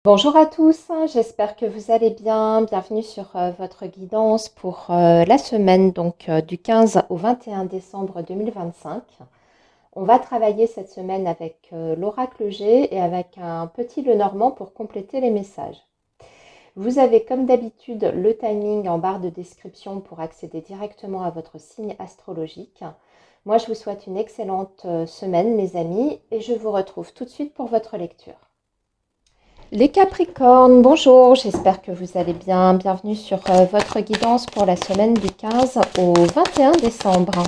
Bonjour à tous, j'espère que vous allez bien. Bienvenue sur votre guidance pour la semaine du 15 au 21 décembre 2025. On va travailler cette semaine avec l'oracle G et avec un petit Lenormand pour compléter les messages. Vous avez comme d'habitude le timing en barre de description pour accéder directement à votre signe astrologique. Moi, je vous souhaite une excellente semaine, mes amis, et je vous retrouve tout de suite pour votre lecture. Les Capricornes, bonjour, j'espère que vous allez bien. Bienvenue sur votre guidance pour la semaine du 15 au 21 décembre.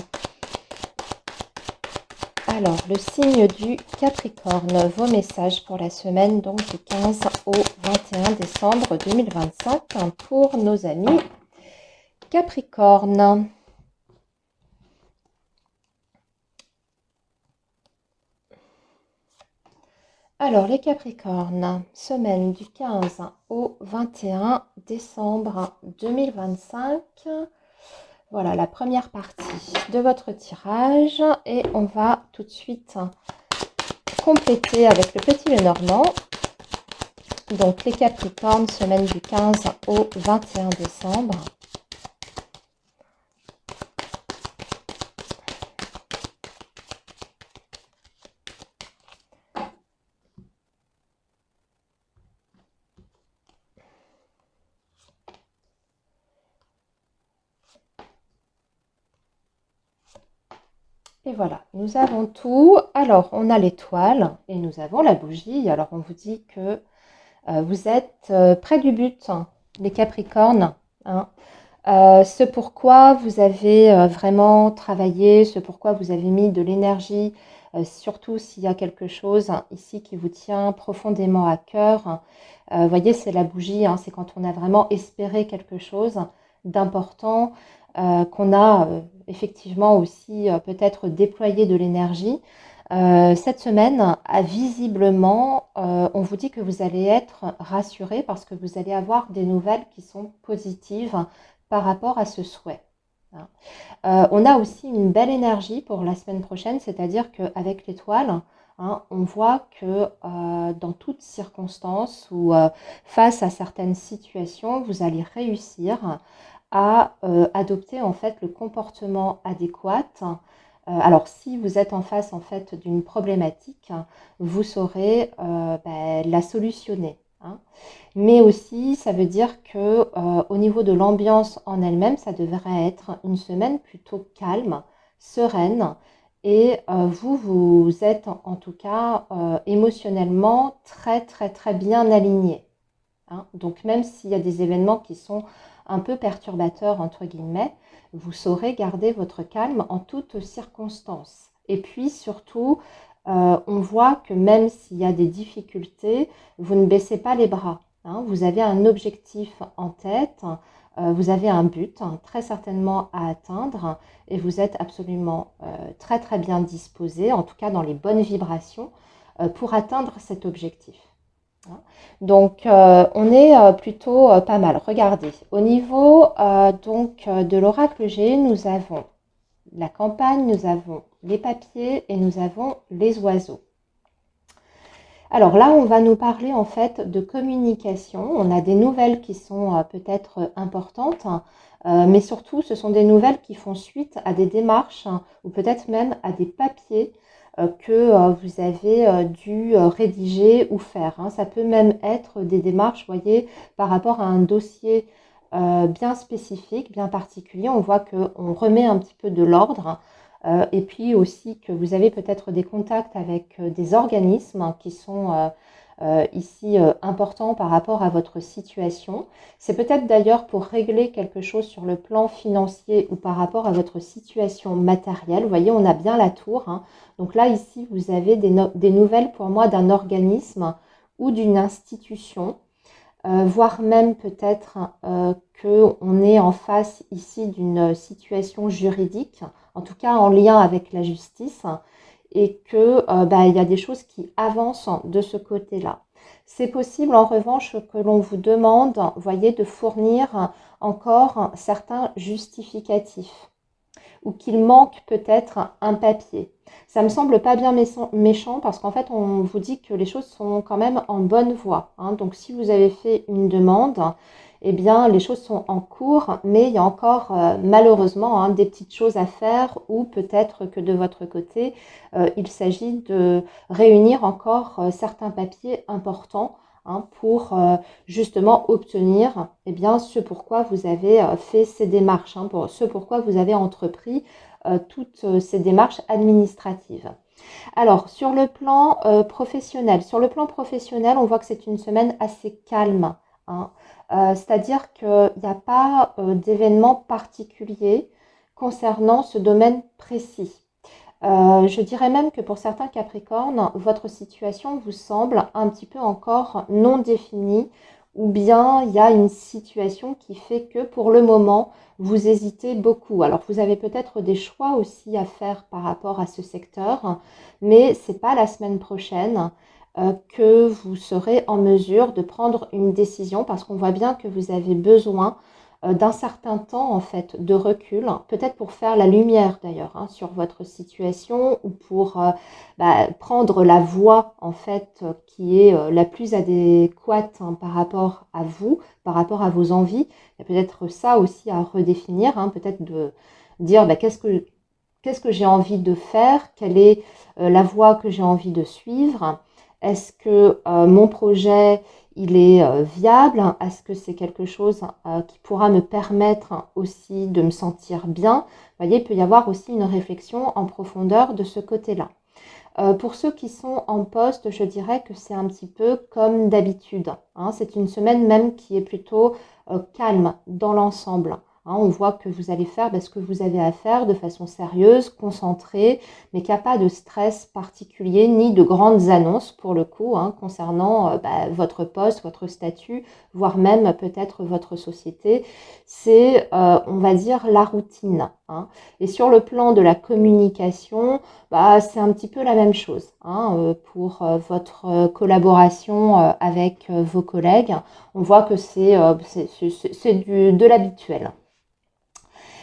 Alors, le signe du Capricorne, vos messages pour la semaine du 15 au 21 décembre 2025 pour nos amis Capricorne. Alors, les Capricornes, semaine du 15 au 21 décembre 2025. Voilà la première partie de votre tirage et on va tout de suite compléter avec le petit Lenormand. Donc, les Capricornes, semaine du 15 au 21 décembre. Et voilà, nous avons tout. Alors, on a l'étoile et nous avons la bougie. Alors, on vous dit que vous êtes près du but, les Capricornes. Hein. Ce pourquoi vous avez vraiment travaillé, ce pourquoi vous avez mis de l'énergie, surtout s'il y a quelque chose ici qui vous tient profondément à cœur. Vous voyez, c'est la bougie, c'est quand on a vraiment espéré quelque chose d'important, qu'on a effectivement aussi peut-être déployé de l'énergie. Cette semaine, visiblement, on vous dit que vous allez être rassuré parce que vous allez avoir des nouvelles qui sont positives par rapport à ce souhait. On a aussi une belle énergie pour la semaine prochaine, c'est-à-dire qu'avec l'étoile, on voit que dans toutes circonstances ou face à certaines situations, vous allez réussir à adopter en fait le comportement adéquat. Alors, si vous êtes en face en fait d'une problématique, vous saurez la solutionner. Mais aussi, ça veut dire que au niveau de l'ambiance en elle-même, ça devrait être une semaine plutôt calme, sereine, et vous êtes en tout cas émotionnellement très très très bien aligné. Donc même s'il y a des événements qui sont un peu perturbateurs entre guillemets, vous saurez garder votre calme en toutes circonstances. Et puis surtout, on voit que même s'il y a des difficultés, vous ne baissez pas les bras. Vous avez un objectif en tête, vous avez un but très certainement à atteindre et vous êtes absolument très très bien disposé, en tout cas dans les bonnes vibrations, pour atteindre cet objectif. Donc, on est plutôt pas mal. Regardez, au niveau de l'oracle G, nous avons la campagne, nous avons les papiers et nous avons les oiseaux. Alors là, on va nous parler en fait de communication. On a des nouvelles qui sont peut-être importantes, mais surtout, ce sont des nouvelles qui font suite à des démarches ou peut-être même à des papiers que vous avez dû rédiger ou faire. Ça peut même être des démarches, vous voyez, par rapport à un dossier bien spécifique, bien particulier. On voit qu'on remet un petit peu de l'ordre. Et puis aussi que vous avez peut-être des contacts avec des organismes qui sont ici importants par rapport à votre situation. C'est peut-être d'ailleurs pour régler quelque chose sur le plan financier ou par rapport à votre situation matérielle. Vous voyez, on a bien la tour. Donc là, ici, vous avez des nouvelles pour moi d'un organisme ou d'une institution. Voire même peut-être qu'on est en face ici d'une situation juridique, en tout cas en lien avec la justice, et que il y a des choses qui avancent de ce côté-là. C'est possible en revanche que l'on vous demande, voyez, de fournir encore certains justificatifs ou qu'il manque peut-être un papier. Ça me semble pas bien méchant parce qu'en fait, on vous dit que les choses sont quand même en bonne voie, hein. Donc, si vous avez fait une demande, eh bien, les choses sont en cours, mais il y a encore malheureusement hein, des petites choses à faire ou peut-être que de votre côté, il s'agit de réunir encore certains papiers importants hein, pour justement obtenir eh bien, ce pourquoi vous avez fait ces démarches, hein, pour ce pourquoi vous avez entrepris toutes ces démarches administratives. Alors, sur le plan professionnel, on voit que c'est une semaine assez calme, hein. C'est-à-dire qu'il n'y a pas d'événement particulier concernant ce domaine précis. Je dirais même que pour certains Capricornes, votre situation vous semble un petit peu encore non définie ou bien il y a une situation qui fait que pour le moment, vous hésitez beaucoup. Alors vous avez peut-être des choix aussi à faire par rapport à ce secteur, mais ce n'est pas la semaine prochaine que vous serez en mesure de prendre une décision parce qu'on voit bien que vous avez besoin d'un certain temps en fait de recul, peut-être pour faire la lumière d'ailleurs hein, sur votre situation ou pour prendre la voie en fait qui est la plus adéquate hein, par rapport à vous, par rapport à vos envies. Il y a peut-être ça aussi à redéfinir, hein, peut-être de dire qu'est-ce que j'ai envie de faire, quelle est la voie que j'ai envie de suivre. Est-ce que mon projet il est viable? Est-ce que c'est quelque chose qui pourra me permettre aussi de me sentir bien? Vous voyez, il peut y avoir aussi une réflexion en profondeur de ce côté-là. Pour ceux qui sont en poste, je dirais que c'est un petit peu comme d'habitude, hein. C'est une semaine même qui est plutôt calme dans l'ensemble, hein. On voit que vous allez faire ce que vous avez à faire de façon sérieuse, concentrée, mais qu'il n'y a pas de stress particulier ni de grandes annonces pour le coup hein, concernant votre poste, votre statut, voire même peut-être votre société. C'est, on va dire, la routine, hein. Et sur le plan de la communication, c'est un petit peu la même chose hein, pour votre collaboration avec vos collègues. On voit que c'est de l'habituel.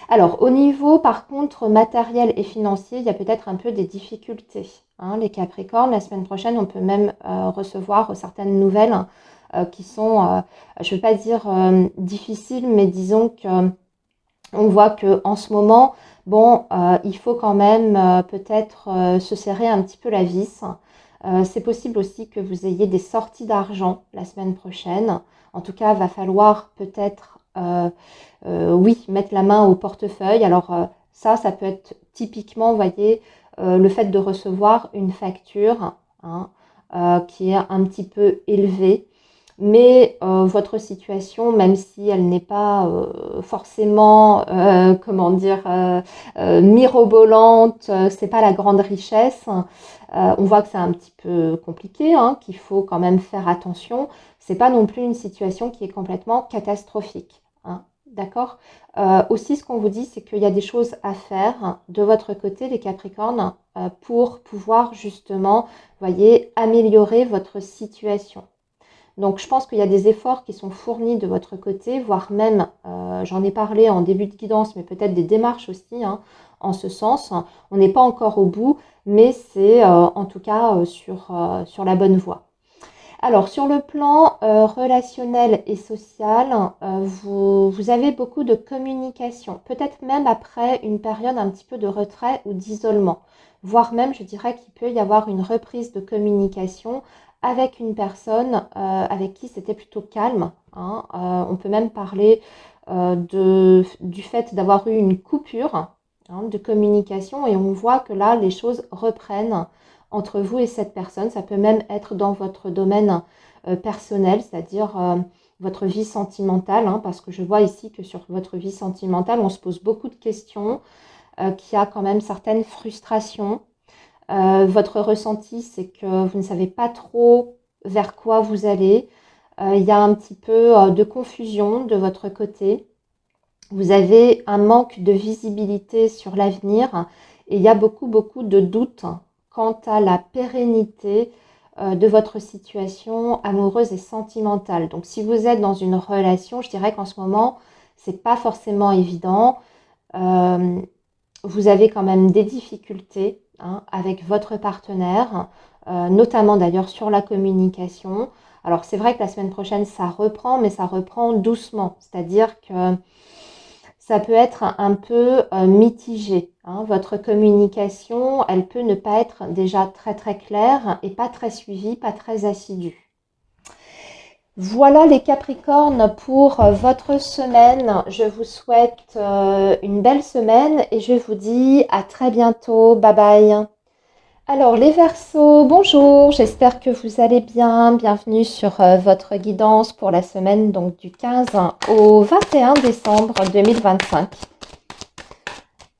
Alors, au niveau, par contre, matériel et financier, il y a peut-être un peu des difficultés, hein, les Capricornes. La semaine prochaine, on peut même recevoir certaines nouvelles qui sont, je ne veux pas dire difficiles, mais disons que on voit que en ce moment, bon, il faut quand même peut-être se serrer un petit peu la vis. C'est possible aussi que vous ayez des sorties d'argent la semaine prochaine. En tout cas, va falloir peut-être, oui, mettre la main au portefeuille. Alors ça peut être typiquement, vous voyez, le fait de recevoir une facture hein, qui est un petit peu élevée. Mais votre situation, même si elle n'est pas forcément, comment dire, mirobolante, c'est pas la grande richesse. On voit que c'est un petit peu compliqué, hein, qu'il faut quand même faire attention. C'est pas non plus une situation qui est complètement catastrophique, hein, d'accord? Aussi, ce qu'on vous dit, c'est qu'il y a des choses à faire de votre côté, les Capricornes, pour pouvoir justement, voyez, améliorer votre situation. Donc je pense qu'il y a des efforts qui sont fournis de votre côté, voire même, j'en ai parlé en début de guidance, mais peut-être des démarches aussi hein, en ce sens. On n'est pas encore au bout, mais c'est en tout cas sur la bonne voie. Alors sur le plan relationnel et social, vous avez beaucoup de communication, peut-être même après une période un petit peu de retrait ou d'isolement, voire même je dirais qu'il peut y avoir une reprise de communication avec une personne avec qui c'était plutôt calme, hein. On peut même parler du fait d'avoir eu une coupure hein, de communication et on voit que là les choses reprennent entre vous et cette personne. Ça peut même être dans votre domaine personnel, c'est-à-dire votre vie sentimentale, hein, parce que je vois ici que sur votre vie sentimentale, on se pose beaucoup de questions, qu'il y a quand même certaines frustrations. Votre ressenti, c'est que vous ne savez pas trop vers quoi vous allez. Il y a un petit peu de confusion de votre côté. Vous avez un manque de visibilité sur l'avenir et il y a beaucoup, beaucoup de doutes quant à la pérennité de votre situation amoureuse et sentimentale. Donc, si vous êtes dans une relation, je dirais qu'en ce moment, c'est pas forcément évident. vous avez quand même des difficultés avec votre partenaire, notamment d'ailleurs sur la communication. Alors c'est vrai que la semaine prochaine ça reprend, mais ça reprend doucement, c'est-à-dire que ça peut être un peu mitigé. Votre communication, elle peut ne pas être déjà très très claire et pas très suivie, pas très assidue. Voilà les Capricornes pour votre semaine. Je vous souhaite une belle semaine et je vous dis à très bientôt. Bye bye. Alors les Verseaux, bonjour, j'espère que vous allez bien. Bienvenue sur votre guidance pour la semaine donc du 15 au 21 décembre 2025.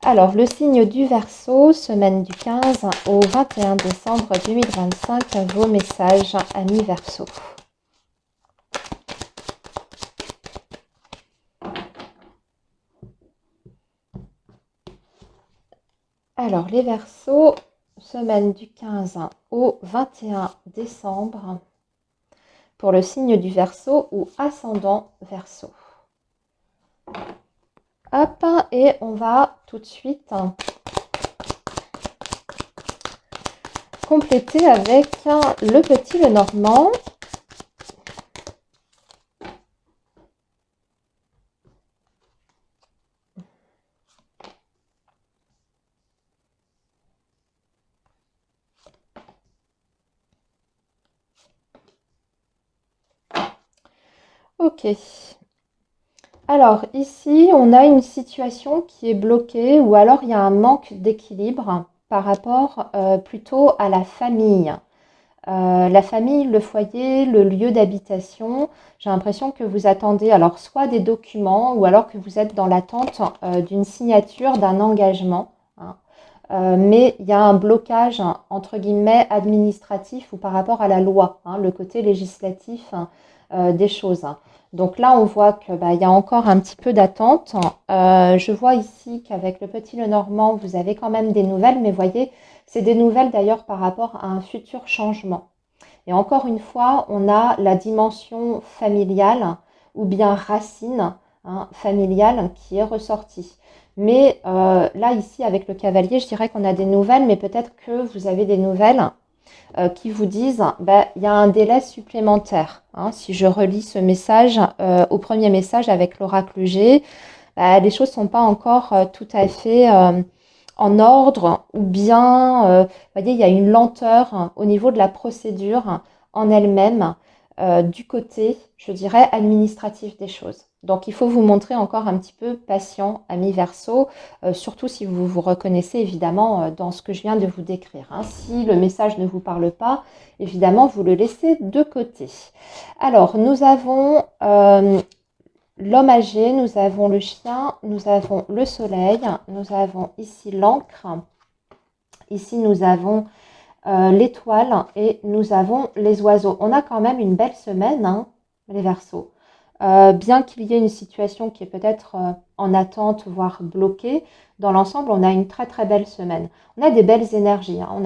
Alors le signe du Verseau, semaine du 15 au 21 décembre 2025, vos messages amis Verseaux. Alors les Verseaux, semaine du 15 au 21 décembre pour le signe du Verseau ou ascendant Verseau. Hop, et on va tout de suite compléter avec le petit Lenormand. Ok. Alors ici, on a une situation qui est bloquée ou alors il y a un manque d'équilibre par rapport plutôt à la famille. La famille, le foyer, le lieu d'habitation, j'ai l'impression que vous attendez alors soit des documents ou alors que vous êtes dans l'attente d'une signature, d'un engagement. Mais il y a un blocage, entre guillemets, administratif ou par rapport à la loi, le côté législatif des choses. Donc là, on voit qu'il y a encore un petit peu d'attente. Je vois ici qu'avec le petit Lenormand, vous avez quand même des nouvelles, mais voyez, c'est des nouvelles d'ailleurs par rapport à un futur changement. Et encore une fois, on a la dimension familiale ou bien racine familiale qui est ressortie. Mais là, ici, avec le cavalier, je dirais qu'on a des nouvelles, mais peut-être que vous avez des nouvelles qui vous disent il y a un délai supplémentaire. Si je relis ce message au premier message avec l'oracle G, les choses ne sont pas encore tout à fait en ordre ou bien, vous voyez, il y a une lenteur au niveau de la procédure en elle-même du côté, je dirais, administratif des choses. Donc, il faut vous montrer encore un petit peu patient, ami Verseau, surtout si vous vous reconnaissez évidemment dans ce que je viens de vous décrire. Si le message ne vous parle pas, évidemment, vous le laissez de côté. Alors, nous avons l'homme âgé, nous avons le chien, nous avons le soleil, nous avons ici l'encre, ici nous avons l'étoile et nous avons les oiseaux. On a quand même une belle semaine, les Verseaux. Bien qu'il y ait une situation qui est peut-être en attente, voire bloquée, dans l'ensemble, on a une très très belle semaine. On a des belles énergies. On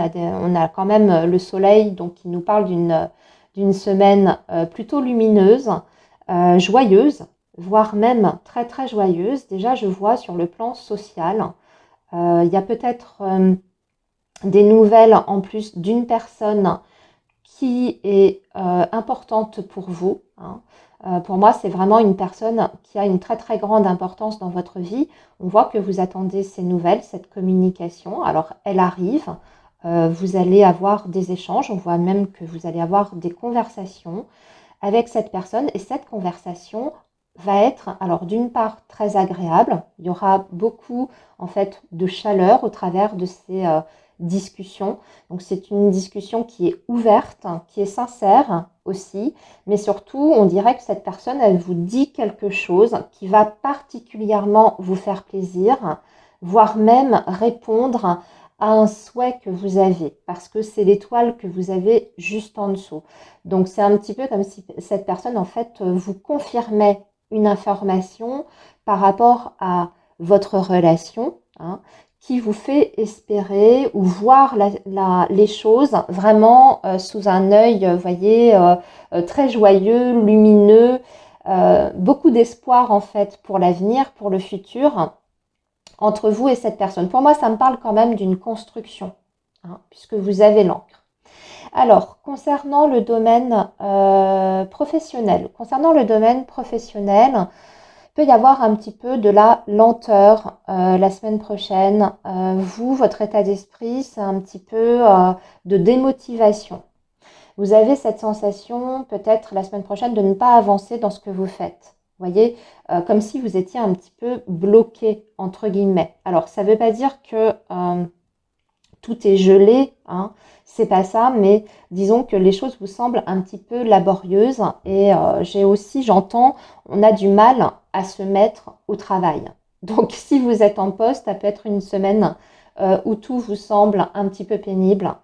a quand même le soleil donc, qui nous parle d'une semaine plutôt lumineuse, joyeuse, voire même très très joyeuse. Déjà, je vois sur le plan social, il y a peut-être des nouvelles en plus d'une personne qui est importante pour vous. Pour moi, c'est vraiment une personne qui a une très très grande importance dans votre vie. On voit que vous attendez ces nouvelles, cette communication. Alors, elle arrive. Vous allez avoir des échanges. On voit même que vous allez avoir des conversations avec cette personne. Et cette conversation va être, alors d'une part, très agréable. Il y aura beaucoup, en fait, de chaleur au travers de ces discussion. Donc c'est une discussion qui est ouverte, qui est sincère aussi, mais surtout on dirait que cette personne, elle vous dit quelque chose qui va particulièrement vous faire plaisir, voire même répondre à un souhait que vous avez, parce que c'est l'étoile que vous avez juste en dessous. Donc c'est un petit peu comme si cette personne en fait vous confirmait une information par rapport à votre relation, qui vous fait espérer ou voir les choses vraiment sous un œil, voyez, très joyeux, lumineux, beaucoup d'espoir en fait pour l'avenir, pour le futur. entre vous et cette personne. Pour moi, ça me parle quand même d'une construction, hein, puisque vous avez l'encre. Alors, concernant le domaine professionnel, il peut y avoir un petit peu de la lenteur la semaine prochaine. Vous, votre état d'esprit, c'est un petit peu de démotivation. Vous avez cette sensation, peut-être la semaine prochaine, de ne pas avancer dans ce que vous faites. Vous voyez, comme si vous étiez un petit peu bloqué, entre guillemets. Alors, ça ne veut pas dire que tout est gelé, hein, c'est pas ça, mais disons que les choses vous semblent un petit peu laborieuses et j'entends, on a du mal à se mettre au travail. Donc si vous êtes en poste, ça peut être une semaine où tout vous semble un petit peu pénible.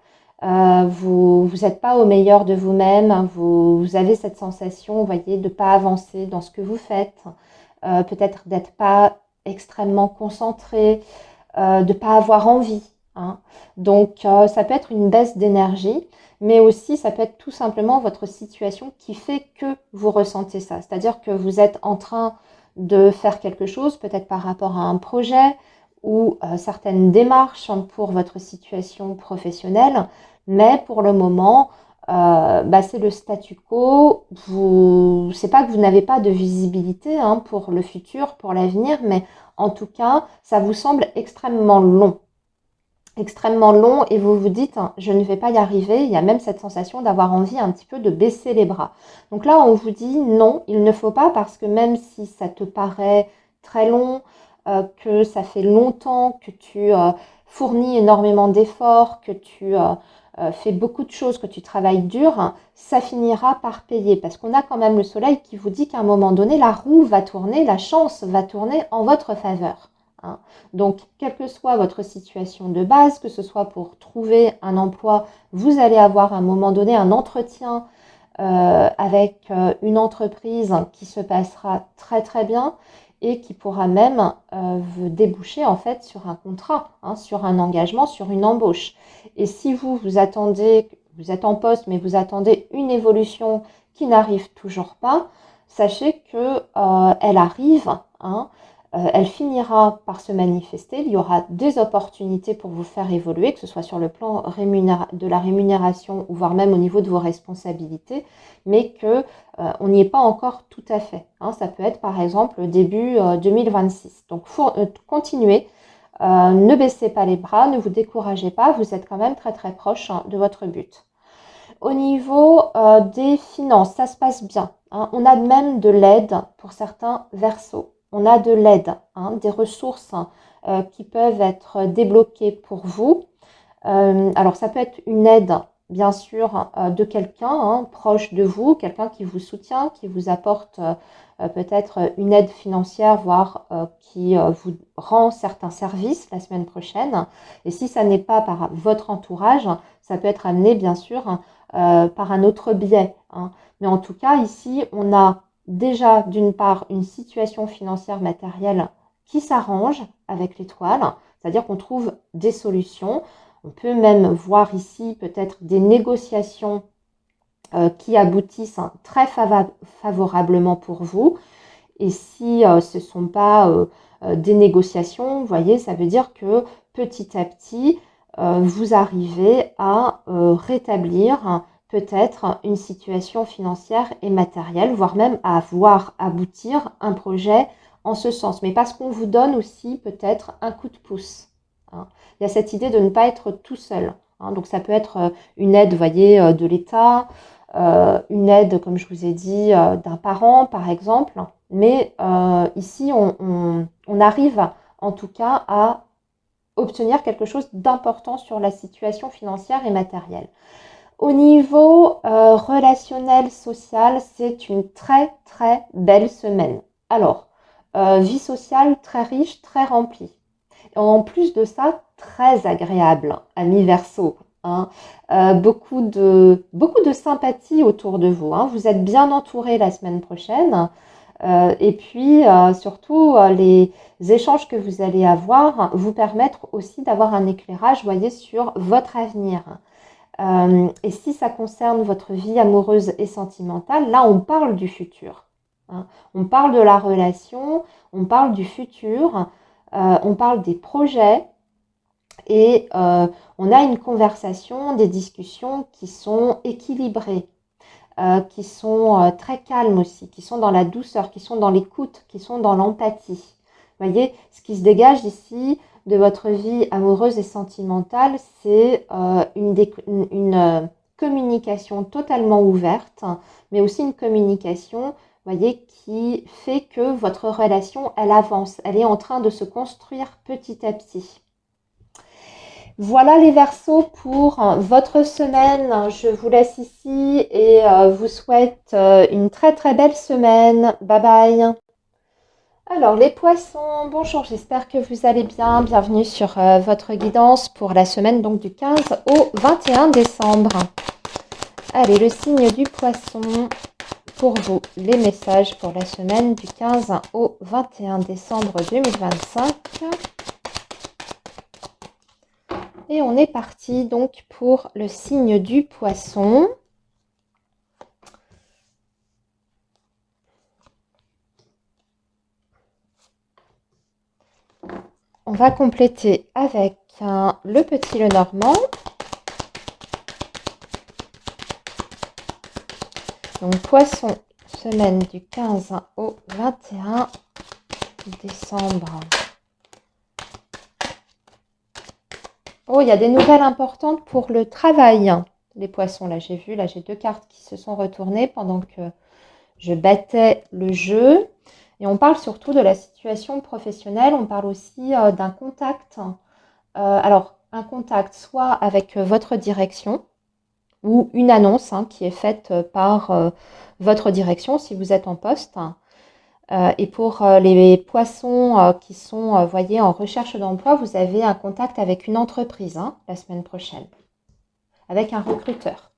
Vous n'êtes pas au meilleur de vous-même, vous avez cette sensation, vous voyez, de ne pas avancer dans ce que vous faites, peut-être d'être pas extrêmement concentré, de ne pas avoir envie, hein. Donc, ça peut être une baisse d'énergie, mais aussi ça peut être tout simplement votre situation qui fait que vous ressentez ça. C'est-à-dire que vous êtes en train de faire quelque chose, peut-être par rapport à un projet ou certaines démarches pour votre situation professionnelle, mais pour le moment, c'est le statu quo. C'est pas que vous n'avez pas de visibilité, hein, pour le futur, pour l'avenir, mais en tout cas, ça vous semble extrêmement long et vous vous dites, hein, je ne vais pas y arriver. Il y a même cette sensation d'avoir envie un petit peu de baisser les bras. Donc là, on vous dit non, il ne faut pas, parce que même si ça te paraît très long, que ça fait longtemps que tu fournis énormément d'efforts, que tu fais beaucoup de choses, que tu travailles dur, hein, ça finira par payer, parce qu'on a quand même le soleil qui vous dit qu'à un moment donné, la roue va tourner, la chance va tourner en votre faveur, hein. Donc, quelle que soit votre situation de base, que ce soit pour trouver un emploi, vous allez avoir à un moment donné un entretien avec une entreprise qui se passera très très bien et qui pourra même vous déboucher en fait sur un contrat, hein, sur un engagement, sur une embauche. Et si vous attendez, vous êtes en poste, mais vous attendez une évolution qui n'arrive toujours pas, sachez que elle arrive, hein, elle finira par se manifester. Il y aura des opportunités pour vous faire évoluer, que ce soit sur le plan de la rémunération ou voire même au niveau de vos responsabilités, mais que on n'y est pas encore tout à fait, hein. Ça peut être par exemple début 2026. Donc continuez, ne baissez pas les bras, ne vous découragez pas, vous êtes quand même très très proche, hein, de votre but. Au niveau des finances, ça se passe bien, hein. On a même de l'aide pour certains versos. On a de l'aide, hein, des ressources qui peuvent être débloquées pour vous. Alors ça peut être une aide, bien sûr, de quelqu'un, hein, proche de vous, quelqu'un qui vous soutient, qui vous apporte peut-être une aide financière, voire qui vous rend certains services la semaine prochaine. Et si ça n'est pas par votre entourage, ça peut être amené, bien sûr, par un autre biais, hein. Mais en tout cas, ici, on a déjà d'une part une situation financière matérielle qui s'arrange avec l'étoile, c'est-à-dire qu'on trouve des solutions. On peut même voir ici peut-être des négociations qui aboutissent, hein, très favorablement pour vous. Et si ce ne sont pas des négociations, vous voyez, ça veut dire que petit à petit, vous arrivez à rétablir, hein, peut-être une situation financière et matérielle, voire même à voir aboutir un projet en ce sens. Mais parce qu'on vous donne aussi peut-être un coup de pouce, hein. Il y a cette idée de ne pas être tout seul, hein. Donc ça peut être une aide, vous voyez, de l'État, une aide, comme je vous ai dit, d'un parent, par exemple. Mais ici, on arrive en tout cas à obtenir quelque chose d'important sur la situation financière et matérielle. Au niveau relationnel, social, c'est une très très belle semaine. Alors, vie sociale très riche, très remplie. En plus de ça, très agréable, ami Verseau, hein. Beaucoup de sympathie autour de vous, hein. Vous êtes bien entouré la semaine prochaine. Et puis, surtout, les échanges que vous allez avoir vous permettre aussi d'avoir un éclairage, voyez, sur votre avenir. Et si ça concerne votre vie amoureuse et sentimentale, là, on parle du futur, hein. On parle de la relation, on parle du futur. on parle des projets et on a une conversation, des discussions qui sont équilibrées, qui sont très calmes aussi, qui sont dans la douceur, qui sont dans l'écoute, qui sont dans l'empathie. Vous voyez, ce qui se dégage ici de votre vie amoureuse et sentimentale, c'est une communication totalement ouverte, mais aussi une communication, voyez, qui fait que votre relation, elle avance, elle est en train de se construire petit à petit. Voilà les Verseaux pour votre semaine. Je vous laisse ici et vous souhaite une très très belle semaine. Bye bye. Alors les poissons, bonjour, j'espère que vous allez bien. Bienvenue sur votre guidance pour la semaine donc du 15 au 21 décembre. Allez, le signe du poisson pour vous, les messages pour la semaine du 15 au 21 décembre 2025. Et on est parti donc pour le signe du poisson. On va compléter avec le petit Lenormand. Donc poisson, semaine du 15 au 21 décembre. Oh, il y a des nouvelles importantes pour le travail, les poissons. Là, j'ai vu, là, j'ai 2 cartes qui se sont retournées pendant que je battais le jeu. Et on parle surtout de la situation professionnelle. On parle aussi d'un contact. Alors, un contact soit avec votre direction ou une annonce qui est faite par votre direction si vous êtes en poste. Et pour les poissons qui sont, voyez, en recherche d'emploi, vous avez un contact avec une entreprise la semaine prochaine, avec un recruteur.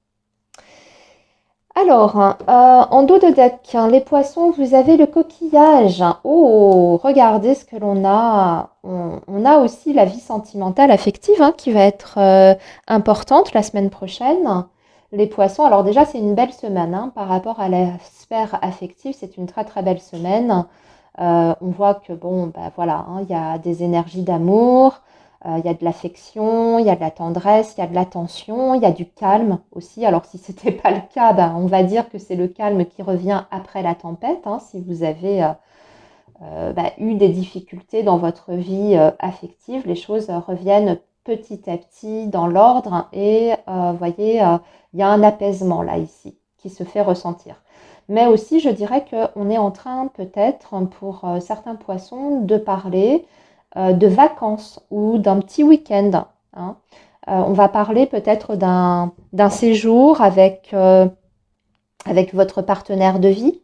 Alors, en dos de deck, les poissons, vous avez le coquillage. Oh, regardez ce que l'on a. On a aussi la vie sentimentale affective qui va être importante la semaine prochaine. Les poissons, alors déjà, c'est une belle semaine par rapport à la sphère affective. C'est une très très belle semaine. On voit que, bon, bah, voilà, il y a des énergies d'amour. Il y a de l'affection, il y a de la tendresse, il y a de l'attention, il y a du calme aussi. Alors si ce n'était pas le cas, ben, on va dire que c'est le calme qui revient après la tempête. Si vous avez eu des difficultés dans votre vie affective, les choses reviennent petit à petit dans l'ordre et vous voyez, il y a un apaisement là ici qui se fait ressentir. Mais aussi, je dirais qu'on est en train peut-être pour certains poissons de parler de vacances ou d'un petit week-end. On va parler peut-être d'un séjour avec votre partenaire de vie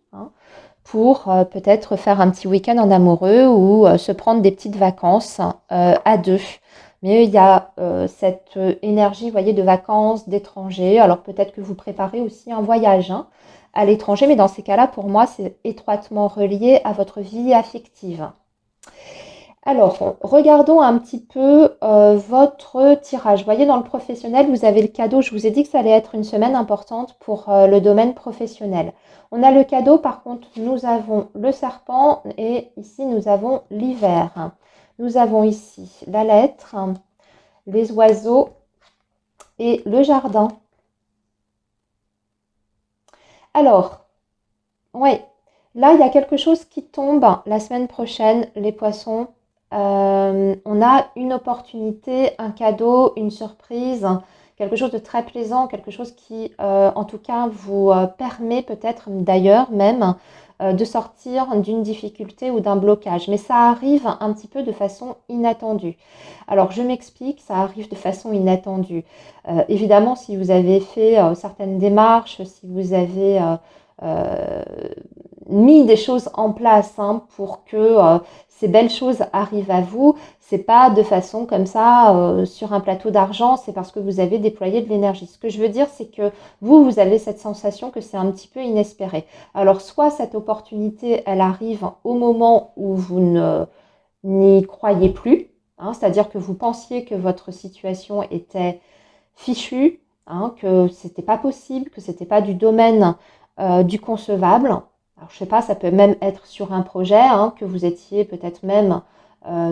pour peut-être faire un petit week-end en amoureux ou se prendre des petites vacances à deux. Mais il y a cette énergie, vous voyez, de vacances, d'étrangers. Alors peut-être que vous préparez aussi un voyage à l'étranger, mais dans ces cas-là, pour moi, c'est étroitement relié à votre vie affective. Alors, regardons un petit peu votre tirage. Vous voyez, dans le professionnel, vous avez le cadeau. Je vous ai dit que ça allait être une semaine importante pour le domaine professionnel. On a le cadeau, par contre, nous avons le serpent et ici, nous avons l'hiver. Nous avons ici la lettre, les oiseaux et le jardin. Alors, oui, là, il y a quelque chose qui tombe la semaine prochaine, les poissons. On a une opportunité, un cadeau, une surprise, quelque chose de très plaisant, quelque chose qui, en tout cas, vous permet peut-être d'ailleurs même de sortir d'une difficulté ou d'un blocage. Mais ça arrive un petit peu de façon inattendue. Alors, je m'explique, ça arrive de façon inattendue. Évidemment, si vous avez fait certaines démarches, si vous avez mis des choses en place pour que ces belles choses arrivent à vous, c'est pas de façon comme ça sur un plateau d'argent, c'est parce que vous avez déployé de l'énergie. Ce que je veux dire, c'est que vous avez cette sensation que c'est un petit peu inespéré. Alors soit cette opportunité, elle arrive au moment où vous n'y croyez plus, c'est-à-dire que vous pensiez que votre situation était fichue, que c'était pas possible, que c'était pas du domaine du concevable. Alors, je sais pas, ça peut même être sur un projet, que vous étiez peut-être même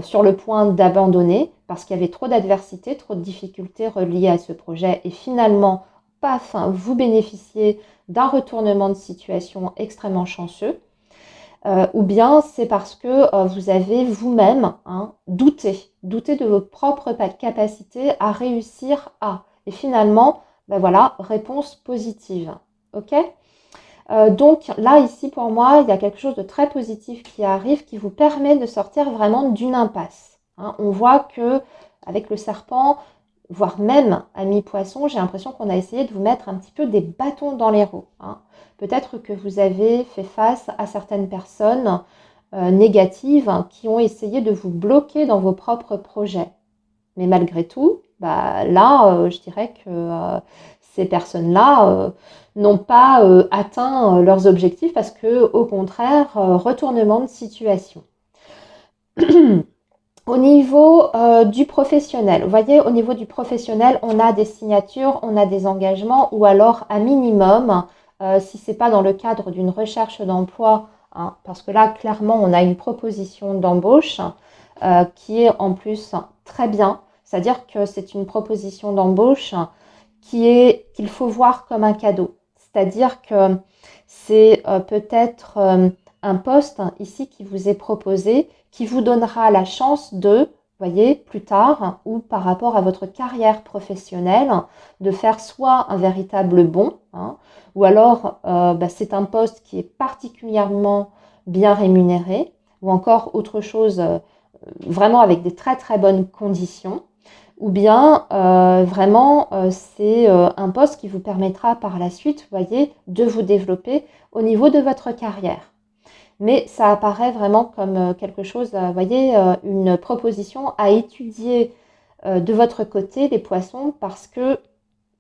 sur le point d'abandonner parce qu'il y avait trop d'adversité, trop de difficultés reliées à ce projet et finalement, paf, vous bénéficiez d'un retournement de situation extrêmement chanceux. Ou bien c'est parce que vous avez vous-même douté de vos propres capacités à réussir à. Et finalement, ben voilà, réponse positive. Ok. Donc là, ici, pour moi, il y a quelque chose de très positif qui arrive, qui vous permet de sortir vraiment d'une impasse. On voit que avec le serpent, voire même à mi-poisson, j'ai l'impression qu'on a essayé de vous mettre un petit peu des bâtons dans les roues. Peut-être que vous avez fait face à certaines personnes négatives qui ont essayé de vous bloquer dans vos propres projets. Mais malgré tout, bah, là, je dirais que ces personnes-là n'ont pas atteint leurs objectifs parce que, au contraire, retournement de situation. Au niveau du professionnel, vous voyez, au niveau du professionnel, on a des signatures, on a des engagements ou alors à minimum, si ce n'est pas dans le cadre d'une recherche d'emploi, parce que là, clairement, on a une proposition d'embauche qui est en plus très bien. C'est-à-dire que c'est une proposition d'embauche qu'il faut voir comme un cadeau. C'est-à-dire que c'est peut-être un poste ici qui vous est proposé, qui vous donnera la chance de, voyez, plus tard ou par rapport à votre carrière professionnelle, de faire soit un véritable bond, ou alors c'est un poste qui est particulièrement bien rémunéré, ou encore autre chose vraiment avec des très très bonnes conditions, ou bien vraiment c'est un poste qui vous permettra par la suite, vous voyez, de vous développer au niveau de votre carrière. Mais ça apparaît vraiment comme quelque chose, vous voyez, une proposition à étudier de votre côté, les poissons, parce que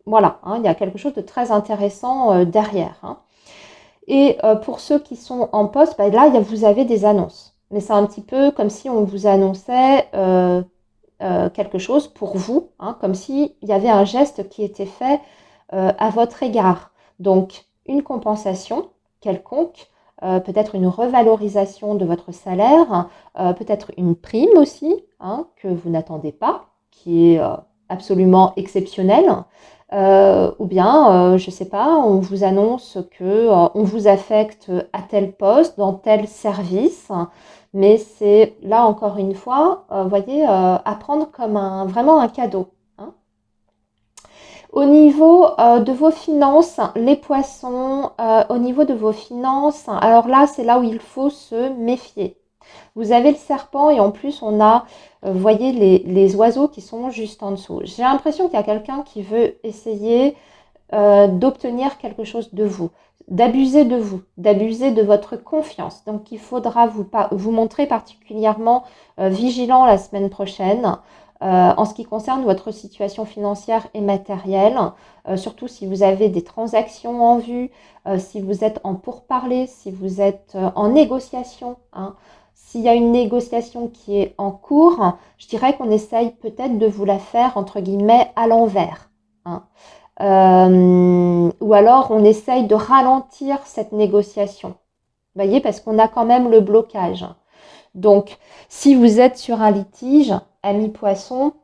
voilà, il y a quelque chose de très intéressant derrière. Et pour ceux qui sont en poste, là, vous avez des annonces. Mais c'est un petit peu comme si on vous annonçait quelque chose pour vous, comme s'il y avait un geste qui était fait à votre égard. Donc, une compensation quelconque, peut-être une revalorisation de votre salaire, peut-être une prime aussi, que vous n'attendez pas, qui est absolument exceptionnelle. Ou bien, je ne sais pas, on vous annonce qu'on vous affecte à tel poste, dans tel service, mais c'est là encore une fois, vous voyez, à prendre comme vraiment un cadeau. Au niveau de vos finances, les poissons, au niveau de vos finances, alors là, c'est là où il faut se méfier. Vous avez le serpent et en plus, on a, vous voyez, les oiseaux qui sont juste en dessous. J'ai l'impression qu'il y a quelqu'un qui veut essayer d'obtenir quelque chose de vous, d'abuser de votre confiance. Donc, il faudra vous montrer particulièrement vigilant la semaine prochaine en ce qui concerne votre situation financière et matérielle, surtout si vous avez des transactions en vue, si vous êtes en pourparlers, si vous êtes en négociation. S'il y a une négociation qui est en cours, je dirais qu'on essaye peut-être de vous la faire, entre guillemets, à l'envers. Ou alors on essaye de ralentir cette négociation. Vous voyez, parce qu'on a quand même le blocage. Donc, si vous êtes sur un litige, ami poisson,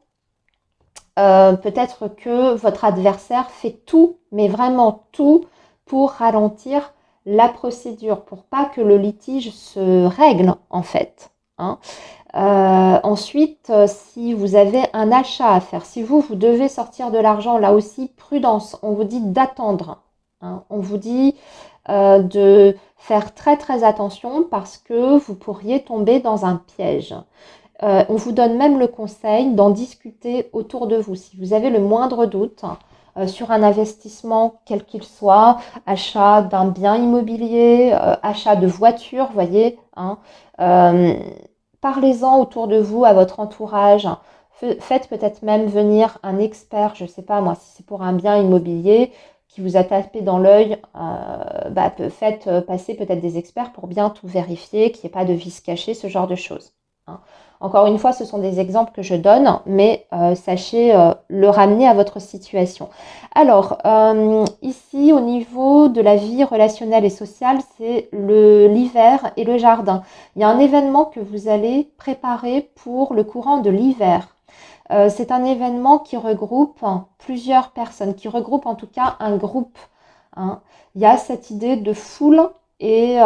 peut-être que votre adversaire fait tout, mais vraiment tout, pour ralentir la procédure, pour pas que le litige se règle en fait. Ensuite, si vous avez un achat à faire, si vous devez sortir de l'argent, là aussi, prudence, on vous dit d'attendre. On vous dit de faire très très attention parce que vous pourriez tomber dans un piège. On vous donne même le conseil d'en discuter autour de vous. Si vous avez le moindre doute sur un investissement quel qu'il soit, achat d'un bien immobilier, achat de voiture, vous voyez, parlez-en autour de vous, à votre entourage. Faites peut-être même venir un expert, je ne sais pas moi, si c'est pour un bien immobilier qui vous a tapé dans l'œil, faites passer peut-être des experts pour bien tout vérifier, qu'il n'y ait pas de vices cachés, ce genre de choses. hein. Encore une fois, ce sont des exemples que je donne, mais sachez le ramener à votre situation. Alors, ici, au niveau de la vie relationnelle et sociale, c'est l'hiver et le jardin. Il y a un événement que vous allez préparer pour le courant de l'hiver. C'est un événement qui regroupe plusieurs personnes, qui regroupe en tout cas un groupe, hein. Il y a cette idée de foule et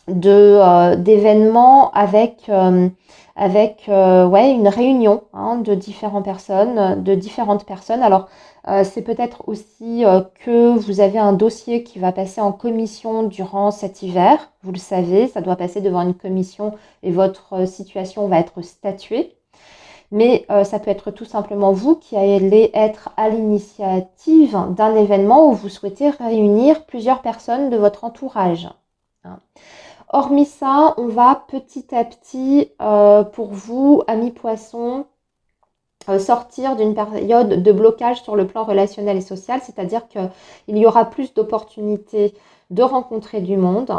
d'événements avec ouais, une réunion, hein, de différentes personnes. Alors, c'est peut-être aussi que vous avez un dossier qui va passer en commission durant cet hiver. Vous le savez, ça doit passer devant une commission et votre situation va être statuée. Mais ça peut être tout simplement vous qui allez être à l'initiative d'un événement où vous souhaitez réunir plusieurs personnes de votre entourage, hein. Hormis ça, on va petit à petit, pour vous, amis poissons, sortir d'une période de blocage sur le plan relationnel et social, c'est-à-dire qu'il y aura plus d'opportunités de rencontrer du monde,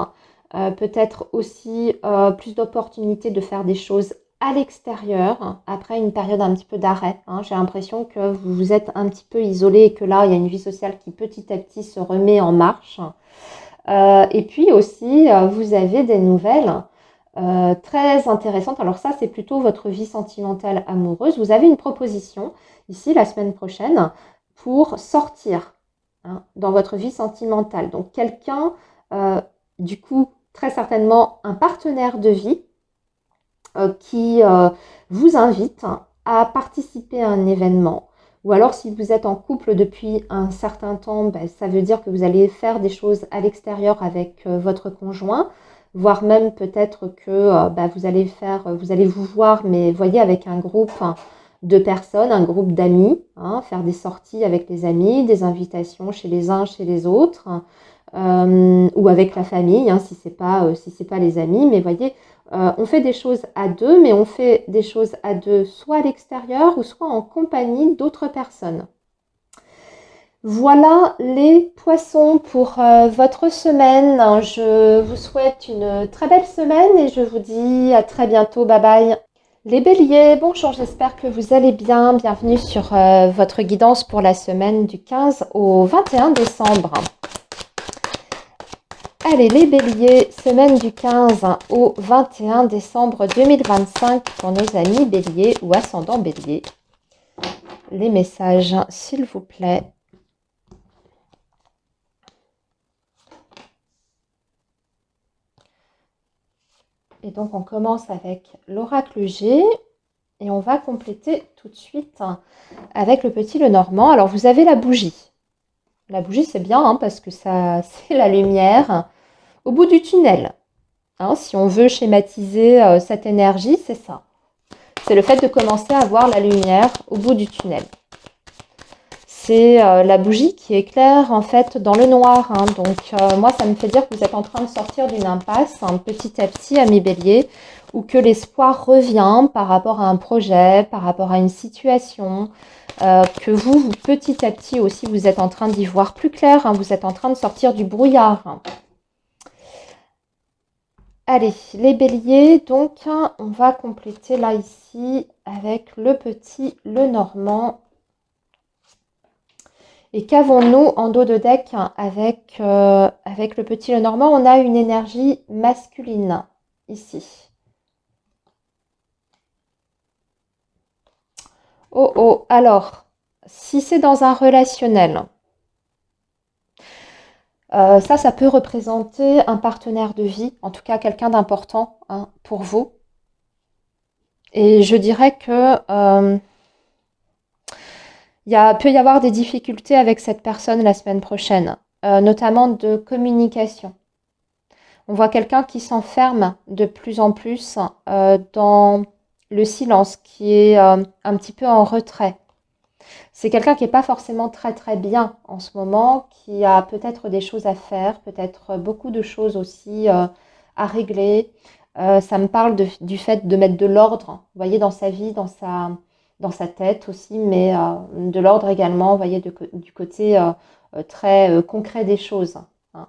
peut-être aussi plus d'opportunités de faire des choses à l'extérieur, après une période un petit peu d'arrêt, hein. J'ai l'impression que vous vous êtes un petit peu isolé et que là, il y a une vie sociale qui petit à petit se remet en marche. Et puis aussi, vous avez des nouvelles très intéressantes. Alors ça, c'est plutôt votre vie sentimentale amoureuse. Vous avez une proposition ici la semaine prochaine pour sortir, hein, dans votre vie sentimentale. Donc quelqu'un, du coup, très certainement un partenaire de vie qui vous invite à participer à un événement. Ou alors si vous êtes en couple depuis un certain temps, ben, ça veut dire que vous allez faire des choses à l'extérieur avec votre conjoint, voire même peut-être que ben, vous allez vous voir, mais voyez, avec un groupe de personnes, un groupe d'amis, hein, faire des sorties avec les amis, des invitations chez les uns, chez les autres, ou avec la famille, hein, si c'est pas les amis, mais voyez, on fait des choses à deux, mais on fait des choses à deux soit à l'extérieur ou soit en compagnie d'autres personnes. Voilà les poissons pour votre semaine. Je vous souhaite une très belle semaine et je vous dis à très bientôt. Bye bye. Les béliers, bonjour, j'espère que vous allez bien. Bienvenue sur votre guidance pour la semaine du 15 au 21 décembre. Allez, les béliers, semaine du 15 au 21 décembre 2025 pour nos amis béliers ou ascendants béliers. Les messages, s'il vous plaît. Et donc, on commence avec l'oracle G et on va compléter tout de suite avec le petit Lenormand. Alors, vous avez la bougie. La bougie, c'est bien, hein, parce que ça, c'est la lumière au bout du tunnel. Hein, si on veut schématiser cette énergie, c'est ça. C'est le fait de commencer à voir la lumière au bout du tunnel. C'est la bougie qui éclaire en fait dans le noir, hein. Donc moi, ça me fait dire que vous êtes en train de sortir d'une impasse, hein, petit à petit, amis béliers, ou que l'espoir revient par rapport à un projet, par rapport à une situation, que vous, petit à petit aussi, vous êtes en train d'y voir plus clair, hein. Vous êtes en train de sortir du brouillard, hein. Allez, les béliers, donc on va compléter là ici avec le petit Lenormand. Et qu'avons-nous en dos de deck avec le petit Lenormand? On a une énergie masculine ici. Oh oh, alors, si c'est dans un relationnel, ça peut représenter un partenaire de vie, en tout cas quelqu'un d'important, hein, pour vous. Et je dirais que peut y avoir des difficultés avec cette personne la semaine prochaine, notamment de communication. On voit quelqu'un qui s'enferme de plus en plus dans le silence, qui est un petit peu en retrait. C'est quelqu'un qui n'est pas forcément très très bien en ce moment, qui a peut-être des choses à faire, peut-être beaucoup de choses aussi à régler. Ça me parle du fait de mettre de l'ordre, vous voyez, dans sa vie, dans sa tête aussi, mais de l'ordre également, vous voyez, du côté très concret des choses, hein.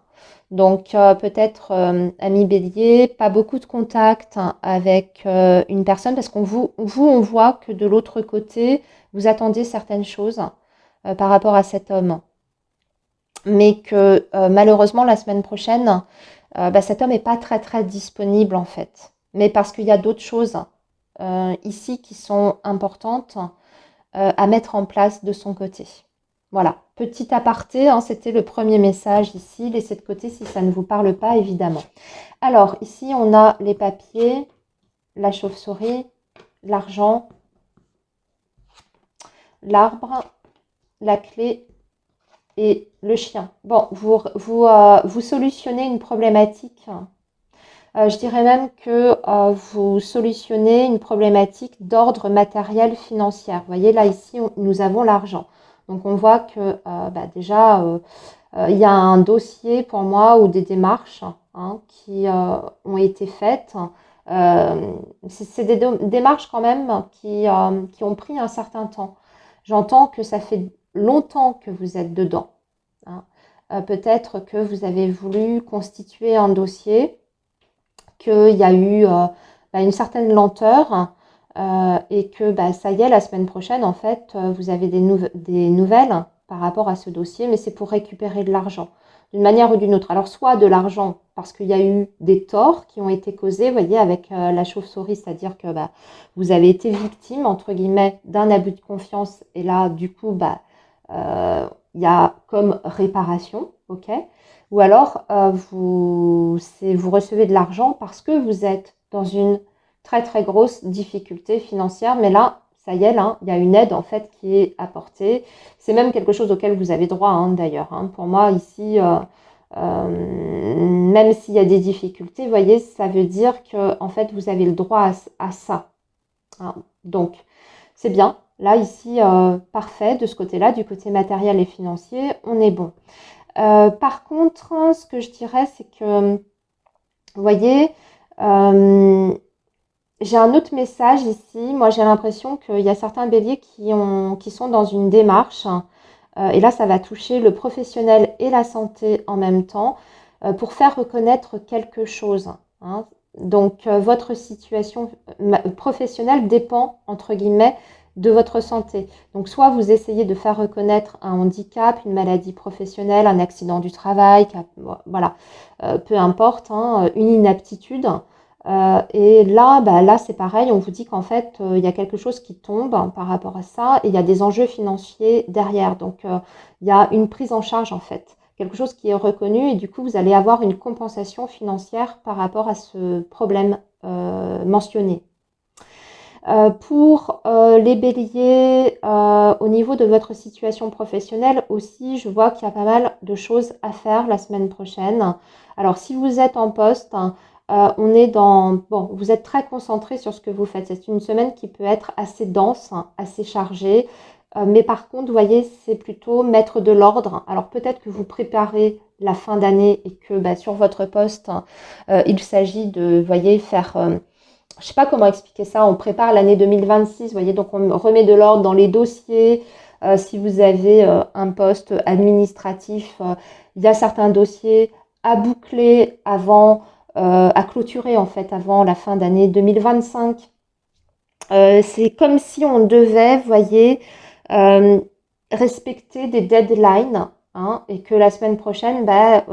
Donc peut-être, ami Bélier, pas beaucoup de contact avec une personne parce qu'on on voit que de l'autre côté, vous attendez certaines choses par rapport à cet homme. Mais que malheureusement, la semaine prochaine, bah, cet homme n'est pas très très disponible en fait. Mais parce qu'il y a d'autres choses ici qui sont importantes à mettre en place de son côté. Voilà, petit aparté, hein, c'était le premier message ici. Laissez de côté si ça ne vous parle pas, évidemment. Alors, ici, on a les papiers, la chauve-souris, l'argent, l'arbre, la clé et le chien. Bon, vous solutionnez une problématique. Je dirais même que vous solutionnez une problématique d'ordre matériel financier. Vous voyez, là, ici, nous avons l'argent. Donc, on voit que bah, déjà, il y a un dossier pour moi ou des démarches hein, qui ont été faites. C'est des démarches quand même qui ont pris un certain temps. J'entends que ça fait longtemps que vous êtes dedans. Hein. Peut-être que vous avez voulu constituer un dossier, qu'il y a eu bah, une certaine lenteur et que bah, ça y est, la semaine prochaine, en fait, vous avez des nouvelles par rapport à ce dossier, mais c'est pour récupérer de l'argent, d'une manière ou d'une autre. Alors, soit de l'argent parce qu'il y a eu des torts qui ont été causés, vous voyez, avec la chauve-souris, c'est-à-dire que bah, vous avez été victime, entre guillemets, d'un abus de confiance, et là, du coup, bah, il y a comme réparation, ok. Ou alors, vous recevez de l'argent parce que vous êtes dans une très très grosse difficulté financière, mais là, ça y est, là, il y a une aide en fait qui est apportée. C'est même quelque chose auquel vous avez droit hein, d'ailleurs. Hein. Pour moi, ici, même s'il y a des difficultés, vous voyez, ça veut dire que en fait, vous avez le droit à ça. Hein. Donc, c'est bien. Là, ici, parfait de ce côté-là, du côté matériel et financier, on est bon. Par contre, ce que je dirais, c'est que, vous voyez, j'ai un autre message ici. Moi, j'ai l'impression qu'il y a certains béliers qui sont dans une démarche. Et là, ça va toucher le professionnel et la santé en même temps pour faire reconnaître quelque chose. Hein. Donc, votre situation professionnelle dépend, entre guillemets, de votre santé. Donc, soit vous essayez de faire reconnaître un handicap, une maladie professionnelle, un accident du travail, voilà, peu importe, hein, une inaptitude. Et là, bah, là c'est pareil, on vous dit qu'en fait, il y a quelque chose qui tombe hein, par rapport à ça et il y a des enjeux financiers derrière. Donc, il y a une prise en charge en fait, quelque chose qui est reconnu et du coup, vous allez avoir une compensation financière par rapport à ce problème mentionné. Pour les béliers, au niveau de votre situation professionnelle aussi, je vois qu'il y a pas mal de choses à faire la semaine prochaine. Alors, si vous êtes en poste, on est dans... Bon, vous êtes très concentré sur ce que vous faites. C'est une semaine qui peut être assez dense, assez chargée. Mais par contre, vous voyez, c'est plutôt mettre de l'ordre. Alors, peut-être que vous préparez la fin d'année et que bah, sur votre poste, il s'agit de, vous voyez, faire... je ne sais pas comment expliquer ça, on prépare l'année 2026, vous voyez, donc on remet de l'ordre dans les dossiers. Si vous avez un poste administratif, il y a certains dossiers à boucler avant, à clôturer en fait avant la fin d'année 2025. C'est comme si on devait, vous voyez, euh, respecter des deadlines. Hein, et que la semaine prochaine, ben,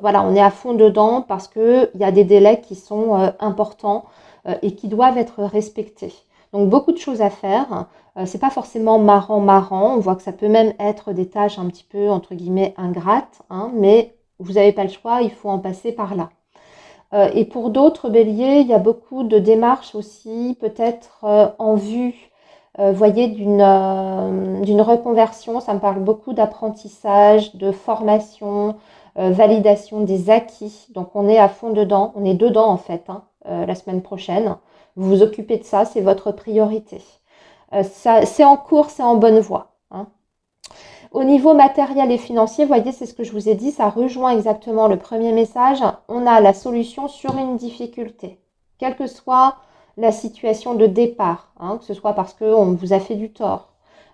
voilà, on est à fond dedans parce qu'il y a des délais qui sont importants et qui doivent être respectés. Donc beaucoup de choses à faire. C'est pas forcément marrant. On voit que ça peut même être des tâches un petit peu entre guillemets ingrates, hein, mais vous n'avez pas le choix, il faut en passer par là. Et pour d'autres béliers, il y a beaucoup de démarches aussi, peut-être en vue, voyez, d'une reconversion. Ça me parle beaucoup d'apprentissage, de formation, validation des acquis. Donc on est à fond dedans, on est dedans en fait, hein, la semaine prochaine. Vous vous occupez de ça, c'est votre priorité. C'est en cours, c'est en bonne voie. Hein. Au niveau matériel et financier, vous voyez, c'est ce que je vous ai dit, ça rejoint exactement le premier message. On a la solution sur une difficulté, quelle que soit la situation de départ, hein, que ce soit parce qu'on vous a fait du tort,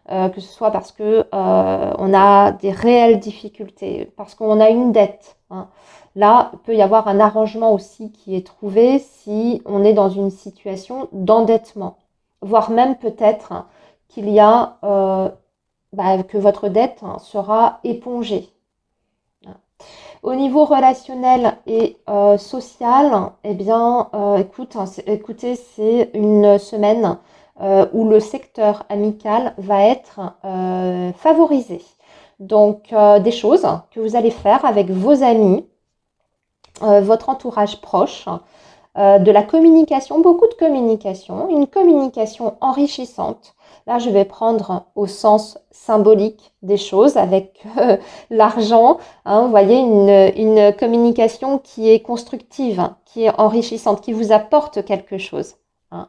que ce soit parce que on a des réelles difficultés, parce qu'on a une dette. Hein. Là, il peut y avoir un arrangement aussi qui est trouvé si on est dans une situation d'endettement, voire même peut-être qu'il y a que votre dette sera épongée. Au niveau relationnel et social, eh bien, écoutez, c'est une semaine où le secteur amical va être favorisé. Donc, des choses que vous allez faire avec vos amis, votre entourage proche, de la communication, beaucoup de communication, une communication enrichissante. Là, je vais prendre au sens symbolique des choses avec l'argent. Hein, vous voyez, une communication qui est constructive, qui est enrichissante, qui vous apporte quelque chose. Hein.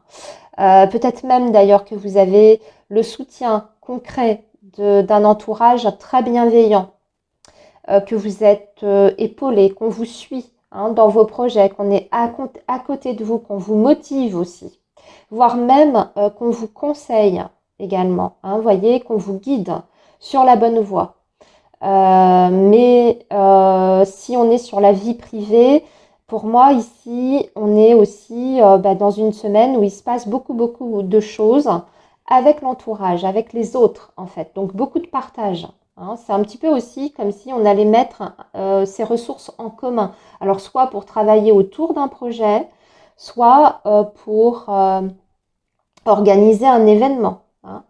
Peut-être même d'ailleurs que vous avez le soutien concret d'un entourage très bienveillant, que vous êtes épaulé, qu'on vous suit dans vos projets, qu'on est à côté de vous, qu'on vous motive aussi, voire même qu'on vous conseille également, vous voyez, qu'on vous guide sur la bonne voie. Mais si on est sur la vie privée, pour moi ici, on est aussi dans une semaine où il se passe beaucoup de choses avec l'entourage, avec les autres en fait. Donc beaucoup de partage. Hein. C'est un petit peu aussi comme si on allait mettre ces ressources en commun. Alors soit pour travailler autour d'un projet, soit pour organiser un événement. Hein.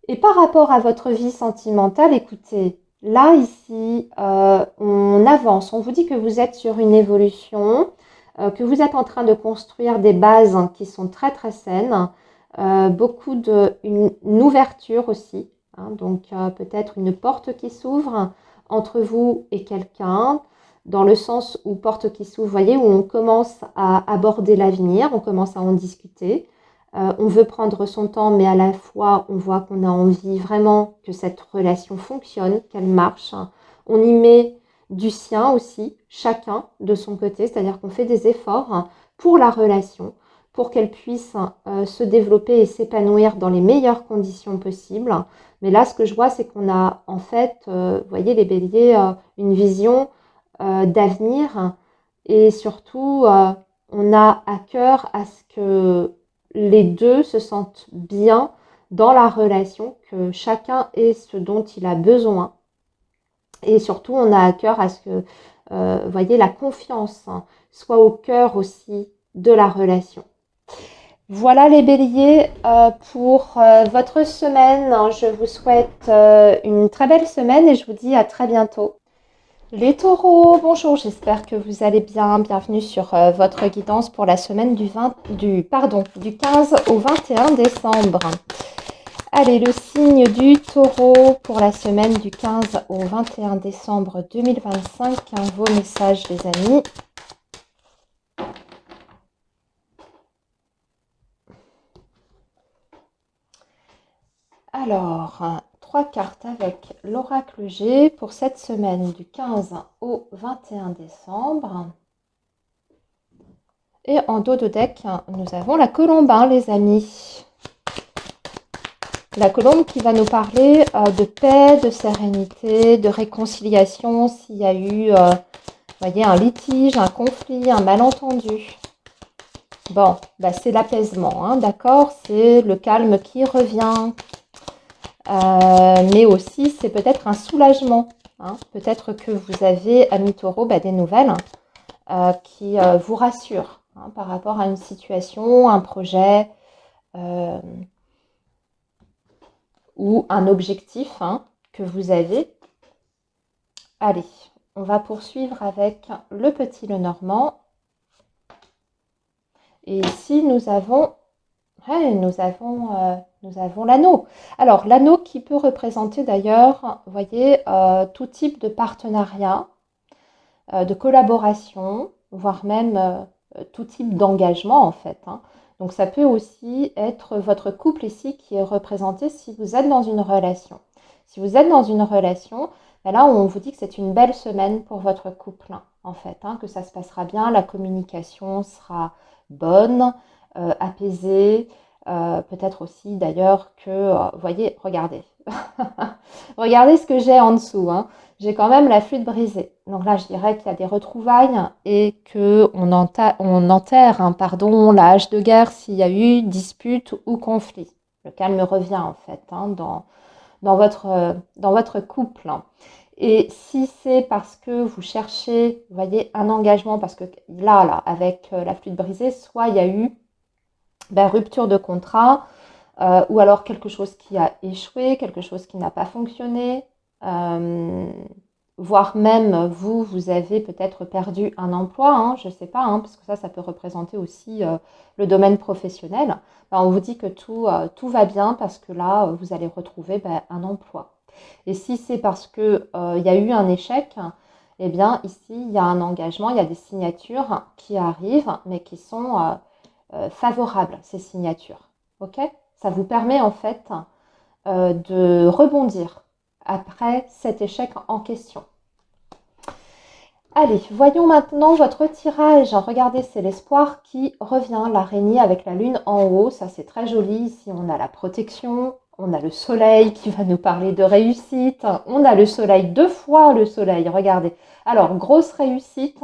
Et par rapport à votre vie sentimentale, écoutez, là, ici, on avance. On vous dit que vous êtes sur une évolution, que vous êtes en train de construire des bases qui sont très, très saines. Une ouverture aussi. Hein, donc, peut-être une porte qui s'ouvre entre vous et quelqu'un, dans le sens où porte qui s'ouvre, vous voyez, où on commence à aborder l'avenir, on commence à en discuter. On veut prendre son temps, mais à la fois, on voit qu'on a envie vraiment que cette relation fonctionne, qu'elle marche. On y met du sien aussi, chacun de son côté, c'est-à-dire qu'on fait des efforts pour la relation, pour qu'elle puisse se développer et s'épanouir dans les meilleures conditions possibles. Mais là, ce que je vois, c'est qu'on a en fait, vous voyez les béliers, une vision d'avenir et surtout, on a à cœur à ce que les deux se sentent bien dans la relation, que chacun ait ce dont il a besoin. Et surtout, on a à cœur à ce que, vous voyez, la confiance soit au cœur aussi de la relation. Voilà les béliers pour votre semaine. Je vous souhaite une très belle semaine et je vous dis à très bientôt. Les taureaux, bonjour, j'espère que vous allez bien. Bienvenue sur votre guidance pour la semaine du 15 au 21 décembre. Allez, le signe du taureau pour la semaine du 15 au 21 décembre 2025. Vos messages, les amis. Alors, 3 cartes avec l'oracle G pour cette semaine du 15 au 21 décembre. Et en dos de deck, nous avons la colombe, les amis. La colombe qui va nous parler de paix, de sérénité, de réconciliation s'il y a eu, voyez, un litige, un conflit, un malentendu. Bon, c'est l'apaisement, d'accord? C'est le calme qui revient. Mais aussi, c'est peut-être un soulagement. Peut-être que vous avez, amis taureaux, des nouvelles qui vous rassurent par rapport à une situation, un projet ou un objectif que vous avez. Allez, on va poursuivre avec le petit Lenormand. Et ici, nous avons l'anneau. Alors, l'anneau qui peut représenter d'ailleurs, vous voyez, tout type de partenariat, de collaboration, voire même tout type d'engagement en fait. Donc, ça peut aussi être votre couple ici qui est représenté si vous êtes dans une relation. Si vous êtes dans une relation, là, on vous dit que c'est une belle semaine pour votre couple, en fait, que ça se passera bien, la communication sera bonne, apaisée, peut-être aussi d'ailleurs que, voyez, regardez, regardez ce que j'ai en dessous, j'ai quand même la flûte brisée. Donc là, je dirais qu'il y a des retrouvailles et qu'on enterre la hache de guerre s'il y a eu dispute ou conflit. Le calme revient en fait dans votre couple. Et si c'est parce que vous cherchez, vous voyez, un engagement, parce que là, avec la flûte brisée, soit il y a eu rupture de contrat, ou alors quelque chose qui a échoué, quelque chose qui n'a pas fonctionné, euh, voire même vous avez peut-être perdu un emploi, hein, je ne sais pas, hein, parce que ça peut représenter aussi le domaine professionnel. On vous dit que tout va bien parce que là, vous allez retrouver un emploi. Et si c'est parce qu'il y a eu un échec, eh bien ici, il y a un engagement, il y a des signatures qui arrivent, mais qui sont favorables, ces signatures. Ok? Ça vous permet en fait de rebondir après cet échec en question. Allez, voyons maintenant votre tirage. Regardez, c'est l'espoir qui revient, l'araignée avec la lune en haut. Ça, c'est très joli. Ici, on a la protection, on a le soleil qui va nous parler de réussite. On a le soleil, 2 fois le soleil, regardez. Alors, grosse réussite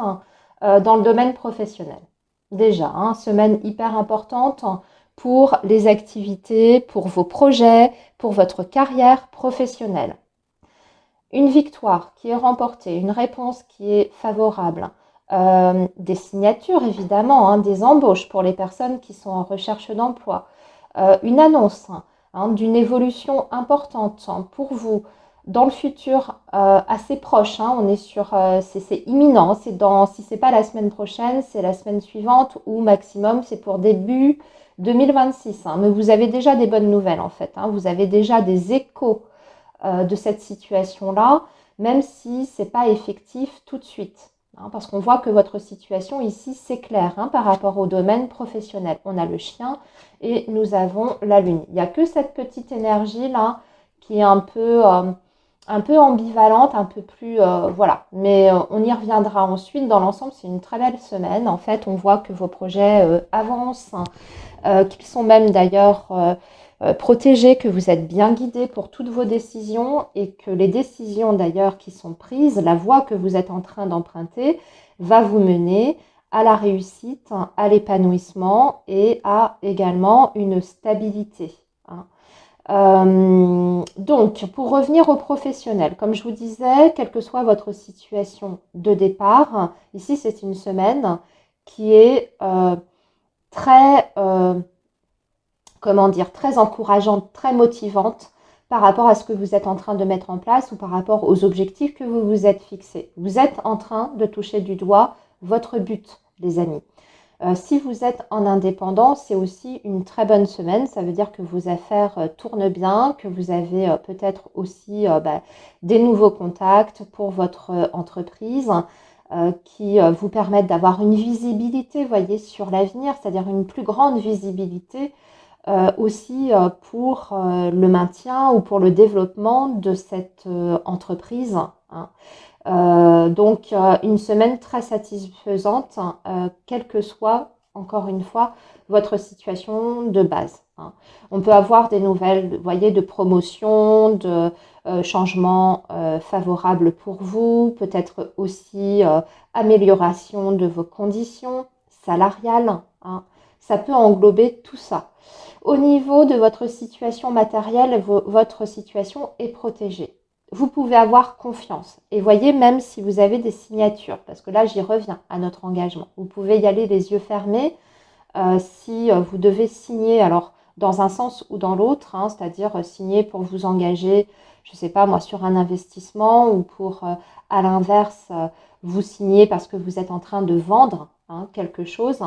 dans le domaine professionnel. Déjà, hein, semaine hyper importante pour les activités, pour vos projets, pour votre carrière professionnelle. Une victoire qui est remportée, une réponse qui est favorable, des signatures évidemment, hein, des embauches pour les personnes qui sont en recherche d'emploi, une annonce hein, d'une évolution importante pour vous dans le futur assez proche. Hein, on est sur, c'est imminent. C'est si c'est pas la semaine prochaine, c'est la semaine suivante ou maximum, c'est pour début 2026. Hein, mais vous avez déjà des bonnes nouvelles en fait. Hein, vous avez déjà des échos de cette situation-là, même si ce n'est pas effectif tout de suite. Hein, parce qu'on voit que votre situation ici, c'est clair hein, par rapport au domaine professionnel. On a le chien et nous avons la lune. Il n'y a que cette petite énergie-là qui est un peu ambivalente, un peu plus... voilà. Mais on y reviendra ensuite. Dans l'ensemble, c'est une très belle semaine. En fait, on voit que vos projets avancent, qu'ils sont même d'ailleurs protégés, que vous êtes bien guidés pour toutes vos décisions et que les décisions d'ailleurs qui sont prises, la voie que vous êtes en train d'emprunter va vous mener à la réussite, à l'épanouissement et à également une stabilité. Hein. Donc, pour revenir aux professionnels, comme je vous disais, quelle que soit votre situation de départ, ici c'est une semaine qui est très très encourageante, très motivante par rapport à ce que vous êtes en train de mettre en place ou par rapport aux objectifs que vous vous êtes fixés. Vous êtes en train de toucher du doigt votre but, les amis. Si vous êtes en indépendant, c'est aussi une très bonne semaine. Ça veut dire que vos affaires tournent bien, que vous avez peut-être aussi des nouveaux contacts pour votre entreprise qui vous permettent d'avoir une visibilité, voyez, sur l'avenir, c'est-à-dire une plus grande visibilité aussi pour le maintien ou pour le développement de cette entreprise. Hein. Donc une semaine très satisfaisante, quelle que soit, encore une fois, votre situation de base. Hein. On peut avoir des nouvelles, vous voyez, de promotion, de changements favorables pour vous, peut-être aussi amélioration de vos conditions salariales. Hein. Ça peut englober tout ça. Au niveau de votre situation matérielle, votre situation est protégée. Vous pouvez avoir confiance. Et voyez, même si vous avez des signatures, parce que là, j'y reviens à notre engagement, vous pouvez y aller les yeux fermés si vous devez signer, alors dans un sens ou dans l'autre, hein, c'est-à-dire signer pour vous engager, je ne sais pas moi, sur un investissement ou pour, à l'inverse, vous signer parce que vous êtes en train de vendre hein, quelque chose.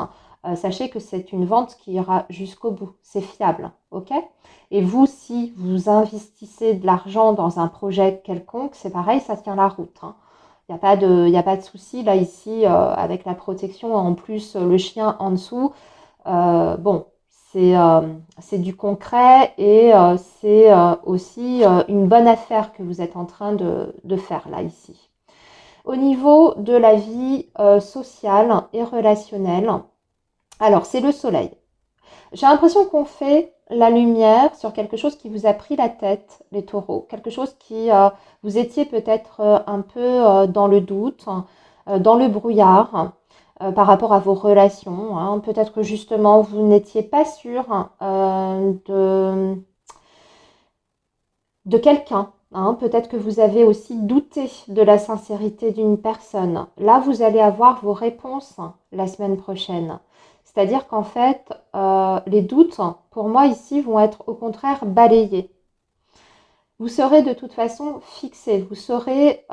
Sachez que c'est une vente qui ira jusqu'au bout. C'est fiable, ok? Et vous, si vous investissez de l'argent dans un projet quelconque, c'est pareil, ça tient la route. Hein. Il n'y a pas de souci là ici avec la protection. En plus, le chien en dessous, bon, c'est du concret et c'est aussi une bonne affaire que vous êtes en train de faire là ici. Au niveau de la vie sociale et relationnelle, alors c'est le soleil. J'ai l'impression qu'on fait la lumière sur quelque chose qui vous a pris la tête, les taureaux. Quelque chose qui, vous étiez peut-être un peu dans le doute, dans le brouillard par rapport à vos relations. Hein. Peut-être que justement, vous n'étiez pas sûr de quelqu'un. Hein. Peut-être que vous avez aussi douté de la sincérité d'une personne. Là, vous allez avoir vos réponses la semaine prochaine. C'est-à-dire qu'en fait, les doutes, pour moi ici, vont être au contraire balayés. Vous serez de toute façon fixé. Vous saurez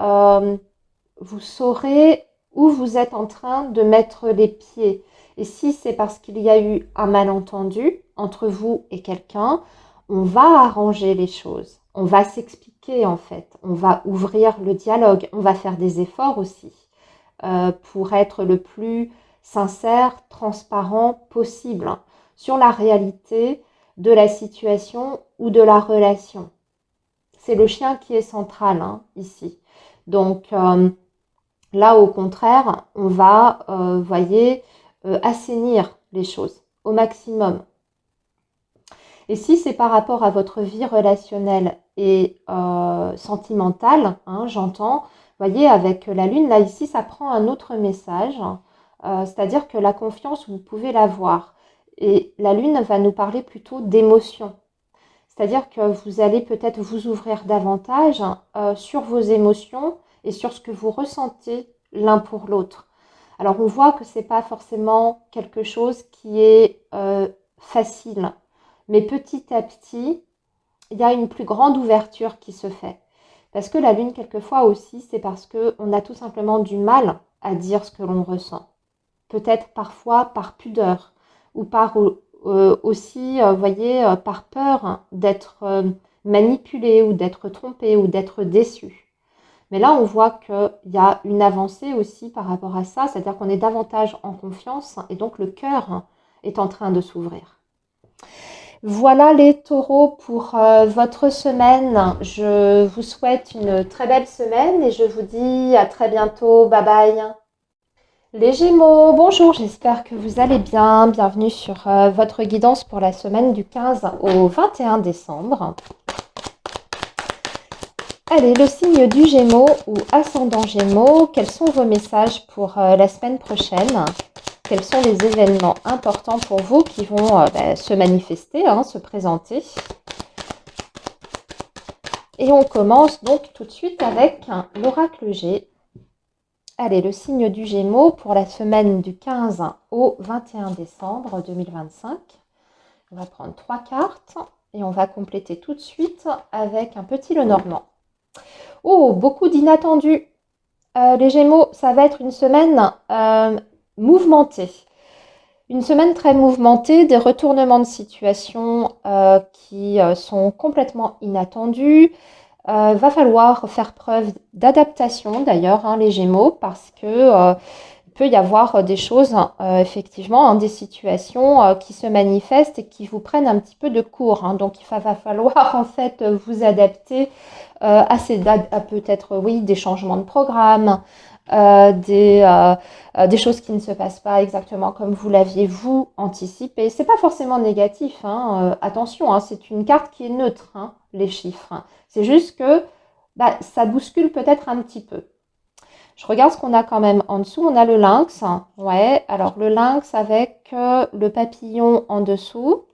où vous êtes en train de mettre les pieds. Et si c'est parce qu'il y a eu un malentendu entre vous et quelqu'un, on va arranger les choses. On va s'expliquer en fait. On va ouvrir le dialogue. On va faire des efforts aussi pour être le plus sincère, transparent possible sur la réalité de la situation ou de la relation. C'est le chien qui est central ici. Donc, là, au contraire, on va, voyez, assainir les choses au maximum. Et si c'est par rapport à votre vie relationnelle et sentimentale, j'entends, voyez, avec la lune, là, ici, ça prend un autre message, c'est-à-dire que la confiance, vous pouvez l'avoir. Et la lune va nous parler plutôt d'émotions. C'est-à-dire que vous allez peut-être vous ouvrir davantage sur vos émotions et sur ce que vous ressentez l'un pour l'autre. Alors on voit que ce n'est pas forcément quelque chose qui est facile, mais petit à petit, il y a une plus grande ouverture qui se fait. Parce que la lune, quelquefois aussi, c'est parce qu'on a tout simplement du mal à dire ce que l'on ressent. Peut-être parfois par pudeur ou par aussi, voyez, par peur d'être manipulé ou d'être trompé ou d'être déçu. Mais là, on voit qu'il y a une avancée aussi par rapport à ça, c'est-à-dire qu'on est davantage en confiance et donc le cœur est en train de s'ouvrir. Voilà les taureaux pour votre semaine. Je vous souhaite une très belle semaine et je vous dis à très bientôt. Bye bye. Les Gémeaux, bonjour, j'espère que vous allez bien. Bienvenue sur votre guidance pour la semaine du 15 au 21 décembre. Allez, le signe du Gémeaux ou ascendant Gémeaux, quels sont vos messages pour la semaine prochaine? Quels sont les événements importants pour vous qui vont se manifester, se présenter? Et on commence donc tout de suite avec l'oracle G. Allez, le signe du Gémeaux pour la semaine du 15 au 21 décembre 2025. On va prendre 3 cartes et on va compléter tout de suite avec un petit Lenormand. Oh, beaucoup d'inattendus. Les Gémeaux, ça va être une semaine mouvementée. Une semaine très mouvementée, des retournements de situation qui sont complètement inattendus. Va falloir faire preuve d'adaptation d'ailleurs, les Gémeaux, parce que peut y avoir des choses, effectivement, des situations qui se manifestent et qui vous prennent un petit peu de court. Donc, il va falloir en fait vous adapter à ces dates, à peut-être, oui, des changements de programme, des choses qui ne se passent pas exactement comme vous l'aviez vous anticipé. C'est pas forcément négatif, attention, c'est une carte qui est neutre, les chiffres. C'est juste que ça bouscule peut-être un petit peu. Je regarde ce qu'on a quand même en dessous. On a le lynx. Ouais, alors le lynx avec le papillon en dessous.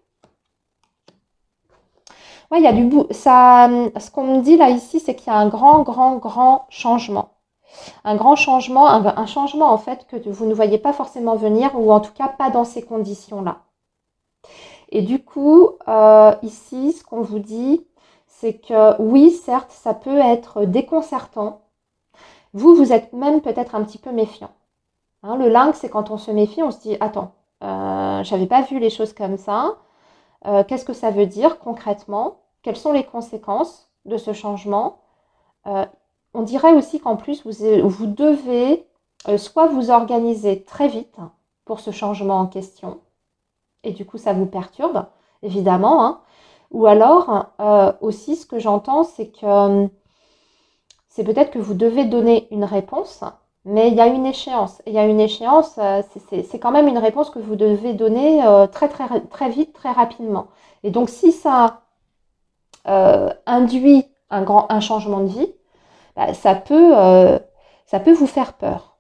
Ouais, il y a du bout. Ça, ce qu'on me dit là ici, c'est qu'il y a un grand changement. Un grand changement, un changement en fait que vous ne voyez pas forcément venir, ou en tout cas pas dans ces conditions-là. Et du coup, ici, ce qu'on vous dit, c'est que oui, certes, ça peut être déconcertant. Vous êtes même peut-être un petit peu méfiant. Le lynx, c'est quand on se méfie, on se dit, attends, j'avais pas vu les choses comme ça. Qu'est-ce que ça veut dire concrètement? Quelles sont les conséquences de ce changement? On dirait aussi qu'en plus, vous devez soit vous organiser très vite pour ce changement en question, et du coup, ça vous perturbe, évidemment. Ou alors, aussi, ce que j'entends, c'est que c'est peut-être que vous devez donner une réponse, mais il y a une échéance. Il y a une échéance, c'est quand même une réponse que vous devez donner très, très, très vite, très rapidement. Et donc, si ça induit un changement de vie, bah, ça peut vous faire peur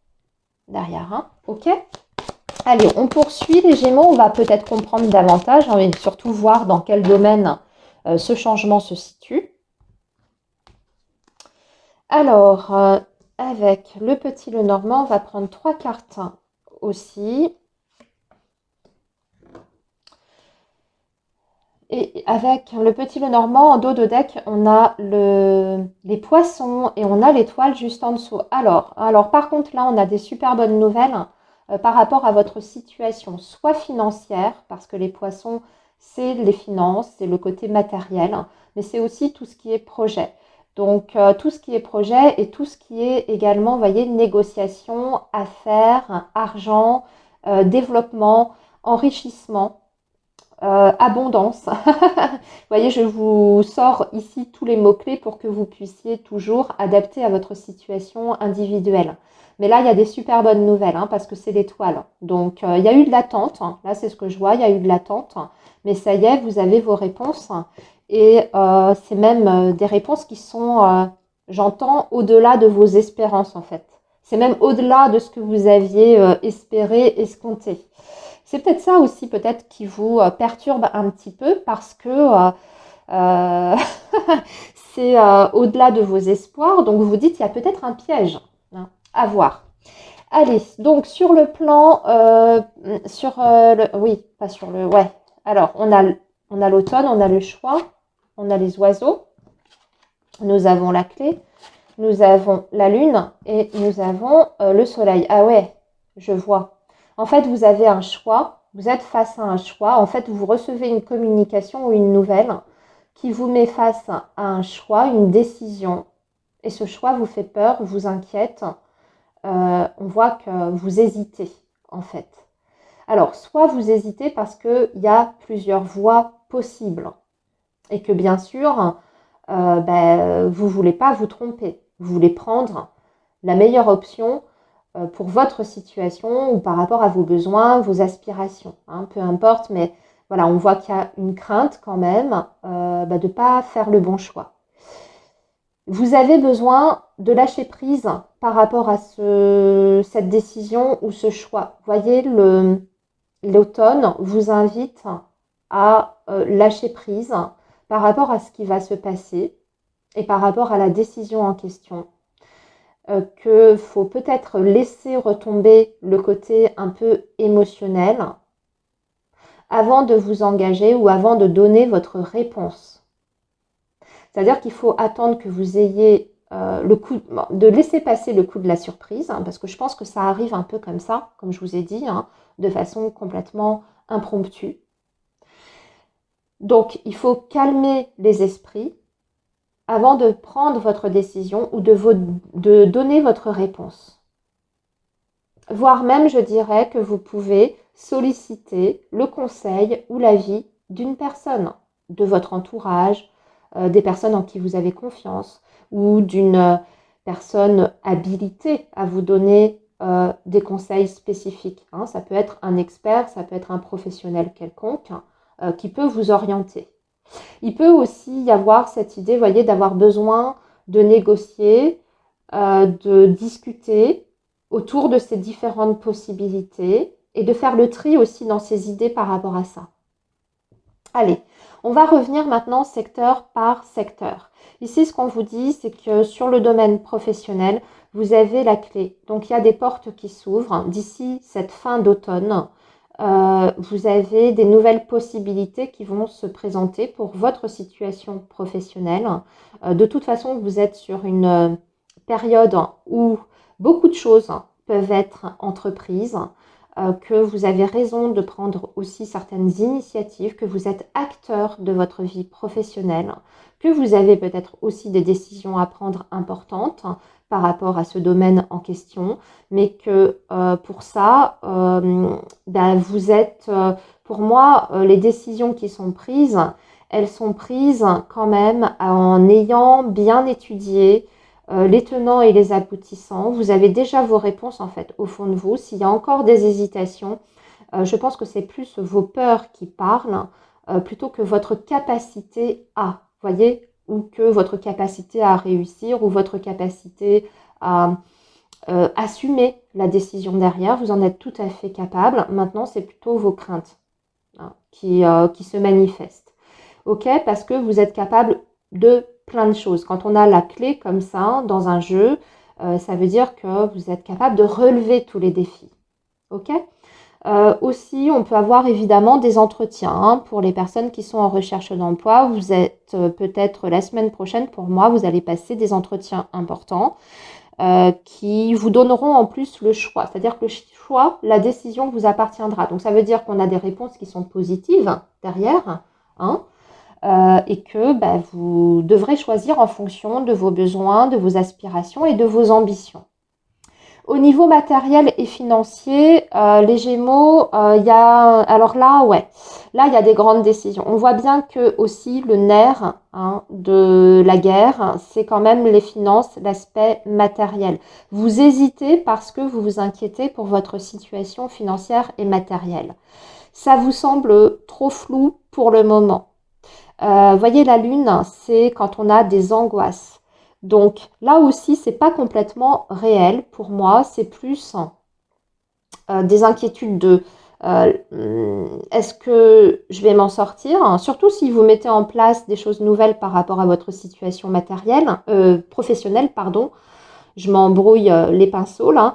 derrière. Hein, ok. Allez, on poursuit les Gémeaux. On va peut-être comprendre davantage hein, et surtout voir dans quel domaine ce changement se situe. Alors, avec le petit Lenormand, on va prendre 3 cartes aussi. Et avec le petit Lenormand, en dos de deck, on a les poissons et on a l'étoile juste en dessous. Alors, par contre, là, on a des super bonnes nouvelles par rapport à votre situation, soit financière, parce que les poissons, c'est les finances, c'est le côté matériel, mais c'est aussi tout ce qui est projet. Donc, tout ce qui est projet et tout ce qui est également, vous voyez, négociation, affaires, argent, développement, enrichissement. Abondance. Vous voyez, je vous sors ici tous les mots-clés pour que vous puissiez toujours adapter à votre situation individuelle. Mais là, il y a des super bonnes nouvelles hein, parce que c'est l'étoile. Donc, il y a eu de l'attente. Là, c'est ce que je vois, il y a eu de l'attente. Mais ça y est, vous avez vos réponses. Et c'est même des réponses qui sont, j'entends, au-delà de vos espérances en fait. C'est même au-delà de ce que vous aviez espéré, escompté. C'est peut-être ça aussi, peut-être, qui vous perturbe un petit peu parce que euh, c'est au-delà de vos espoirs. Donc, vous vous dites, il y a peut-être un piège hein, à voir. Allez, donc sur le plan, oui, pas sur le, ouais. Alors, on a l'automne, on a le choix, on a les oiseaux, nous avons la clé, nous avons la lune et nous avons le soleil. Ah ouais, je vois. En fait, vous avez un choix, vous êtes face à un choix. En fait, vous recevez une communication ou une nouvelle qui vous met face à un choix, une décision. Et ce choix vous fait peur, vous inquiète. On voit que vous hésitez, en fait. Alors, soit vous hésitez parce qu'il y a plusieurs voies possibles. Et que bien sûr, vous ne voulez pas vous tromper. Vous voulez prendre la meilleure option pour votre situation ou par rapport à vos besoins, vos aspirations. Hein, peu importe, mais voilà, on voit qu'il y a une crainte quand même de ne pas faire le bon choix. Vous avez besoin de lâcher prise par rapport à cette décision ou ce choix. Vous voyez, l'automne vous invite à lâcher prise par rapport à ce qui va se passer et par rapport à la décision en question. Qu'il faut peut-être laisser retomber le côté un peu émotionnel avant de vous engager ou avant de donner votre réponse. C'est-à-dire qu'il faut attendre que vous ayez le coup, de laisser passer le coup de la surprise, hein, parce que je pense que ça arrive un peu comme ça, comme je vous ai dit, hein, de façon complètement impromptue. Donc, il faut calmer les esprits avant de prendre votre décision ou de donner votre réponse. Voire même, je dirais que vous pouvez solliciter le conseil ou l'avis d'une personne, de votre entourage, des personnes en qui vous avez confiance ou d'une personne habilitée à vous donner des conseils spécifiques. Hein. Ça peut être un expert, ça peut être un professionnel quelconque qui peut vous orienter. Il peut aussi y avoir cette idée, vous voyez, d'avoir besoin de négocier, de discuter autour de ces différentes possibilités et de faire le tri aussi dans ses idées par rapport à ça. Allez, on va revenir maintenant secteur par secteur. Ici, ce qu'on vous dit, c'est que sur le domaine professionnel, vous avez la clé. Donc, il y a des portes qui s'ouvrent d'ici cette fin d'automne. Vous avez des nouvelles possibilités qui vont se présenter pour votre situation professionnelle. De toute façon, vous êtes sur une période où beaucoup de choses peuvent être entreprises, que vous avez raison de prendre aussi certaines initiatives, que vous êtes acteur de votre vie professionnelle, que vous avez peut-être aussi des décisions à prendre importantes par rapport à ce domaine en question, mais que pour ça, vous êtes, pour moi, les décisions qui sont prises, elles sont prises quand même en ayant bien étudié les tenants et les aboutissants. Vous avez déjà vos réponses en fait au fond de vous. S'il y a encore des hésitations, je pense que c'est plus vos peurs qui parlent plutôt que votre capacité à, voyez, ou que votre capacité à réussir ou votre capacité à assumer la décision derrière. Vous en êtes tout à fait capable. Maintenant, c'est plutôt vos craintes qui se manifestent. Ok, parce que vous êtes capable de plein de choses. Quand on a la clé comme ça dans un jeu, ça veut dire que vous êtes capable de relever tous les défis. Ok. Aussi, on peut avoir évidemment des entretiens pour les personnes qui sont en recherche d'emploi. Vous êtes peut-être la semaine prochaine, pour moi, vous allez passer des entretiens importants qui vous donneront en plus le choix. C'est-à-dire que le choix, la décision vous appartiendra. Donc ça veut dire qu'on a des réponses qui sont positives derrière, hein, et que vous devrez choisir en fonction de vos besoins, de vos aspirations et de vos ambitions. Au niveau matériel et financier, les Gémeaux, il y a, alors là, ouais, là il y a des grandes décisions. On voit bien que aussi le nerf de la guerre, c'est quand même les finances, l'aspect matériel. Vous hésitez parce que vous vous inquiétez pour votre situation financière et matérielle. Ça vous semble trop flou pour le moment. Voyez, la lune, c'est quand on a des angoisses. Donc là aussi, c'est pas complètement réel pour moi, c'est plus des inquiétudes de est-ce que je vais m'en sortir? Surtout si vous mettez en place des choses nouvelles par rapport à votre situation matérielle, professionnelle, pardon. Je m'embrouille les pinceaux là.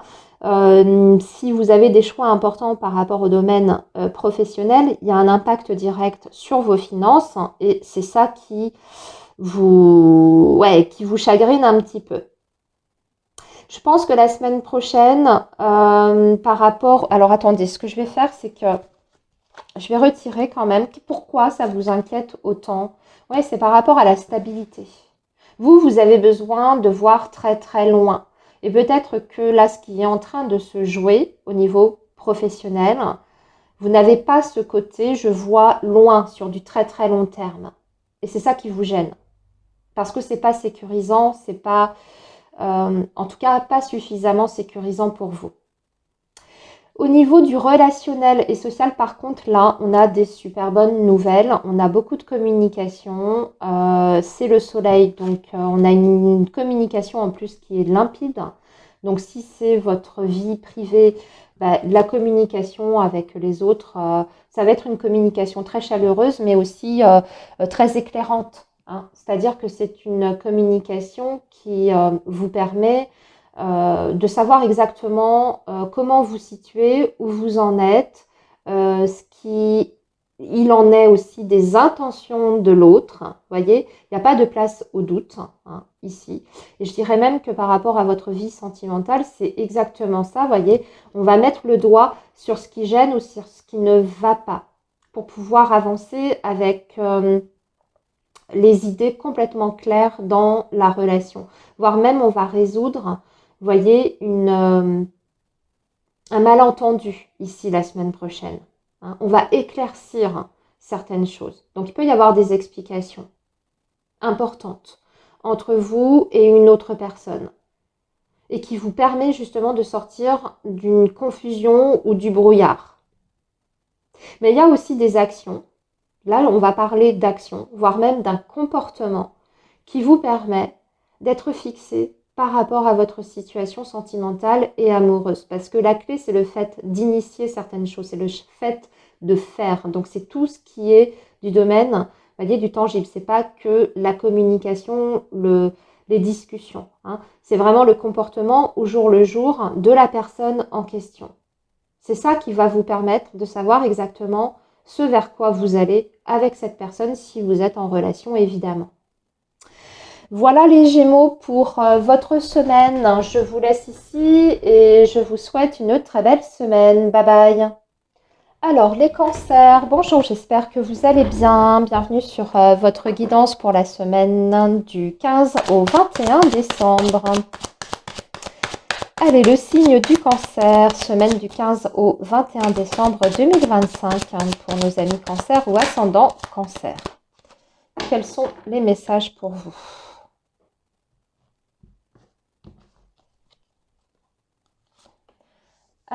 Si vous avez des choix importants par rapport au domaine professionnel, il y a un impact direct sur vos finances et c'est ça qui qui vous chagrine un petit peu. Je pense que la semaine prochaine, par rapport... Alors attendez, ce que je vais faire, c'est que je vais retirer quand même. Pourquoi ça vous inquiète autant? Oui, c'est par rapport à la stabilité. Vous avez besoin de voir très très loin. Et peut-être que là, ce qui est en train de se jouer au niveau professionnel, vous n'avez pas ce côté, je vois loin, sur du très très long terme. Et c'est ça qui vous gêne. Parce que c'est pas sécurisant, c'est pas, en tout cas, pas suffisamment sécurisant pour vous. Au niveau du relationnel et social, par contre, là, on a des super bonnes nouvelles. On a beaucoup de communication. C'est le soleil, donc on a une communication en plus qui est limpide. Donc, si c'est votre vie privée, la communication avec les autres, ça va être une communication très chaleureuse, mais aussi très éclairante. Hein. C'est-à-dire que c'est une communication qui vous permet de savoir exactement comment vous situez, où vous en êtes, il en est aussi des intentions de l'autre. Voyez, il n'y a pas de place au doute ici. Et je dirais même que par rapport à votre vie sentimentale, c'est exactement ça. Voyez, on va mettre le doigt sur ce qui gêne ou sur ce qui ne va pas pour pouvoir avancer avec les idées complètement claires dans la relation. Voire même, on va résoudre, voyez, un malentendu ici la semaine prochaine. Hein. On va éclaircir certaines choses. Donc, il peut y avoir des explications importantes entre vous et une autre personne et qui vous permet justement de sortir d'une confusion ou du brouillard. Mais il y a aussi des actions. Là, on va parler d'action, voire même d'un comportement qui vous permet d'être fixé par rapport à votre situation sentimentale et amoureuse. Parce que la clé, c'est le fait d'initier certaines choses, c'est le fait de faire. Donc, c'est tout ce qui est du domaine, voyez, du tangible. C'est pas que la communication, les discussions. Hein. C'est vraiment le comportement au jour le jour de la personne en question. C'est ça qui va vous permettre de savoir exactement ce vers quoi vous allez avec cette personne si vous êtes en relation, évidemment. Voilà les Gémeaux pour votre semaine. Je vous laisse ici et je vous souhaite une très belle semaine. Bye bye. Alors les cancers, bonjour, j'espère que vous allez bien. Bienvenue sur votre guidance pour la semaine du 15 au 21 décembre. Allez, le signe du cancer, semaine du 15 au 21 décembre 2025 pour nos amis cancer ou ascendant cancer. Quels sont les messages pour vous ?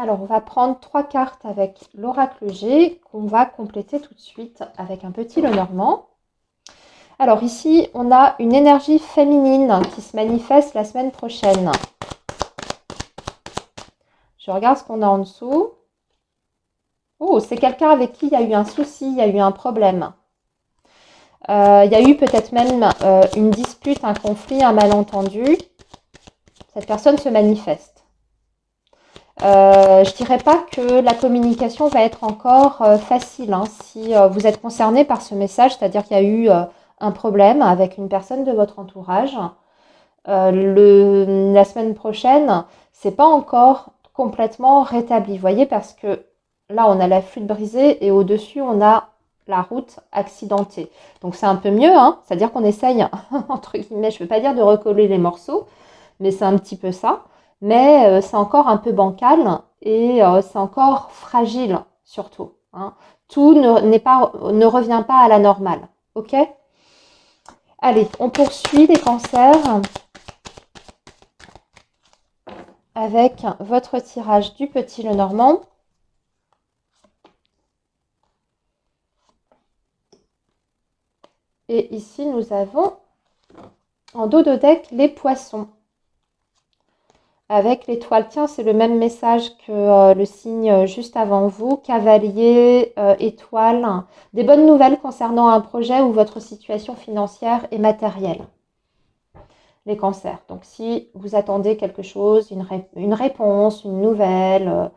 Alors, on va prendre 3 cartes avec l'oracle G qu'on va compléter tout de suite avec un petit Lenormand. Alors ici, on a une énergie féminine qui se manifeste la semaine prochaine. Je regarde ce qu'on a en dessous. Oh, c'est quelqu'un avec qui il y a eu un souci, il y a eu un problème. Il y a eu peut-être même une dispute, un conflit, un malentendu. Cette personne se manifeste. Je dirais pas que la communication va être encore facile hein, si vous êtes concerné par ce message, c'est-à-dire qu'il y a eu un problème avec une personne de votre entourage. La semaine prochaine, c'est pas encore complètement rétabli, vous voyez, parce que là, on a la flûte brisée et au-dessus, on a la route accidentée. Donc, c'est un peu mieux, hein, c'est-à-dire qu'on essaye, entre guillemets, je ne veux pas dire de recoller les morceaux, mais c'est un petit peu ça. Mais c'est encore un peu bancal et c'est encore fragile, surtout. Hein. Tout ne revient pas à la normale. Ok ? Allez, on poursuit les cancers avec votre tirage du petit Lenormand. Et ici, nous avons en dos de deck les poissons. Avec l'étoile, tiens, c'est le même message que le signe juste avant vous. Cavalier, étoile. Des bonnes nouvelles concernant un projet ou votre situation financière et matérielle. Les cancers. Donc, si vous attendez quelque chose, une réponse, une nouvelle,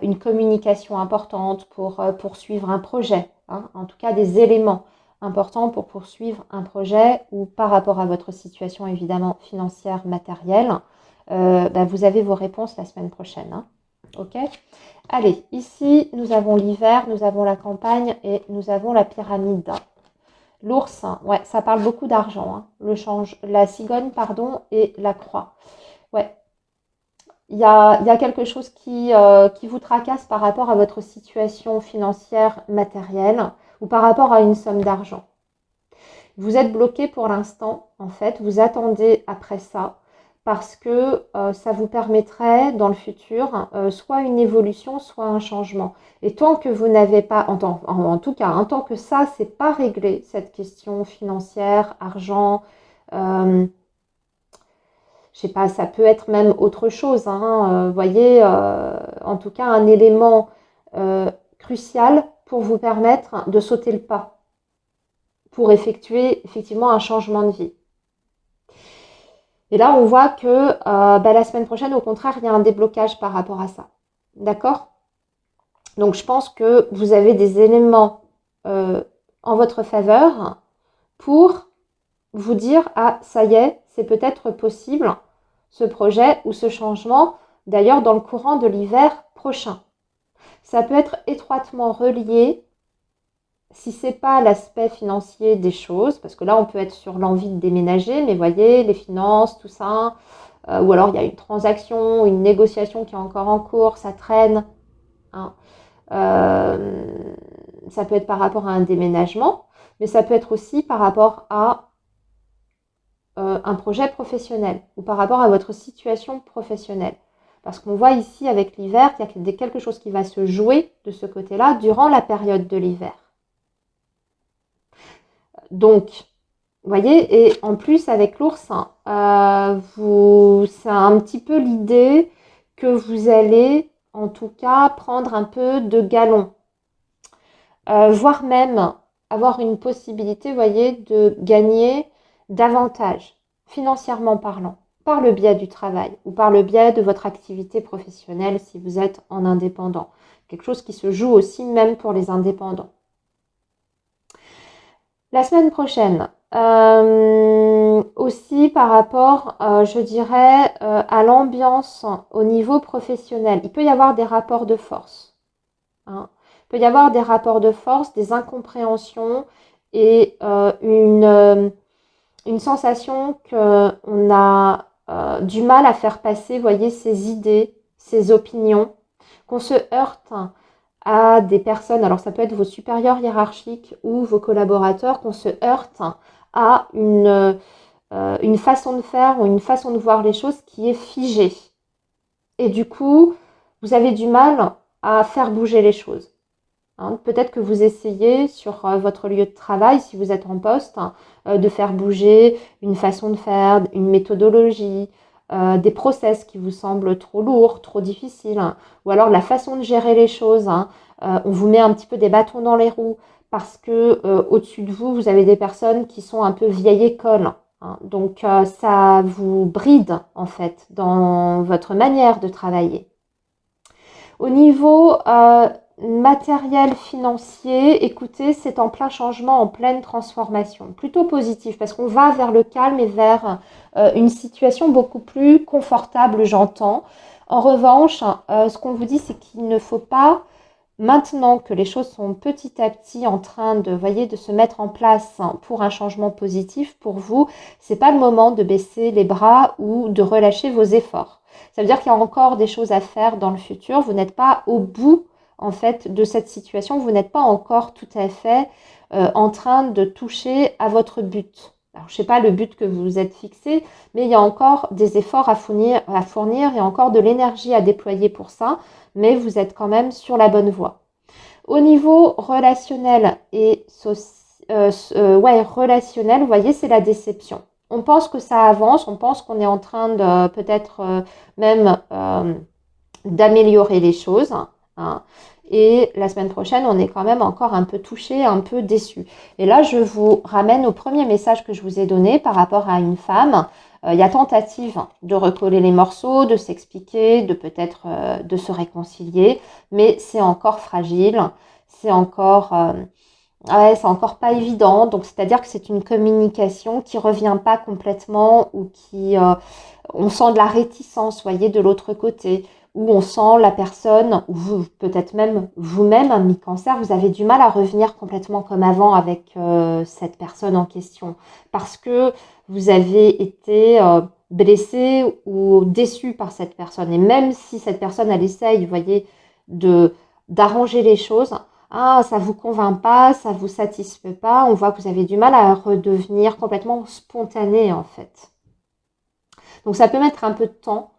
une communication importante pour poursuivre un projet, hein, en tout cas des éléments importants pour poursuivre un projet ou par rapport à votre situation évidemment financière, matérielle, vous avez vos réponses la semaine prochaine. Hein. Ok ? Allez, ici nous avons l'hiver, nous avons la campagne et nous avons la pyramide. L'ours, ouais, ça parle beaucoup d'argent. Hein. La cigogne, pardon, et la croix. Ouais, il y a quelque chose qui vous tracasse par rapport à votre situation financière matérielle ou par rapport à une somme d'argent. Vous êtes bloqué pour l'instant, en fait, vous attendez après ça parce que ça vous permettrait dans le futur soit une évolution, soit un changement. Et tant que vous n'avez pas, en tout cas, tant que ça, c'est pas réglé, cette question financière, argent, je sais pas, ça peut être même autre chose. Hein, voyez, en tout cas, un élément crucial pour vous permettre de sauter le pas, pour effectuer effectivement un changement de vie. Et là, on voit que la semaine prochaine, au contraire, il y a un déblocage par rapport à ça. D'accord ? Donc, je pense que vous avez des éléments en votre faveur pour vous dire « Ah, ça y est, c'est peut-être possible » ce projet ou ce changement, d'ailleurs dans le courant de l'hiver prochain. Ça peut être étroitement relié, si ce n'est pas l'aspect financier des choses, parce que là on peut être sur l'envie de déménager, mais voyez, les finances, tout ça, ou alors il y a une transaction, une négociation qui est encore en cours, ça traîne. Hein. Ça peut être par rapport à un déménagement, mais ça peut être aussi par rapport à un projet professionnel ou par rapport à votre situation professionnelle. Parce qu'on voit ici avec l'hiver qu'il y a quelque chose qui va se jouer de ce côté-là durant la période de l'hiver. Donc, vous voyez, et en plus avec l'ours, c'est un petit peu l'idée que vous allez en tout cas prendre un peu de galon. Voire même avoir une possibilité, vous voyez, de gagner davantage, financièrement parlant, par le biais du travail ou par le biais de votre activité professionnelle si vous êtes en indépendant. Quelque chose qui se joue aussi même pour les indépendants. La semaine prochaine, aussi par rapport, je dirais, à l'ambiance au niveau professionnel. Il peut y avoir des rapports de force. Hein. Il peut y avoir des rapports de force, des incompréhensions et une sensation qu'on a du mal à faire passer, voyez, ses idées, ses opinions, qu'on se heurte à des personnes, alors ça peut être vos supérieurs hiérarchiques ou vos collaborateurs, qu'on se heurte à une façon de faire ou une façon de voir les choses qui est figée. Et du coup, vous avez du mal à faire bouger les choses. Hein. Peut-être que vous essayez sur votre lieu de travail, si vous êtes en poste, de faire bouger une façon de faire, une méthodologie, des process qui vous semblent trop lourds, trop difficiles, hein, ou alors la façon de gérer les choses. Hein. On vous met un petit peu des bâtons dans les roues parce que au-dessus de vous, vous avez des personnes qui sont un peu vieille école. Hein. Donc ça vous bride en fait dans votre manière de travailler. Au niveau matériel, financier, écoutez, c'est en plein changement, en pleine transformation. Plutôt positif parce qu'on va vers le calme et vers une situation beaucoup plus confortable, j'entends. En revanche, ce qu'on vous dit, c'est qu'il ne faut pas, maintenant que les choses sont petit à petit en train de, voyez, de se mettre en place pour un changement positif pour vous, c'est pas le moment de baisser les bras ou de relâcher vos efforts. Ça veut dire qu'il y a encore des choses à faire dans le futur. Vous n'êtes pas au bout en fait de cette situation. Vous n'êtes pas encore tout à fait en train de toucher à votre but. Alors, je ne sais pas le but que vous vous êtes fixé, mais il y a encore des efforts à fournir, il y a encore de l'énergie à déployer pour ça, mais vous êtes quand même sur la bonne voie. Au niveau relationnel et relationnel, vous voyez, c'est la déception. On pense que ça avance, on pense qu'on est en train de peut-être même d'améliorer les choses. Hein. Et la semaine prochaine, on est quand même encore un peu touché, un peu déçu. Et là, je vous ramène au premier message que je vous ai donné par rapport à une femme. Il y a tentative de recoller les morceaux, de s'expliquer, de peut-être de se réconcilier, mais c'est encore fragile, c'est encore c'est encore pas évident. Donc c'est-à-dire que c'est une communication qui revient pas complètement ou qui on sent de la réticence, voyez, de l'autre côté, où on sent la personne, ou vous, peut-être même vous-même, un mi-cancer, vous avez du mal à revenir complètement comme avant avec cette personne en question, parce que vous avez été blessé ou déçu par cette personne. Et même si cette personne, elle essaye, vous voyez, d'arranger les choses, ah, ça vous convainc pas, ça vous satisfait pas, on voit que vous avez du mal à redevenir complètement spontané en fait. Donc ça peut mettre un peu de temps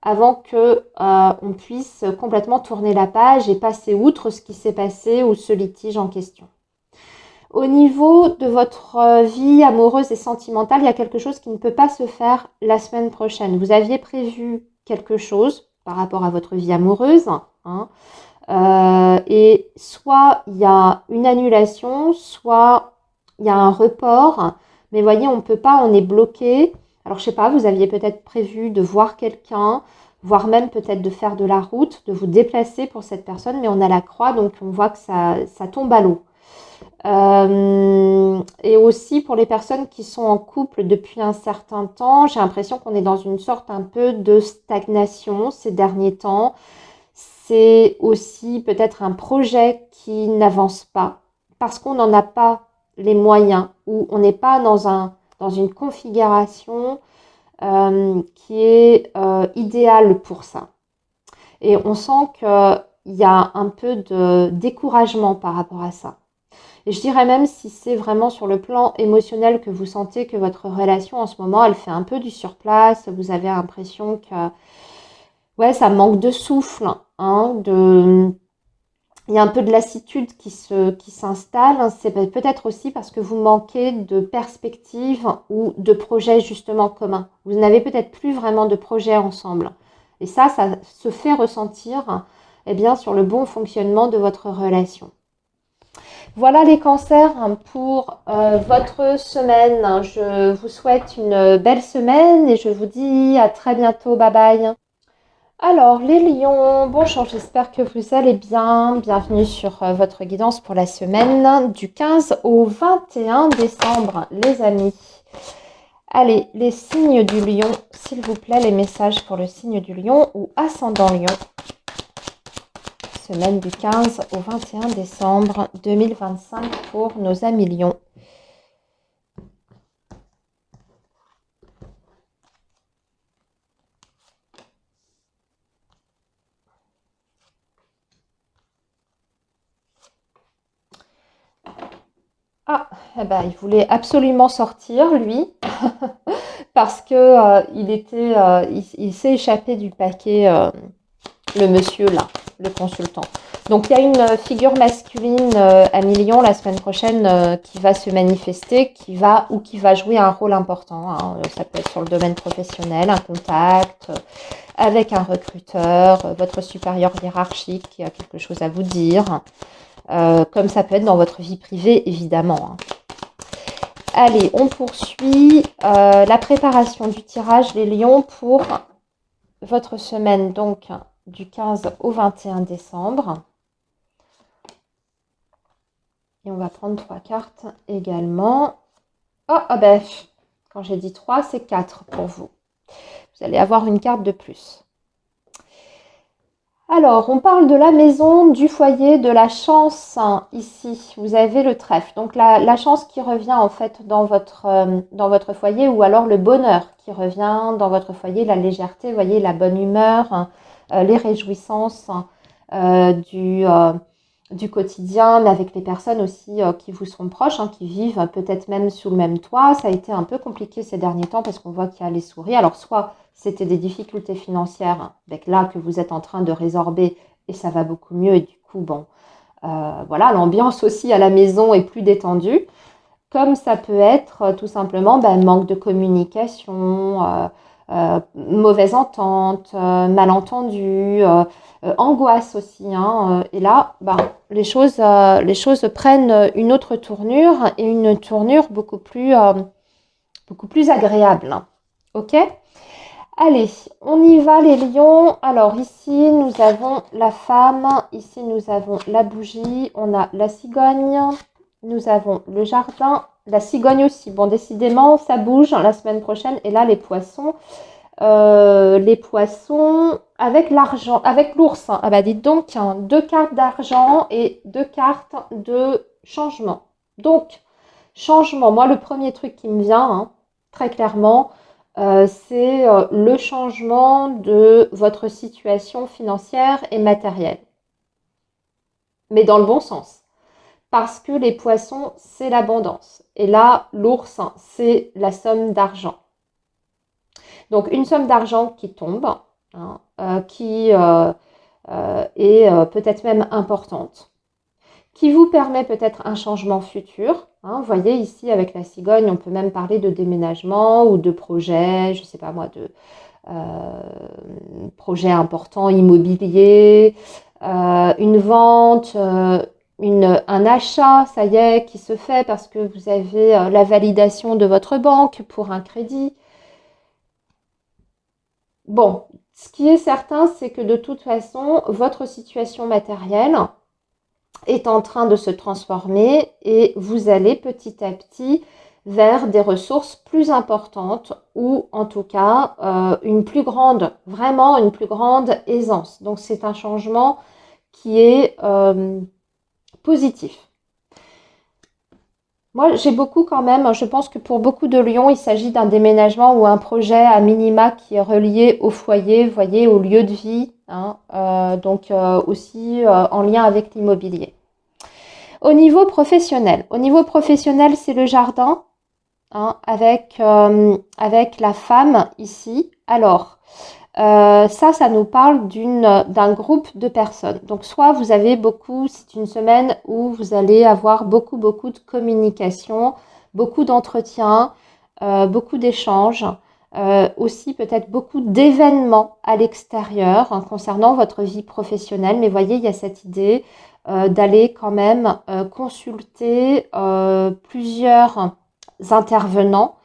avant que on puisse complètement tourner la page et passer outre ce qui s'est passé ou ce litige en question. Au niveau de votre vie amoureuse et sentimentale, il y a quelque chose qui ne peut pas se faire la semaine prochaine. Vous aviez prévu quelque chose par rapport à votre vie amoureuse, hein, et soit il y a une annulation, soit il y a un report. Mais voyez, on ne peut pas, on est bloqué. Alors, je sais pas, vous aviez peut-être prévu de voir quelqu'un, voire même peut-être de faire de la route, de vous déplacer pour cette personne, mais on a la croix, donc on voit que ça tombe à l'eau. Et aussi pour les personnes qui sont en couple depuis un certain temps, j'ai l'impression qu'on est dans une sorte un peu de stagnation ces derniers temps. C'est aussi peut-être un projet qui n'avance pas parce qu'on n'en a pas les moyens ou on n'est pas dans une configuration qui est idéale pour ça. Et on sent qu'il y a un peu de découragement par rapport à ça. Et je dirais même si c'est vraiment sur le plan émotionnel que vous sentez que votre relation en ce moment, elle fait un peu du surplace, vous avez l'impression que ouais, ça manque de souffle, hein, il y a un peu de lassitude qui s'installe. C'est peut-être aussi parce que vous manquez de perspectives ou de projets justement communs. Vous n'avez peut-être plus vraiment de projets ensemble. Et ça se fait ressentir eh bien, sur le bon fonctionnement de votre relation. Voilà les cancers pour votre semaine. Je vous souhaite une belle semaine et je vous dis à très bientôt. Bye bye. Alors, les lions, bonjour, j'espère que vous allez bien. Bienvenue sur votre guidance pour la semaine du 15 au 21 décembre, les amis. Allez, les signes du lion, s'il vous plaît, les messages pour le signe du lion ou ascendant lion. Semaine du 15 au 21 décembre 2025 pour nos amis lions. Ah, eh ben, il voulait absolument sortir, lui, parce que il s'est échappé du paquet le monsieur là, le consultant. Donc il y a une figure masculine à million la semaine prochaine qui va se manifester, qui va jouer un rôle important. Hein. Ça peut être sur le domaine professionnel, un contact avec un recruteur, votre supérieur hiérarchique qui a quelque chose à vous dire, comme ça peut être dans votre vie privée évidemment. Hein. Allez, on poursuit la préparation du tirage des lions pour votre semaine donc du 15 au 21 décembre. Et on va prendre 3 cartes également. Oh, ben, quand j'ai dit 3, c'est 4 pour vous. Vous allez avoir une carte de plus. Alors, on parle de la maison, du foyer, de la chance. Ici, vous avez le trèfle. Donc, la chance qui revient en fait dans votre foyer, ou alors le bonheur qui revient dans votre foyer, la légèreté, vous voyez, la bonne humeur, les réjouissances du quotidien, mais avec les personnes aussi qui vous sont proches, qui vivent peut-être même sous le même toit. Ça a été un peu compliqué ces derniers temps parce qu'on voit qu'il y a les souris. Alors, soit c'était des difficultés financières avec là que vous êtes en train de résorber et ça va beaucoup mieux et du coup, bon, voilà, l'ambiance aussi à la maison est plus détendue. Comme ça peut être tout simplement manque de communication, mauvaise entente, malentendu, angoisse aussi. Hein, et là, les choses prennent une autre tournure et une tournure beaucoup plus agréable. Ok ? Allez, on y va les lions. Alors ici, nous avons la femme, ici nous avons la bougie, on a la cigogne, nous avons le jardin, la cigogne aussi. Bon, décidément, ça bouge la semaine prochaine. Et là, les poissons avec l'argent, avec l'ours. Ah bah dites donc, 2 cartes d'argent et 2 cartes de changement. Donc, changement, moi le premier truc qui me vient, très clairement, c'est le changement de votre situation financière et matérielle. Mais dans le bon sens. Parce que les poissons, c'est l'abondance. Et là, l'ours, c'est la somme d'argent. Donc, une somme d'argent qui tombe, qui est peut-être même importante, qui vous permet peut-être un changement futur. Vous voyez ici avec la cigogne, on peut même parler de déménagement ou de projet, je ne sais pas moi, de projet important immobilier, une vente, un achat, ça y est, qui se fait parce que vous avez la validation de votre banque pour un crédit. Bon, ce qui est certain, c'est que de toute façon, votre situation matérielle est en train de se transformer et vous allez petit à petit vers des ressources plus importantes ou en tout cas vraiment une plus grande aisance. Donc c'est un changement qui est positif. Moi, j'ai beaucoup quand même, je pense que pour beaucoup de lions, il s'agit d'un déménagement ou un projet à minima qui est relié au foyer, vous voyez, au lieu de vie, donc aussi en lien avec l'immobilier. Au niveau professionnel, c'est le jardin, avec la femme ici. Alors, ça nous parle d'un groupe de personnes. Donc, soit vous avez c'est une semaine où vous allez avoir beaucoup de communication, beaucoup d'entretiens, beaucoup d'échanges, aussi peut-être beaucoup d'événements à l'extérieur concernant votre vie professionnelle. Mais voyez, il y a cette idée d'aller quand même consulter plusieurs intervenants,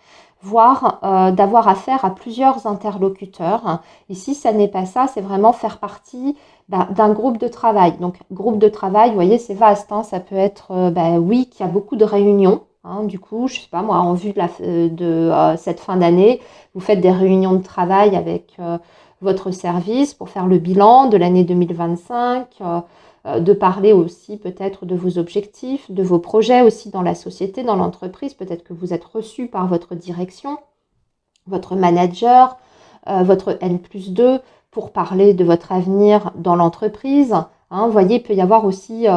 voire d'avoir affaire à plusieurs interlocuteurs. Ici, ça n'est pas ça, c'est vraiment faire partie d'un groupe de travail. Donc, groupe de travail, vous voyez, c'est vaste. Ça peut être, oui, qu'il y a beaucoup de réunions. Du coup, je sais pas moi, en vue de cette fin d'année, vous faites des réunions de travail avec votre service pour faire le bilan de l'année 2025, de parler aussi peut-être de vos objectifs, de vos projets aussi dans la société, dans l'entreprise. Peut-être que vous êtes reçu par votre direction, votre manager, votre N+2 pour parler de votre avenir dans l'entreprise. Vous voyez, il peut y avoir aussi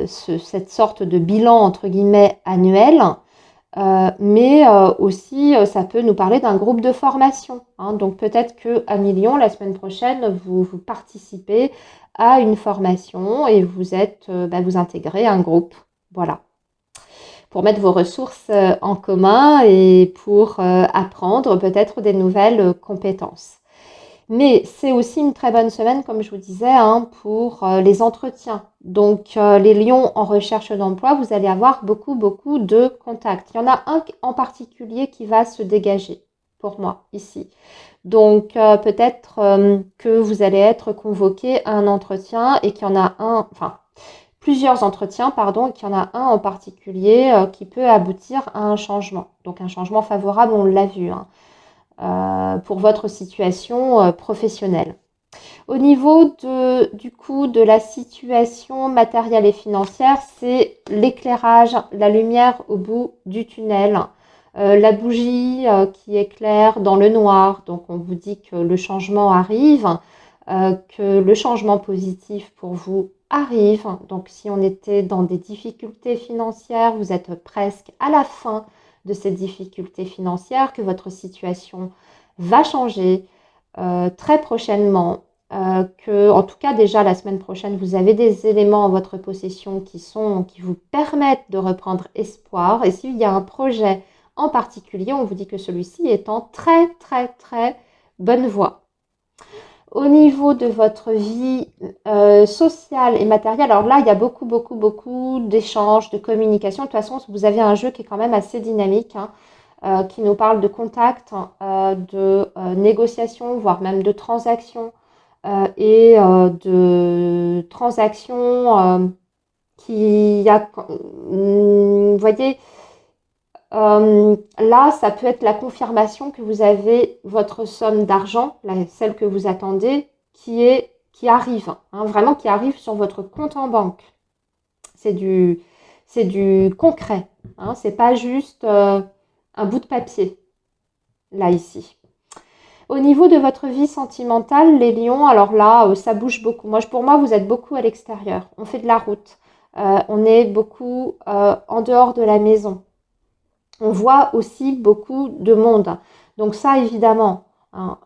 cette sorte de bilan entre guillemets annuel Mais aussi, ça peut nous parler d'un groupe de formation, hein. Donc peut-être qu'à Million, la semaine prochaine, vous participez à une formation et vous intégrez un groupe. Voilà. Pour mettre vos ressources en commun et pour apprendre peut-être des nouvelles compétences. Mais c'est aussi une très bonne semaine, comme je vous disais, hein, pour les entretiens. Donc, les lions en recherche d'emploi, vous allez avoir beaucoup, beaucoup de contacts. Il y en a un en particulier qui va se dégager pour moi ici. Donc, peut-être que vous allez être convoqué à un entretien et qu'il y en a plusieurs entretiens, pardon, et qu'il y en a un en particulier qui peut aboutir à un changement. Donc, un changement favorable, on l'a vu, hein, pour votre situation professionnelle. Au niveau du coup de la situation matérielle et financière, c'est l'éclairage, la lumière au bout du tunnel, la bougie qui éclaire dans le noir. Donc on vous dit que le changement arrive, que le changement positif pour vous arrive. Donc si on était dans des difficultés financières, vous êtes presque à la fin de ces difficultés financières, que votre situation va changer très prochainement, que en tout cas déjà la semaine prochaine, vous avez des éléments en votre possession qui vous permettent de reprendre espoir. Et s'il y a un projet en particulier, on vous dit que celui-ci est en très très très bonne voie. Au niveau de votre vie sociale et matérielle, alors là, il y a beaucoup, beaucoup, beaucoup d'échanges, de communication. De toute façon, vous avez un jeu qui est quand même assez dynamique, hein, qui nous parle de contact, de négociation, voire même de transactions, et de transactions qui a, vous voyez, là, ça peut être la confirmation que vous avez votre somme d'argent, celle que vous attendez, qui arrive, hein, vraiment qui arrive sur votre compte en banque. C'est du concret, hein, c'est pas juste un bout de papier, là, ici. Au niveau de votre vie sentimentale, les lions, alors là, ça bouge beaucoup. Pour moi, vous êtes beaucoup à l'extérieur. On fait de la route. On est beaucoup en dehors de la maison. On voit aussi beaucoup de monde. Donc ça, évidemment, hein,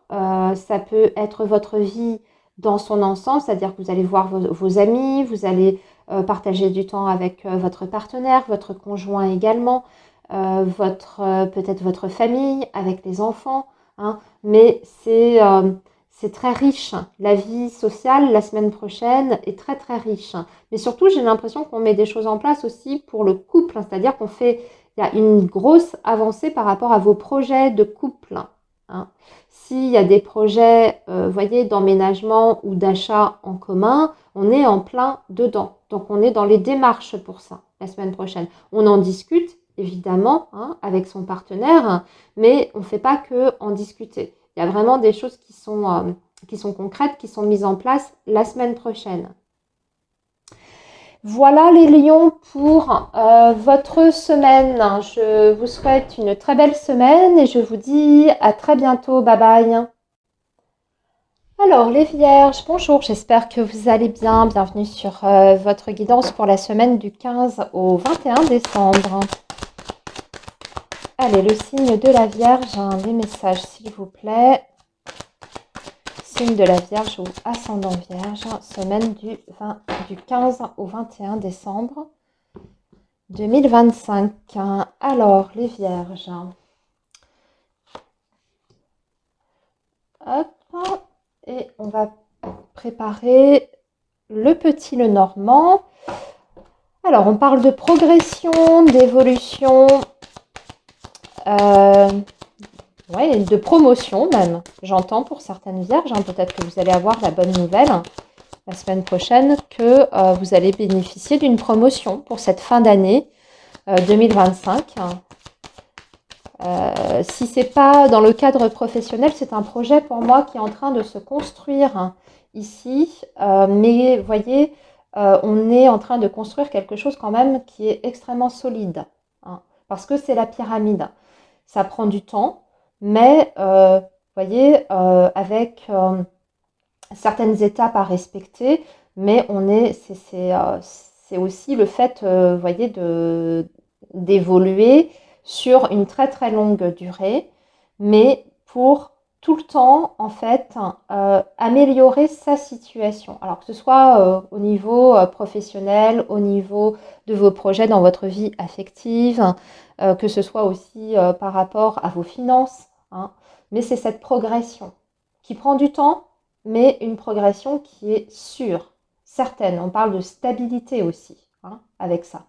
ça peut être votre vie dans son ensemble, c'est-à-dire que vous allez voir vos amis, vous allez partager du temps avec votre partenaire, votre conjoint également, peut-être votre famille, avec les enfants, hein, mais c'est très riche. La vie sociale, la semaine prochaine, est très très riche. Mais surtout, j'ai l'impression qu'on met des choses en place aussi pour le couple, hein, c'est-à-dire il y a une grosse avancée par rapport à vos projets de couple, hein. S'il y a des projets, voyez, d'emménagement ou d'achat en commun, on est en plein dedans. Donc, on est dans les démarches pour ça la semaine prochaine. On en discute, évidemment, hein, avec son partenaire, mais on ne fait pas que en discuter. Il y a vraiment des choses qui sont concrètes, qui sont mises en place la semaine prochaine. Voilà les lions pour votre semaine. Je vous souhaite une très belle semaine et je vous dis à très bientôt. Bye bye. Alors les vierges, bonjour, j'espère que vous allez bien. Bienvenue sur votre guidance pour la semaine du 15 au 21 décembre. Allez, le signe de la Vierge, hein, les messages s'il vous plaît. Signe de la Vierge ou ascendant Vierge, semaine du 15 au 21 décembre 2025. Alors, les Vierges. Hop. Et on va préparer le petit le normand. Alors, on parle de progression, d'évolution, ouais, de promotion même. J'entends pour certaines Vierges, hein, peut-être que vous allez avoir la bonne nouvelle la semaine prochaine que vous allez bénéficier d'une promotion pour cette fin d'année 2025. Si ce n'est pas dans le cadre professionnel, c'est un projet pour moi qui est en train de se construire, hein, ici. Mais vous voyez, on est en train de construire quelque chose quand même qui est extrêmement solide, hein, parce que c'est la pyramide. Ça prend du temps, mais vous voyez, avec certaines étapes à respecter, mais c'est aussi le fait, vous voyez, d'évoluer, sur une très très longue durée, mais pour tout le temps, en fait, améliorer sa situation. Alors que ce soit au niveau professionnel, au niveau de vos projets dans votre vie affective, que ce soit aussi par rapport à vos finances, hein. Mais c'est cette progression qui prend du temps, mais une progression qui est sûre, certaine. On parle de stabilité aussi, hein, avec ça.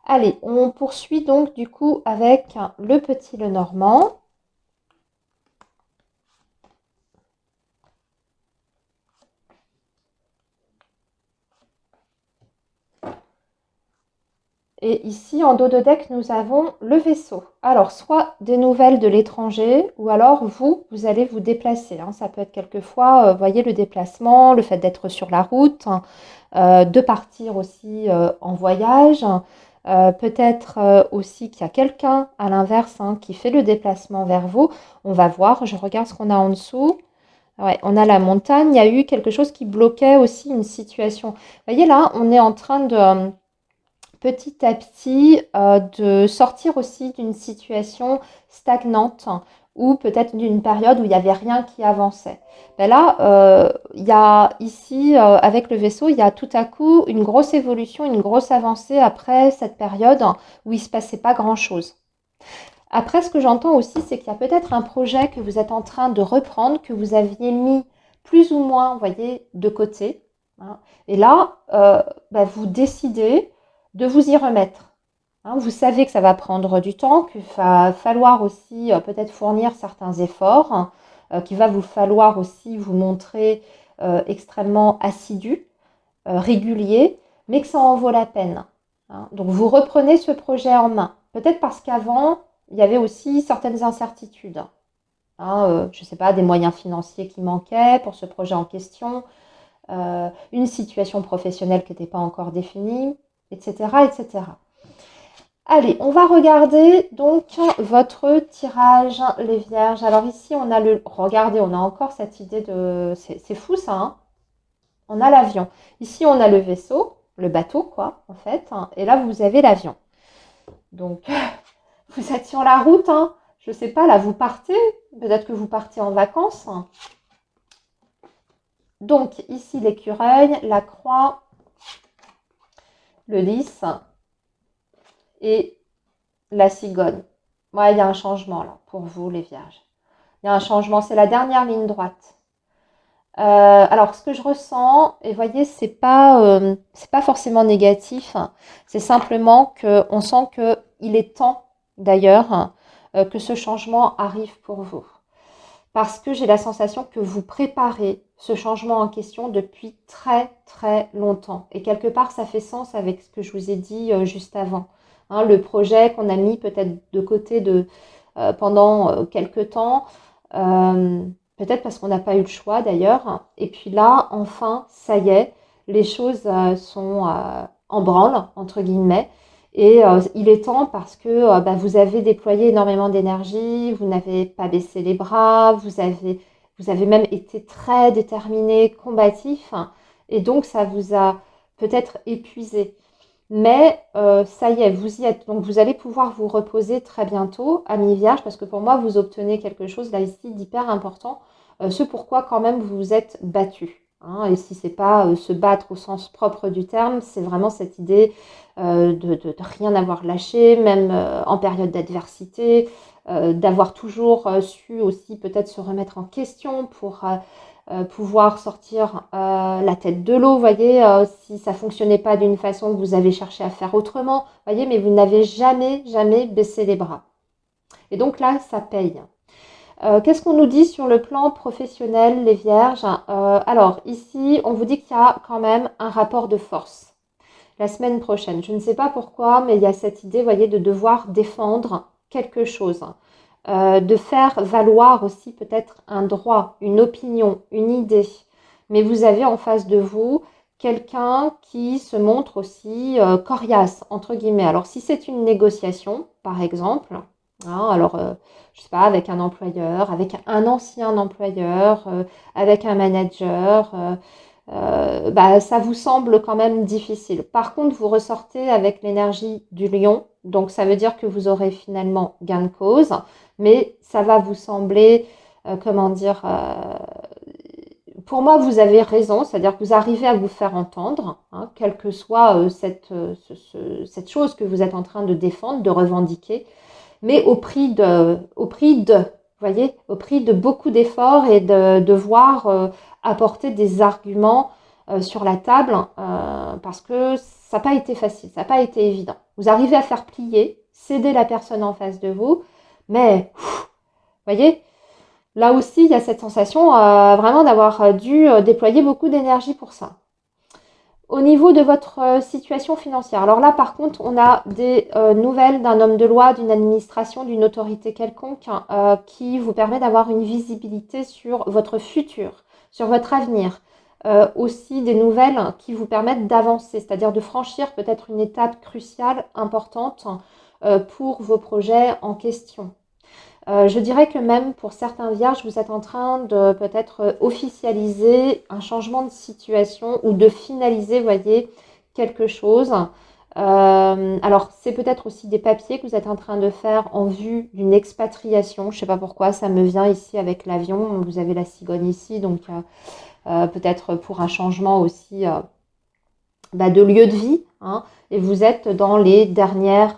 Allez, on poursuit donc du coup avec le petit Lenormand. Et ici, en dos de deck, nous avons le vaisseau. Alors, soit des nouvelles de l'étranger, ou alors vous allez vous déplacer, hein. Ça peut être quelquefois, vous voyez, le déplacement, le fait d'être sur la route, de partir aussi en voyage. Peut-être aussi qu'il y a quelqu'un à l'inverse, hein, qui fait le déplacement vers vous. On va voir, je regarde ce qu'on a en dessous. Ouais, on a la montagne, il y a eu quelque chose qui bloquait aussi une situation. Vous voyez là, on est en train de petit à petit de sortir aussi d'une situation stagnante ou peut-être d'une période où il n'y avait rien qui avançait. Ben là, il y a ici, avec le vaisseau, il y a tout à coup une grosse évolution, une grosse avancée après cette période où il ne se passait pas grand-chose. Après, ce que j'entends aussi, c'est qu'il y a peut-être un projet que vous êtes en train de reprendre, que vous aviez mis plus ou moins, vous voyez, de côté, hein. Et là, ben, vous décidez de vous y remettre, hein. Vous savez que ça va prendre du temps, qu'il va falloir aussi peut-être fournir certains efforts, hein, qu'il va vous falloir aussi vous montrer extrêmement assidu, régulier, mais que ça en vaut la peine, hein. Donc vous reprenez ce projet en main. Peut-être parce qu'avant, il y avait aussi certaines incertitudes, hein, je ne sais pas, des moyens financiers qui manquaient pour ce projet en question, une situation professionnelle qui n'était pas encore définie, etc., etc. Allez, on va regarder donc votre tirage, les vierges. Alors ici, on a le... Regardez, on a encore cette idée de... C'est fou ça, hein. On a l'avion. Ici, on a le vaisseau, le bateau, quoi, en fait, hein. Et là, vous avez l'avion. Donc, vous êtes sur la route, hein. Je ne sais pas, là, vous partez. Peut-être que vous partez en vacances. Donc, ici, l'écureuil, la croix, le lys et la cigogne. Ouais, il y a un changement, là, pour vous, les vierges. Il y a un changement, c'est la dernière ligne droite. Alors, ce que je ressens, et voyez, c'est pas forcément négatif, hein. C'est simplement qu'on sent qu'il est temps, d'ailleurs, que ce changement arrive pour vous. Parce que j'ai la sensation que vous préparez ce changement en question depuis très très longtemps. Et quelque part, ça fait sens avec ce que je vous ai dit juste avant, hein. Le projet qu'on a mis peut-être de côté pendant quelques temps, euh, peut-être parce qu'on n'a pas eu le choix d'ailleurs. Et puis là, enfin, ça y est, les choses sont en branle, entre guillemets. Et il est temps parce que bah, vous avez déployé énormément d'énergie, vous n'avez pas baissé les bras, vous avez même été très déterminé, combatif, hein. Et donc ça vous a peut-être épuisé. Mais ça y est, vous y êtes. Donc vous allez pouvoir vous reposer très bientôt, ami Vierge, parce que pour moi, vous obtenez quelque chose là ici d'hyper important, ce pourquoi quand même vous vous êtes battu, hein. Et si c'est pas se battre au sens propre du terme, c'est vraiment cette idée de rien avoir lâché, même en période d'adversité, d'avoir toujours su aussi peut-être se remettre en question pour pouvoir sortir la tête de l'eau, voyez, si ça fonctionnait pas d'une façon que vous avez cherché à faire autrement, voyez, mais vous n'avez jamais, jamais baissé les bras. Et donc là, ça paye. Qu'est-ce qu'on nous dit sur le plan professionnel, les vierges? Alors, ici, on vous dit qu'il y a quand même un rapport de force la semaine prochaine. Je ne sais pas pourquoi, mais il y a cette idée, voyez, de devoir défendre quelque chose, de faire valoir aussi peut-être un droit, une opinion, une idée. Mais vous avez en face de vous quelqu'un qui se montre aussi coriace, entre guillemets. Alors si c'est une négociation, par exemple, hein, alors je sais pas, avec un employeur, avec un ancien employeur, avec un manager, ça vous semble quand même difficile. Par contre, vous ressortez avec l'énergie du lion, donc ça veut dire que vous aurez finalement gain de cause, mais ça va vous sembler, comment dire, pour moi, vous avez raison, c'est-à-dire que vous arrivez à vous faire entendre, hein, quelle que soit cette chose que vous êtes en train de défendre, de revendiquer, mais vous voyez, au prix de beaucoup d'efforts et de devoir apporter des arguments sur la table, parce que ça n'a pas été facile, ça n'a pas été évident. Vous arrivez à faire plier, céder la personne en face de vous, mais, vous voyez, là aussi, il y a cette sensation vraiment d'avoir dû déployer beaucoup d'énergie pour ça. Au niveau de votre situation financière, alors là par contre on a des nouvelles d'un homme de loi, d'une administration, d'une autorité quelconque qui vous permet d'avoir une visibilité sur votre futur, sur votre avenir. Aussi des nouvelles qui vous permettent d'avancer, c'est-à-dire de franchir peut-être une étape cruciale, importante pour vos projets en question. Je dirais que même pour certains vierges, vous êtes en train de peut-être officialiser un changement de situation ou de finaliser, vous voyez, quelque chose. Alors, c'est peut-être aussi des papiers que vous êtes en train de faire en vue d'une expatriation. Je ne sais pas pourquoi, ça me vient ici avec l'avion. Vous avez la cigogne ici, donc peut-être pour un changement aussi de lieu de vie. Hein, et vous êtes dans les dernières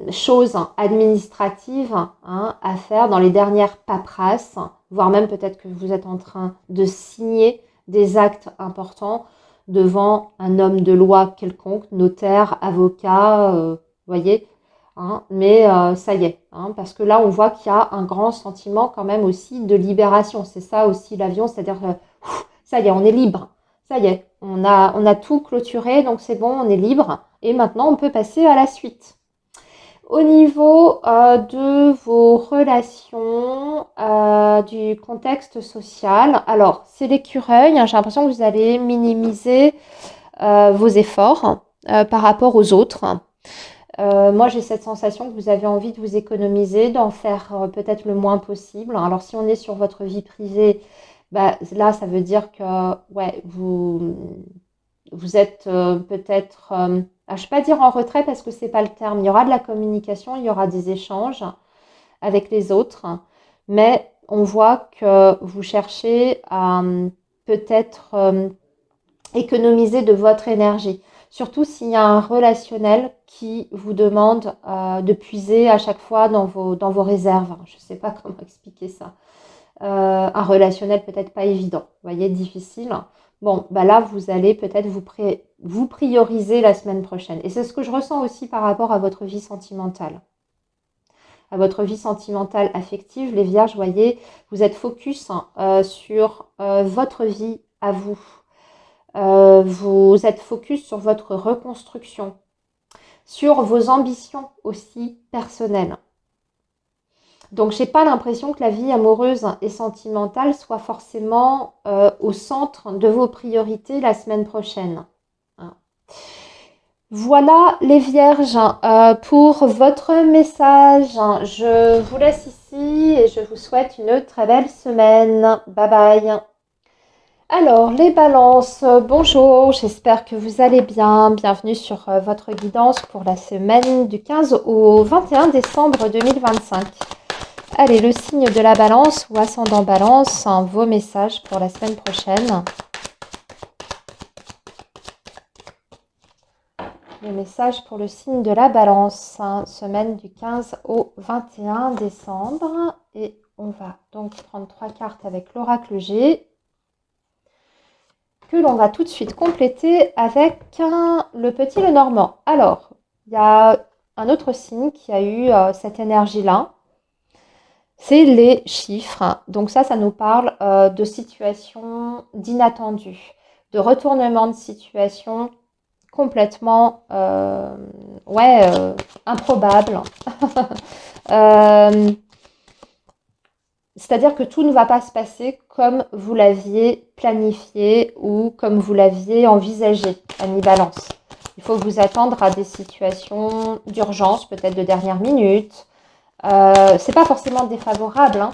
choses administratives à faire, dans les dernières paperasses, voire même peut-être que vous êtes en train de signer des actes importants devant un homme de loi quelconque, notaire, avocat, voyez, mais ça y est, parce que là on voit qu'il y a un grand sentiment quand même aussi de libération. C'est ça aussi l'avion, c'est-à-dire ça y est, on est libre. Ça y est, on a tout clôturé, donc c'est bon, on est libre. Et maintenant, on peut passer à la suite. Au niveau de vos relations, du contexte social, alors c'est l'écureuil, j'ai l'impression que vous allez minimiser vos efforts par rapport aux autres. Moi, j'ai cette sensation que vous avez envie de vous économiser, d'en faire peut-être le moins possible. Alors, si on est sur votre vie privée, là, ça veut dire que ouais, vous êtes peut-être, je ne vais pas dire en retrait parce que ce n'est pas le terme. Il y aura de la communication, il y aura des échanges avec les autres, mais on voit que vous cherchez à peut-être économiser de votre énergie. Surtout s'il y a un relationnel qui vous demande de puiser à chaque fois dans vos réserves. Je ne sais pas comment expliquer ça. Un relationnel peut-être pas évident, vous voyez, difficile. Bon, là, vous allez peut-être vous prioriser la semaine prochaine. Et c'est ce que je ressens aussi par rapport à votre vie sentimentale. À votre vie sentimentale affective, les vierges, vous voyez, vous êtes focus sur votre vie à vous. Vous êtes focus sur votre reconstruction, sur vos ambitions aussi personnelles. Donc, j'ai pas l'impression que la vie amoureuse et sentimentale soit forcément au centre de vos priorités la semaine prochaine. Voilà les vierges pour votre message. Je vous laisse ici et je vous souhaite une très belle semaine. Bye bye. Alors, les balances, bonjour, j'espère que vous allez bien. Bienvenue sur votre guidance pour la semaine du 15 au 21 décembre 2025. Allez, le signe de la balance ou ascendant balance, vos messages pour la semaine prochaine. Le message pour le signe de la balance, semaine du 15 au 21 décembre. Et on va donc prendre 3 cartes avec l'oracle G, que l'on va tout de suite compléter avec le petit Lenormand. Alors, il y a un autre signe qui a eu cette énergie-là. C'est les chiffres. Donc ça nous parle de situations d'inattendues, de retournement de situation complètement improbable. C'est-à-dire que tout ne va pas se passer comme vous l'aviez planifié ou comme vous l'aviez envisagé, ami Balance. Il faut vous attendre à des situations d'urgence, peut-être de dernière minute. C'est pas forcément défavorable,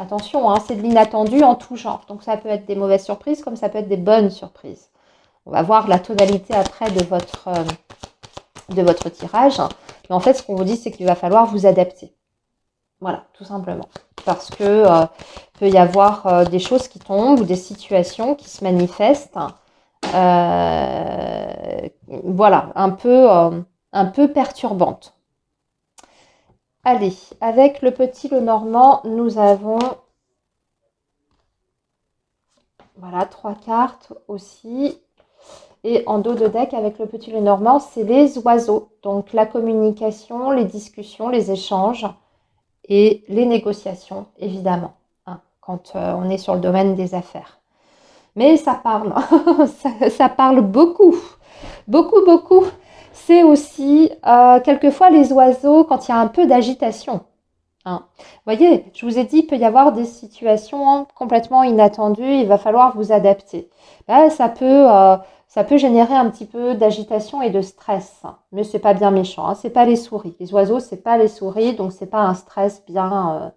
Attention, hein, c'est de l'inattendu en tout genre. Donc ça peut être des mauvaises surprises comme ça peut être des bonnes surprises. On va voir la tonalité après de votre tirage. Mais en fait, ce qu'on vous dit, c'est qu'il va falloir vous adapter. Voilà, tout simplement. Parce que peut y avoir des choses qui tombent ou des situations qui se manifestent. Voilà, un peu perturbantes. Allez, avec le petit Lenormand, nous avons voilà 3 cartes aussi. Et en dos de deck, avec le petit Lenormand, c'est les oiseaux. Donc la communication, les discussions, les échanges et les négociations, évidemment, hein, quand on est sur le domaine des affaires. Mais ça parle, ça parle beaucoup, beaucoup, beaucoup. C'est aussi quelquefois les oiseaux quand il y a un peu d'agitation. Hein. Vous voyez, je vous ai dit, il peut y avoir des situations complètement inattendues, il va falloir vous adapter. Là, ça peut générer un petit peu d'agitation et de stress, mais c'est pas bien méchant, hein, c'est pas les souris. Les oiseaux, c'est pas les souris, donc c'est pas un stress bien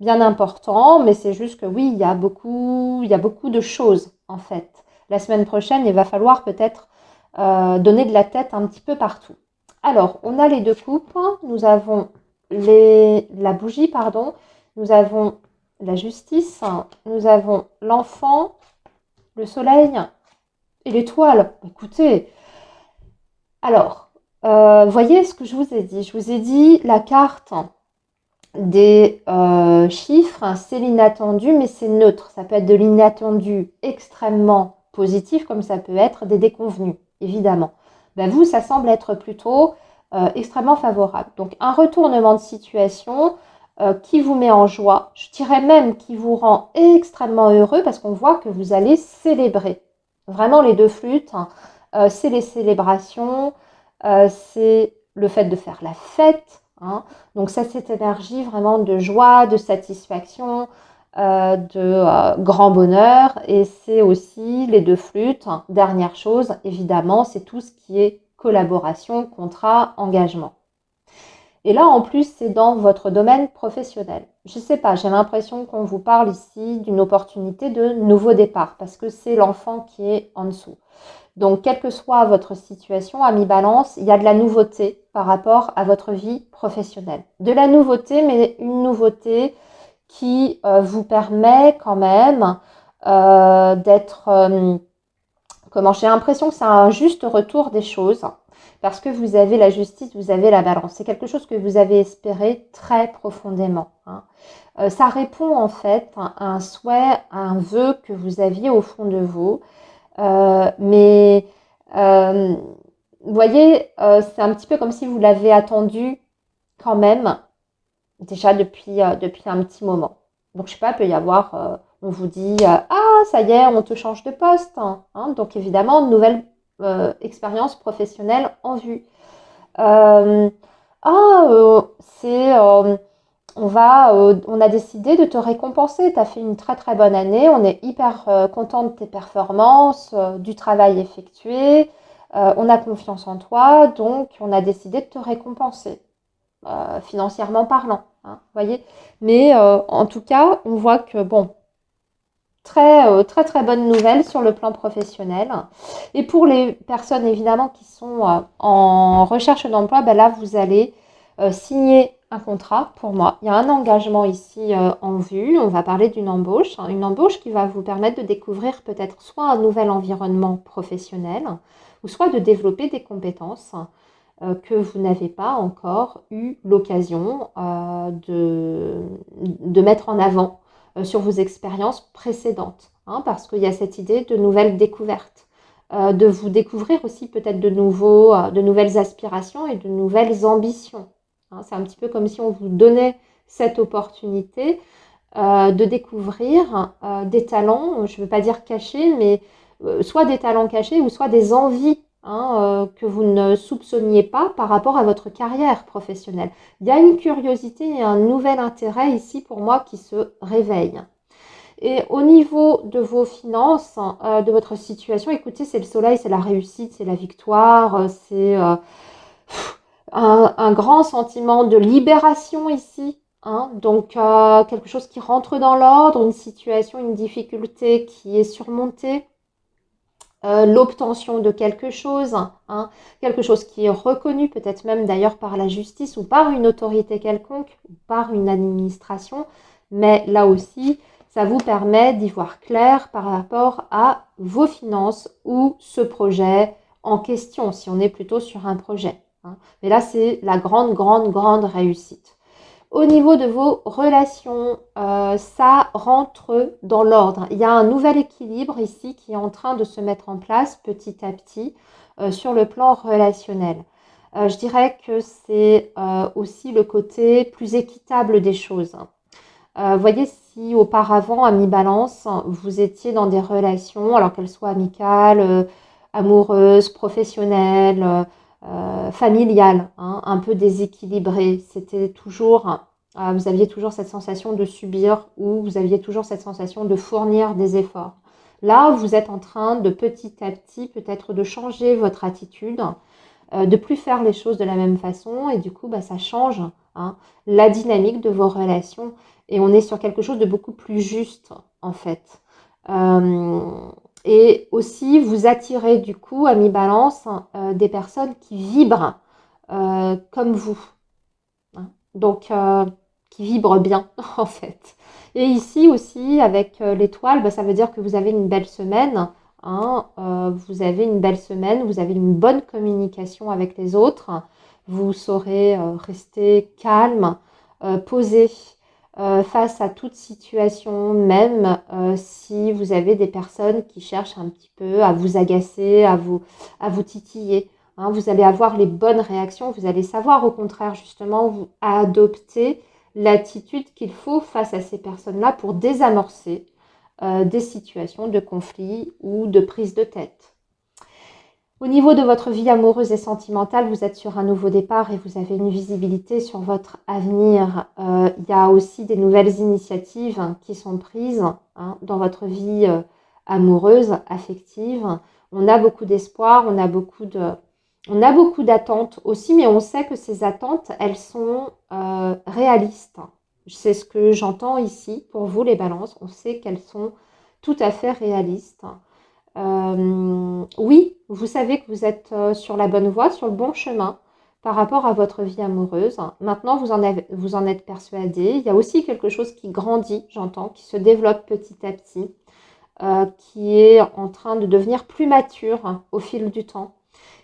important, mais c'est juste que oui, il y a beaucoup de choses en fait. La semaine prochaine, il va falloir peut-être donner de la tête un petit peu partout. Alors, on a les 2 coupes, nous avons la bougie, pardon, nous avons la justice, nous avons l'enfant, le soleil et l'étoile. Écoutez, alors, voyez ce que je vous ai dit. Je vous ai dit la carte des chiffres, c'est l'inattendu, mais c'est neutre. Ça peut être de l'inattendu extrêmement positif, comme ça peut être des déconvenus, évidemment. Ben vous, ça semble être plutôt extrêmement favorable. Donc, un retournement de situation qui vous met en joie, je dirais même qui vous rend extrêmement heureux, parce qu'on voit que vous allez célébrer. Vraiment, les 2 flûtes, hein, c'est les célébrations, c'est le fait de faire la fête, hein. Donc ça, cette énergie vraiment de joie, de satisfaction, de grand bonheur. Et c'est aussi les 2 flûtes. Dernière chose, évidemment, c'est tout ce qui est collaboration, contrat, engagement. Et là, en plus, c'est dans votre domaine professionnel. Je ne sais pas, j'ai l'impression qu'on vous parle ici d'une opportunité de nouveau départ, parce que c'est l'enfant qui est en dessous. Donc, quelle que soit votre situation, ami Balance, il y a de la nouveauté par rapport à votre vie professionnelle. De la nouveauté, mais une nouveauté qui vous permet quand même d'être... comment j'ai l'impression que c'est un juste retour des choses, parce que vous avez la justice, vous avez la balance. C'est quelque chose que vous avez espéré très profondément. Hein. Ça répond en fait à un souhait, à un vœu que vous aviez au fond de vous. Mais vous voyez, c'est un petit peu comme si vous l'avez attendu quand même, déjà depuis un petit moment. Donc, je sais pas, il peut y avoir, on vous dit, ah, ça y est, on te change de poste. Hein. Donc, évidemment, une nouvelle expérience professionnelle en vue. Euh, ah, c'est on a décidé de te récompenser. Tu as fait une très très bonne année. On est hyper content de tes performances, du travail effectué. On a confiance en toi, donc on a décidé de te récompenser, financièrement parlant. Hein, voyez. Mais en tout cas, on voit que bon, très très bonne nouvelle sur le plan professionnel. Et pour les personnes évidemment qui sont en recherche d'emploi, ben là vous allez signer un contrat pour moi. Il y a un engagement ici en vue. On va parler d'une embauche. Hein, une embauche qui va vous permettre de découvrir peut-être soit un nouvel environnement professionnel ou soit de développer des compétences que vous n'avez pas encore eu l'occasion de mettre en avant sur vos expériences précédentes. Hein, parce qu'il y a cette idée de nouvelles découvertes. De vous découvrir aussi peut-être de nouvelles aspirations et de nouvelles ambitions. Hein, c'est un petit peu comme si on vous donnait cette opportunité de découvrir des talents, je ne veux pas dire cachés, mais soit des talents cachés ou soit des envies que vous ne soupçonniez pas par rapport à votre carrière professionnelle. Il y a une curiosité et un nouvel intérêt ici pour moi qui se réveille. Et au niveau de vos finances, de votre situation, écoutez, c'est le soleil, c'est la réussite, c'est la victoire, c'est un grand sentiment de libération ici, hein. Donc, quelque chose qui rentre dans l'ordre, une situation, une difficulté qui est surmontée, l'obtention de quelque chose, hein, quelque chose qui est reconnu, peut-être même d'ailleurs par la justice ou par une autorité quelconque, ou par une administration, mais là aussi, ça vous permet d'y voir clair par rapport à vos finances ou ce projet en question, si on est plutôt sur un projet, hein. Mais là, c'est la grande, grande, grande réussite. Au niveau de vos relations, ça rentre dans l'ordre. Il y a un nouvel équilibre ici qui est en train de se mettre en place petit à petit sur le plan relationnel. Je dirais que c'est aussi le côté plus équitable des choses. Voyez, si auparavant, à mi-balance, vous étiez dans des relations, alors qu'elles soient amicales, amoureuses, professionnelles, familiales, hein, un peu déséquilibrées, c'était toujours, vous aviez toujours cette sensation de subir ou vous aviez toujours cette sensation de fournir des efforts. Là, vous êtes en train de petit à petit peut-être de changer votre attitude, de plus faire les choses de la même façon et du coup, ça change, hein, la dynamique de vos relations et on est sur quelque chose de beaucoup plus juste en fait. Et aussi, vous attirez du coup à mi-balance des personnes qui vibrent comme vous, hein. Donc, qui vibrent bien en fait. Et ici aussi, avec l'étoile, ça veut dire que vous avez une belle semaine, hein, vous avez une belle semaine, vous avez une bonne communication avec les autres, vous saurez rester calme, posé face à toute situation, même si vous avez des personnes qui cherchent un petit peu à vous agacer, à vous titiller, hein. Vous allez avoir les bonnes réactions, vous allez savoir au contraire justement vous adopter l'attitude qu'il faut face à ces personnes-là pour désamorcer des situations de conflit ou de prise de tête. Au niveau de votre vie amoureuse et sentimentale, vous êtes sur un nouveau départ et vous avez une visibilité sur votre avenir. Il y a aussi des nouvelles initiatives qui sont prises, hein, dans votre vie amoureuse, affective. On a beaucoup d'espoir, on a beaucoup d'attentes aussi, mais on sait que ces attentes, elles sont réalistes. C'est ce que j'entends ici pour vous, les balances. On sait qu'elles sont tout à fait réalistes. Oui, vous savez que vous êtes sur la bonne voie, sur le bon chemin par rapport à votre vie amoureuse. Maintenant, vous en êtes persuadé. Il y a aussi quelque chose qui grandit, j'entends, qui se développe petit à petit, qui est en train de devenir plus mature au fil du temps.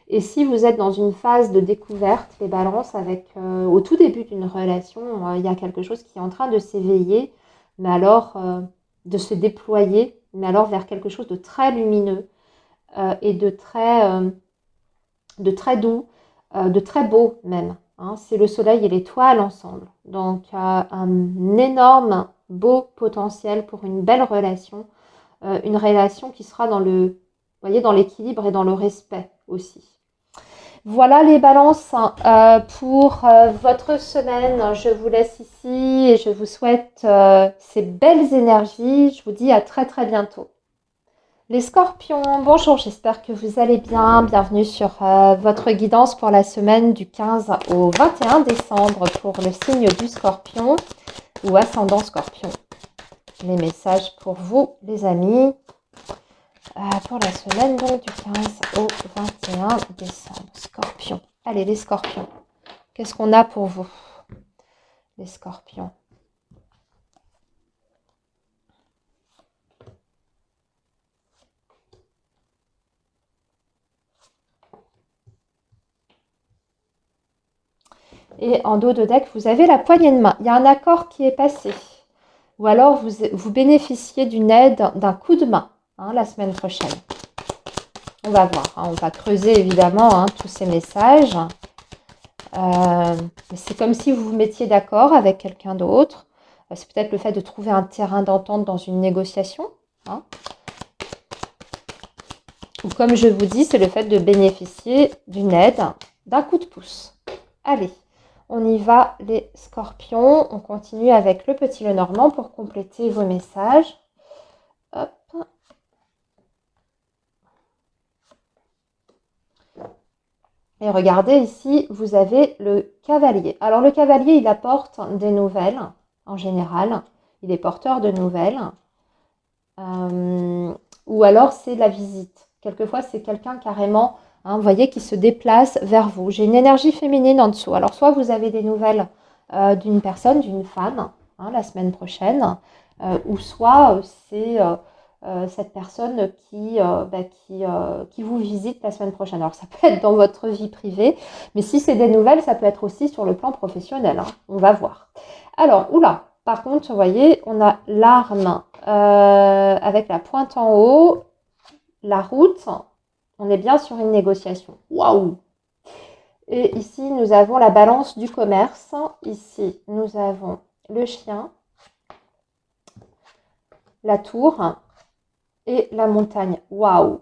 Et si vous êtes dans une phase de découverte, les balances, avec au tout début d'une relation, il y a quelque chose qui est en train de s'éveiller, mais alors de se déployer, mais alors vers quelque chose de très lumineux et de très doux, de très beau même, hein. C'est le soleil et l'étoile ensemble. Donc un énorme beau potentiel pour une belle relation, une relation qui sera dans le, vous voyez, dans l'équilibre et dans le respect aussi. Voilà les balances pour votre semaine. Je vous laisse ici et je vous souhaite ces belles énergies. Je vous dis à très très bientôt. Les scorpions, bonjour, j'espère que vous allez bien. Bienvenue sur votre guidance pour la semaine du 15 au 21 décembre pour le signe du scorpion ou ascendant scorpion. Les messages pour vous, les amis, pour la semaine donc du 15 au 21 décembre. Scorpion. Allez, les scorpions. Qu'est-ce qu'on a pour vous, les scorpions? Et en dos de deck, vous avez la poignée de main. Il y a un accord qui est passé. Ou alors, vous bénéficiez d'une aide, d'un coup de main, hein, la semaine prochaine. On va voir, hein, on va creuser évidemment, hein, tous ces messages. C'est comme si vous vous mettiez d'accord avec quelqu'un d'autre. C'est peut-être le fait de trouver un terrain d'entente dans une négociation, hein. Ou comme je vous dis, c'est le fait de bénéficier d'une aide, d'un coup de pouce. Allez, on y va les scorpions. On continue avec le petit Lenormand pour compléter vos messages. Hop. Et regardez ici, vous avez le cavalier. Alors le cavalier, il apporte des nouvelles en général. Il est porteur de nouvelles. Ou alors c'est la visite. Quelquefois, c'est quelqu'un carrément, hein, vous voyez, qui se déplace vers vous. J'ai une énergie féminine en dessous. Alors soit vous avez des nouvelles d'une personne, d'une femme, hein, la semaine prochaine, ou soit c'est cette personne qui vous visite la semaine prochaine. Alors ça peut être dans votre vie privée, mais si c'est des nouvelles, ça peut être aussi sur le plan professionnel, hein. On va voir. Alors, oula, par contre, vous voyez, on a l'arme avec la pointe en haut, la route. On est bien sur une négociation. Waouh! Et ici, nous avons la balance du commerce. Ici, nous avons le chien, la tour et la montagne. Waouh!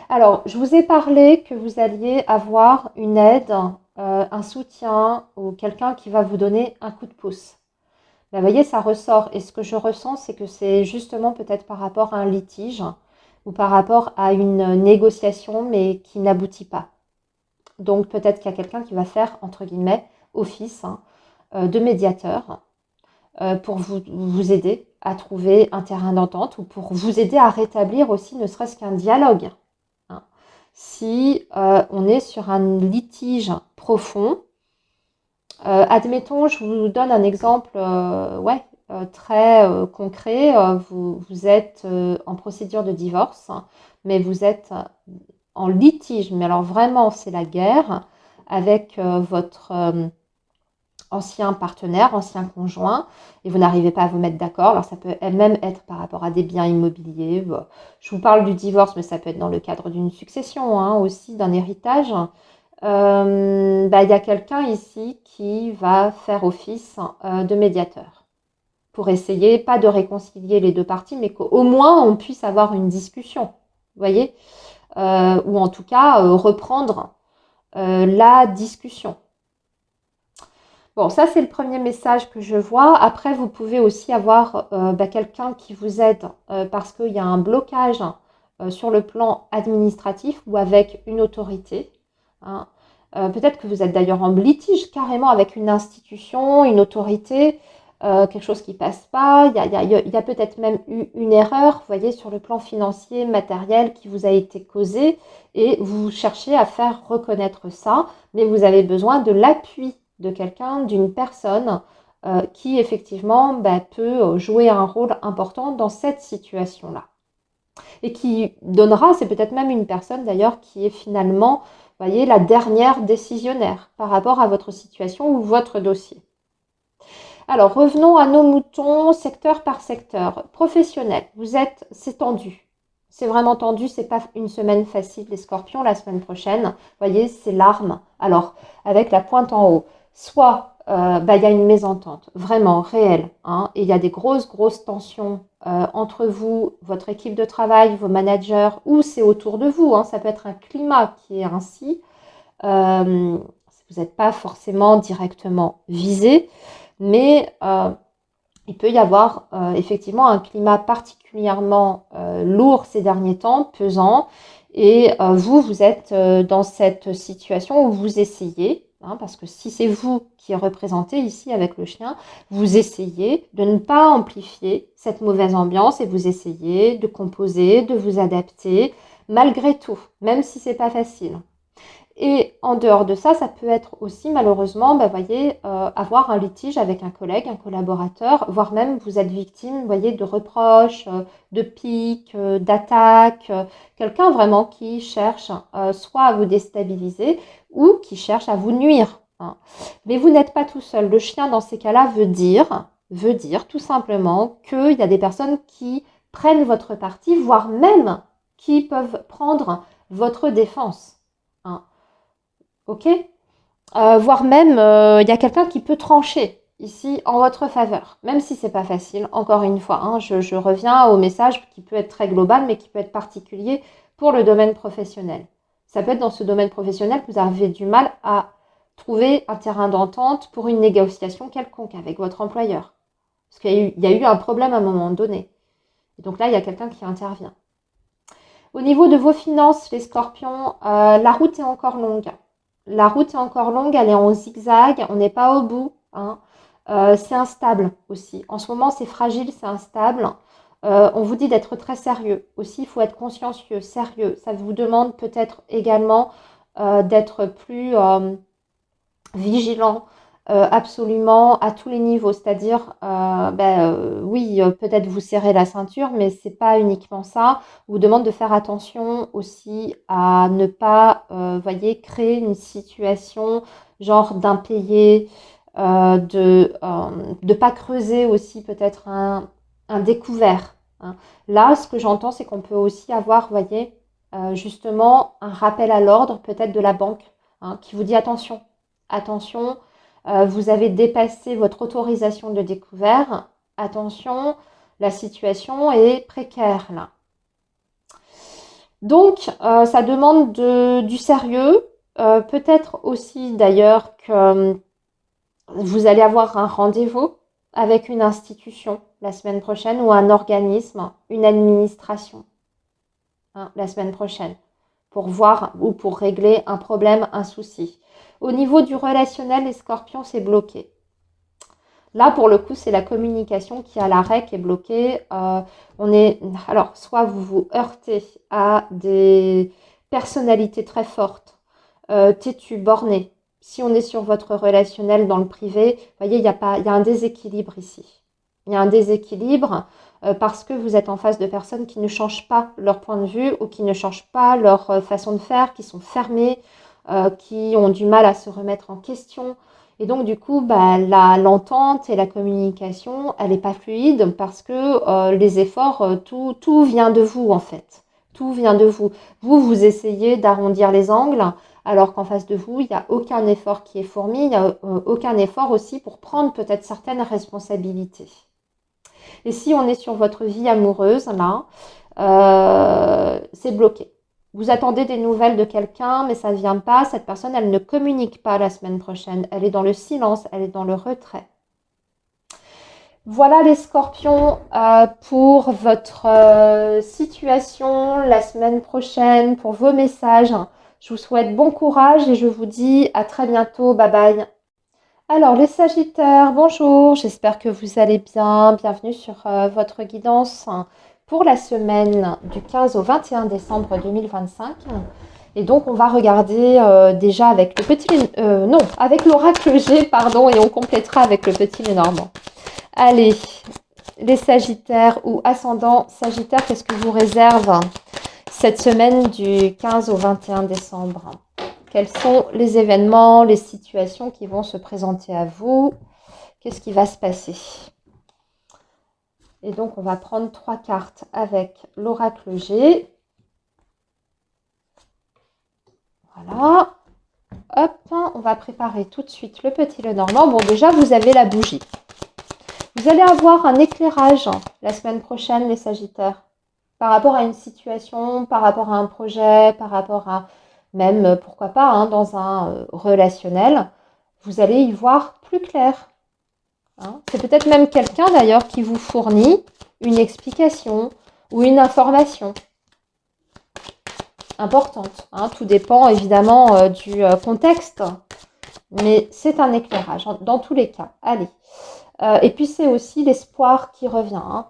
Alors, je vous ai parlé que vous alliez avoir une aide, un soutien ou quelqu'un qui va vous donner un coup de pouce. Ben, vous voyez, ça ressort. Et ce que je ressens, c'est que c'est justement peut-être par rapport à un litige ou par rapport à une négociation, mais qui n'aboutit pas. Donc peut-être qu'il y a quelqu'un qui va faire, entre guillemets, office, hein, de médiateur pour vous aider à trouver un terrain d'entente ou pour vous aider à rétablir aussi ne serait-ce qu'un dialogue, hein. Si on est sur un litige profond, admettons, je vous donne un exemple très concret. Vous êtes en procédure de divorce, hein, mais vous êtes en litige. Mais alors vraiment, c'est la guerre avec votre ancien partenaire, ancien conjoint, et vous n'arrivez pas à vous mettre d'accord. Alors ça peut même être par rapport à des biens immobiliers. Bon, je vous parle du divorce, mais ça peut être dans le cadre d'une succession, hein, aussi, d'un héritage. Il y a quelqu'un ici qui va faire office de médiateur pour essayer, pas de réconcilier les deux parties, mais qu'au moins on puisse avoir une discussion, vous voyez, ou en tout cas reprendre la discussion. Bon, ça c'est le premier message que je vois. Après, vous pouvez aussi avoir quelqu'un qui vous aide parce qu'il y a un blocage sur le plan administratif ou avec une autorité, hein. Peut-être que vous êtes d'ailleurs en litige carrément avec une institution, une autorité, quelque chose qui passe pas. Il y a peut-être même eu une erreur, vous voyez, sur le plan financier, matériel qui vous a été causée et vous cherchez à faire reconnaître ça, mais vous avez besoin de l'appui de quelqu'un, d'une personne qui effectivement peut jouer un rôle important dans cette situation-là. Et qui donnera, c'est peut-être même une personne d'ailleurs qui est finalement, vous voyez, la dernière décisionnaire par rapport à votre situation ou votre dossier. Alors, revenons à nos moutons, secteur par secteur. Professionnel, c'est tendu. C'est vraiment tendu, c'est pas une semaine facile, les scorpions, la semaine prochaine. Vous voyez, c'est l'arme. Alors, avec la pointe en haut. Soit il y a une mésentente vraiment réelle, hein, et il y a des grosses tensions entre vous, votre équipe de travail, vos managers, ou c'est autour de vous, hein, ça peut être un climat qui est ainsi. Vous n'êtes pas forcément directement visé, mais il peut y avoir effectivement un climat particulièrement lourd ces derniers temps, pesant, et vous êtes dans cette situation où vous essayez, hein, parce que si c'est vous qui représentez ici avec le chien, vous essayez de ne pas amplifier cette mauvaise ambiance et vous essayez de composer, de vous adapter, malgré tout, même si c'est pas facile. Et en dehors de ça, ça peut être aussi malheureusement, voyez, avoir un litige avec un collègue, un collaborateur, voire même vous êtes victime, voyez, de reproches, de piques, d'attaques, quelqu'un vraiment qui cherche soit à vous déstabiliser ou qui cherche à vous nuire, hein. Mais vous n'êtes pas tout seul. Le chien, dans ces cas-là, veut dire tout simplement qu'il y a des personnes qui prennent votre parti, voire même qui peuvent prendre votre défense, hein. Ok, voire même, il y a quelqu'un qui peut trancher ici en votre faveur, même si c'est pas facile. Encore une fois, hein, je reviens au message qui peut être très global, mais qui peut être particulier pour le domaine professionnel. Ça peut être dans ce domaine professionnel que vous avez du mal à trouver un terrain d'entente pour une négociation quelconque avec votre employeur. Parce qu'il y a eu un problème à un moment donné. Et donc là, il y a quelqu'un qui intervient. Au niveau de vos finances, les scorpions, la route est encore longue. La route est encore longue, elle est en zigzag, on n'est pas au bout. Hein. C'est instable aussi. En ce moment, c'est fragile, c'est instable. On vous dit d'être très sérieux. Aussi, il faut être consciencieux, sérieux. Ça vous demande peut-être également d'être plus vigilant absolument à tous les niveaux. C'est-à-dire, oui, peut-être vous serrez la ceinture, mais c'est pas uniquement ça. On vous demande de faire attention aussi à ne pas, voyez, créer une situation genre d'impayé, de pas creuser aussi peut-être un découvert. Hein. Là, ce que j'entends, c'est qu'on peut aussi avoir, voyez, justement un rappel à l'ordre peut-être de la banque hein, qui vous dit attention, attention, vous avez dépassé votre autorisation de découvert, attention, la situation est précaire là. Donc, ça demande du sérieux, peut-être aussi d'ailleurs que vous allez avoir un rendez-vous avec une institution la semaine prochaine ou un organisme, une administration hein, la semaine prochaine pour voir ou pour régler un problème, un souci. Au niveau du relationnel, les scorpions, c'est bloqué. Là, pour le coup, c'est la communication qui est à l'arrêt, qui est bloquée. Alors, soit vous vous heurtez à des personnalités très fortes, têtues, bornées. Si on est sur votre relationnel dans le privé, vous voyez, il y a un déséquilibre ici. Il y a un déséquilibre parce que vous êtes en face de personnes qui ne changent pas leur point de vue ou qui ne changent pas leur façon de faire, qui sont fermées, qui ont du mal à se remettre en question. Et donc, du coup, l'entente et la communication, elle n'est pas fluide parce que les efforts, tout vient de vous, en fait. Tout vient de vous. Vous essayez d'arrondir les angles, alors qu'en face de vous, il n'y a aucun effort qui est fourni, il n'y a aucun effort aussi pour prendre peut-être certaines responsabilités. Et si on est sur votre vie amoureuse, là, c'est bloqué. Vous attendez des nouvelles de quelqu'un, mais ça ne vient pas. Cette personne, elle ne communique pas la semaine prochaine. Elle est dans le silence, elle est dans le retrait. Voilà les scorpions pour votre situation la semaine prochaine, pour vos messages. Je vous souhaite bon courage et je vous dis à très bientôt. Bye bye. Alors les sagittaires, bonjour, j'espère que vous allez bien. Bienvenue sur votre guidance pour la semaine du 15 au 21 décembre 2025. Et donc on va regarder déjà avec le petit... avec l'oracle G, pardon, et on complétera avec le petit Lénormand. Allez, les sagittaires ou ascendant sagittaire, qu'est-ce que vous réserve cette semaine du 15 au 21 décembre ? Quels sont les événements, les situations qui vont se présenter à vous? Qu'est-ce qui va se passer? Et donc, on va prendre 3 cartes avec l'oracle G. Voilà. Hop, on va préparer tout de suite le petit Lenormand. Bon, déjà, vous avez la bougie. Vous allez avoir un éclairage la semaine prochaine, les sagittaires, par rapport à une situation, par rapport à un projet, par rapport à même, pourquoi pas, hein, dans un relationnel. Vous allez y voir plus clair. Hein. C'est peut-être même quelqu'un d'ailleurs qui vous fournit une explication ou une information importante. Hein. Tout dépend évidemment du contexte, mais c'est un éclairage dans tous les cas. Allez. Et puis c'est aussi l'espoir qui revient. Hein.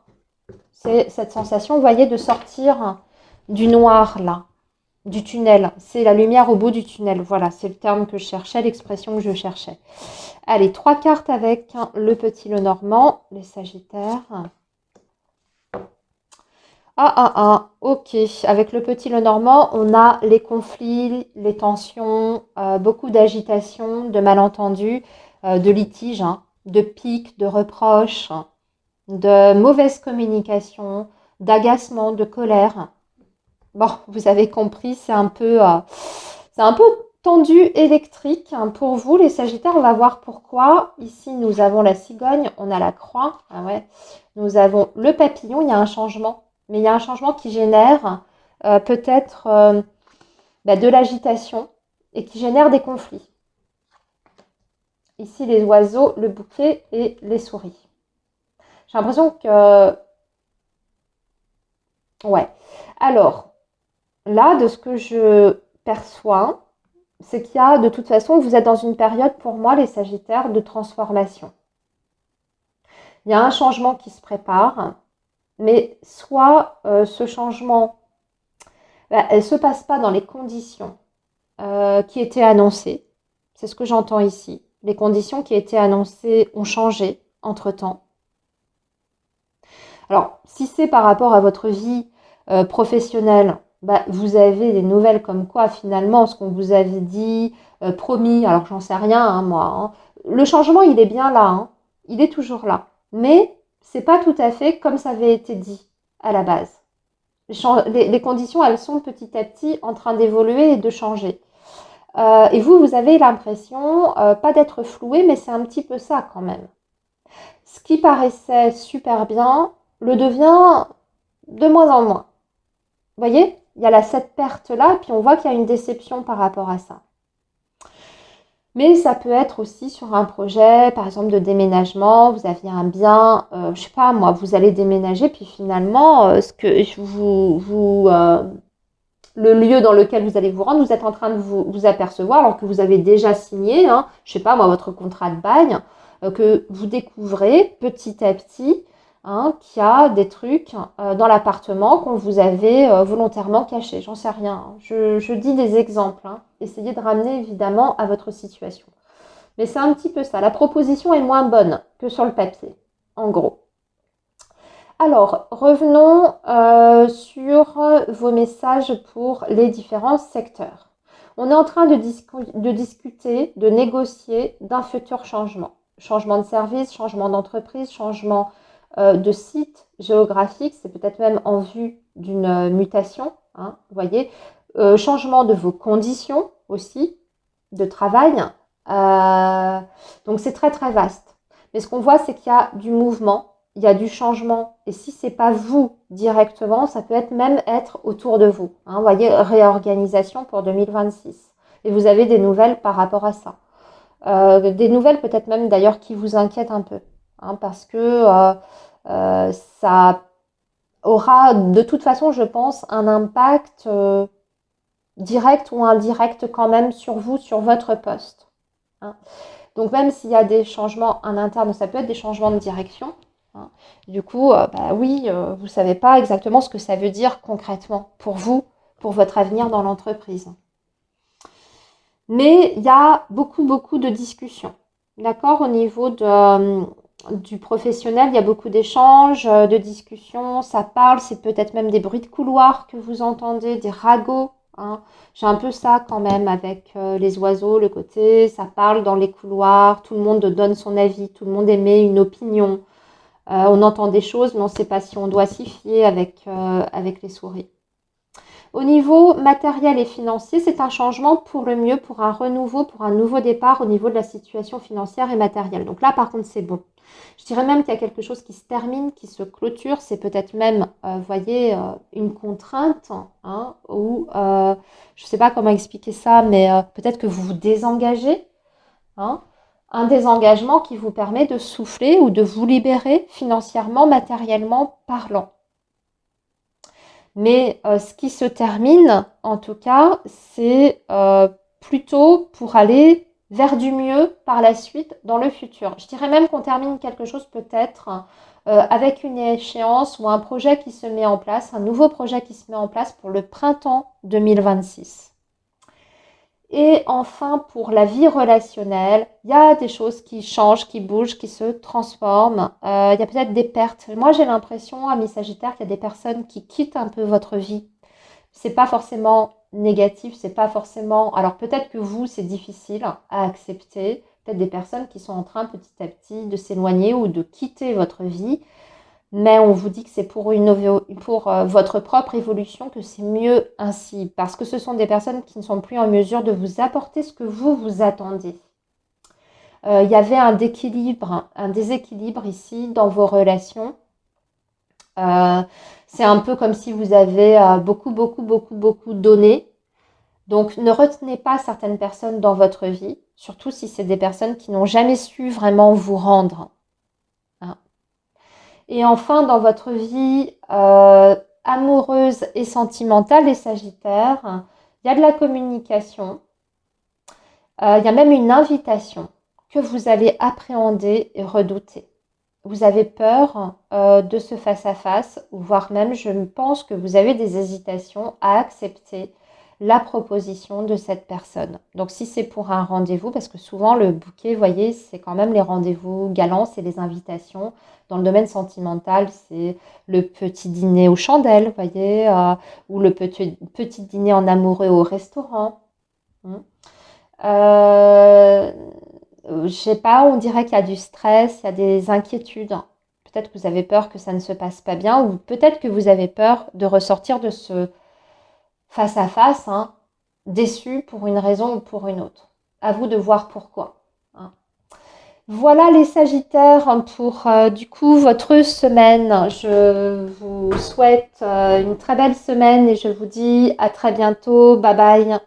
C'est cette sensation, vous voyez, de sortir du noir là, du tunnel. C'est la lumière au bout du tunnel. Voilà, c'est le terme que je cherchais, l'expression que je cherchais. Allez, 3 cartes avec le petit Lenormand, les sagittaires. Ok. Avec le petit Lenormand, on a les conflits, les tensions, beaucoup d'agitation, de malentendus, de litiges, hein, de piques, de reproches, de mauvaise communication, d'agacement, de colère. Bon, vous avez compris, c'est un peu tendu électrique pour vous, les sagittaires. On va voir pourquoi. Ici, nous avons la cigogne, on a la croix. Ah ouais. Nous avons le papillon, il y a un changement. Mais il y a un changement qui génère peut-être de l'agitation et qui génère des conflits. Ici, les oiseaux, le bouquet et les souris. J'ai l'impression que... Ouais. Alors, là, de ce que je perçois, c'est qu'il y a, de toute façon, vous êtes dans une période, pour moi, les Sagittaires, de transformation. Il y a un changement qui se prépare, mais soit ce changement, elle ne se passe pas dans les conditions qui étaient annoncées. C'est ce que j'entends ici. Les conditions qui étaient annoncées ont changé entre-temps. Alors, si c'est par rapport à votre vie professionnelle, bah, vous avez des nouvelles comme quoi finalement ce qu'on vous avait dit, promis, alors j'en sais rien, hein, moi. Hein. Le changement, il est bien là, hein. Il est toujours là. Mais c'est pas tout à fait comme ça avait été dit à la base. Les conditions, elles sont petit à petit en train d'évoluer et de changer. Et vous, vous avez l'impression, pas d'être floué, mais c'est un petit peu ça quand même. Ce qui paraissait super bien le devient de moins en moins. Vous voyez, il y a là cette perte-là, puis on voit qu'il y a une déception par rapport à ça. Mais ça peut être aussi sur un projet, par exemple de déménagement, vous aviez un bien, je sais pas moi, vous allez déménager, puis finalement, le lieu dans lequel vous allez vous rendre, vous êtes en train de vous apercevoir, alors que vous avez déjà signé, hein, je sais pas moi, votre contrat de bail, que vous découvrez petit à petit hein, qu'il y a des trucs dans l'appartement qu'on vous avait volontairement cachés. J'en sais rien. Hein. Je dis des exemples. Hein. Essayez de ramener évidemment à votre situation. Mais c'est un petit peu ça. La proposition est moins bonne que sur le papier, en gros. Alors, revenons sur vos messages pour les différents secteurs. On est en train de discuter, de négocier d'un futur changement. Changement de service, changement d'entreprise, changement de site géographique, c'est peut-être même en vue d'une mutation, hein, vous voyez. Changement de vos conditions aussi de travail. Donc c'est très très vaste. Mais ce qu'on voit, c'est qu'il y a du mouvement, il y a du changement. Et si c'est pas vous directement, ça peut être autour de vous. Hein, vous voyez, réorganisation pour 2026. Et vous avez des nouvelles par rapport à ça. Des nouvelles peut-être même d'ailleurs qui vous inquiètent un peu. Hein, parce que ça aura de toute façon, je pense, un impact direct ou indirect quand même sur vous, sur votre poste. Hein. Donc même s'il y a des changements en interne, ça peut être des changements de direction. Hein. Du coup, bah oui, vous ne savez pas exactement ce que ça veut dire concrètement pour vous, pour votre avenir dans l'entreprise. Mais il y a beaucoup, beaucoup de discussions. D'accord. Au niveau du professionnel, il y a beaucoup d'échanges, de discussions, ça parle, c'est peut-être même des bruits de couloir que vous entendez, des ragots. Hein. J'ai un peu ça quand même avec les oiseaux, le côté, ça parle dans les couloirs, tout le monde donne son avis, tout le monde émet une opinion. On entend des choses, mais on ne sait pas si on doit s'y fier avec les souris. Au niveau matériel et financier, c'est un changement pour le mieux, pour un renouveau, pour un nouveau départ au niveau de la situation financière et matérielle. Donc là, par contre, c'est bon. Je dirais même qu'il y a quelque chose qui se termine, qui se clôture. C'est peut-être même, vous voyez, une contrainte hein, ou je ne sais pas comment expliquer ça, mais peut-être que vous vous désengagez. Hein, un désengagement qui vous permet de souffler ou de vous libérer financièrement, matériellement parlant. Mais ce qui se termine, en tout cas, c'est plutôt pour aller vers du mieux par la suite dans le futur. Je dirais même qu'on termine quelque chose peut-être avec une échéance ou un projet qui se met en place, un nouveau projet qui se met en place pour le printemps 2026. Et enfin, pour la vie relationnelle, il y a des choses qui changent, qui bougent, qui se transforment. Il y a peut-être des pertes. Moi, j'ai l'impression, amis Sagittaire, qu'il y a des personnes qui quittent un peu votre vie. C'est pas forcément négatif, c'est pas forcément. Alors peut-être que vous, c'est difficile à accepter. Peut-être des personnes qui sont en train petit à petit de s'éloigner ou de quitter votre vie mais on vous dit que c'est pour votre propre évolution que c'est mieux ainsi, parce que ce sont des personnes qui ne sont plus en mesure de vous apporter ce que vous vous attendez. Il y avait un déséquilibre ici dans vos relations. C'est un peu comme si vous avez beaucoup donné. Donc ne retenez pas certaines personnes dans votre vie, surtout si c'est des personnes qui n'ont jamais su vraiment vous rendre. Hein. Et enfin, dans votre vie, amoureuse et sentimentale, les Sagittaires. Il y a de la communication. Il y a même une invitation que vous allez appréhender et redouter. Vous avez peur de ce face-à-face, voire même, je pense que vous avez des hésitations à accepter la proposition de cette personne. Donc, si c'est pour un rendez-vous, parce que souvent le bouquet, vous voyez, c'est quand même les rendez-vous galants, c'est les invitations. Dans le domaine sentimental, c'est le petit dîner aux chandelles, vous voyez, ou le petit dîner en amoureux au restaurant. Euh, je sais pas, on dirait qu'il y a du stress, il y a des inquiétudes. Peut-être que vous avez peur que ça ne se passe pas bien, ou peut-être que vous avez peur de ressortir de ce face-à-face, hein, déçu pour une raison ou pour une autre. À vous de voir pourquoi. Hein. Voilà les Sagittaires pour du coup votre semaine. Je vous souhaite une très belle semaine et je vous dis à très bientôt. Bye bye.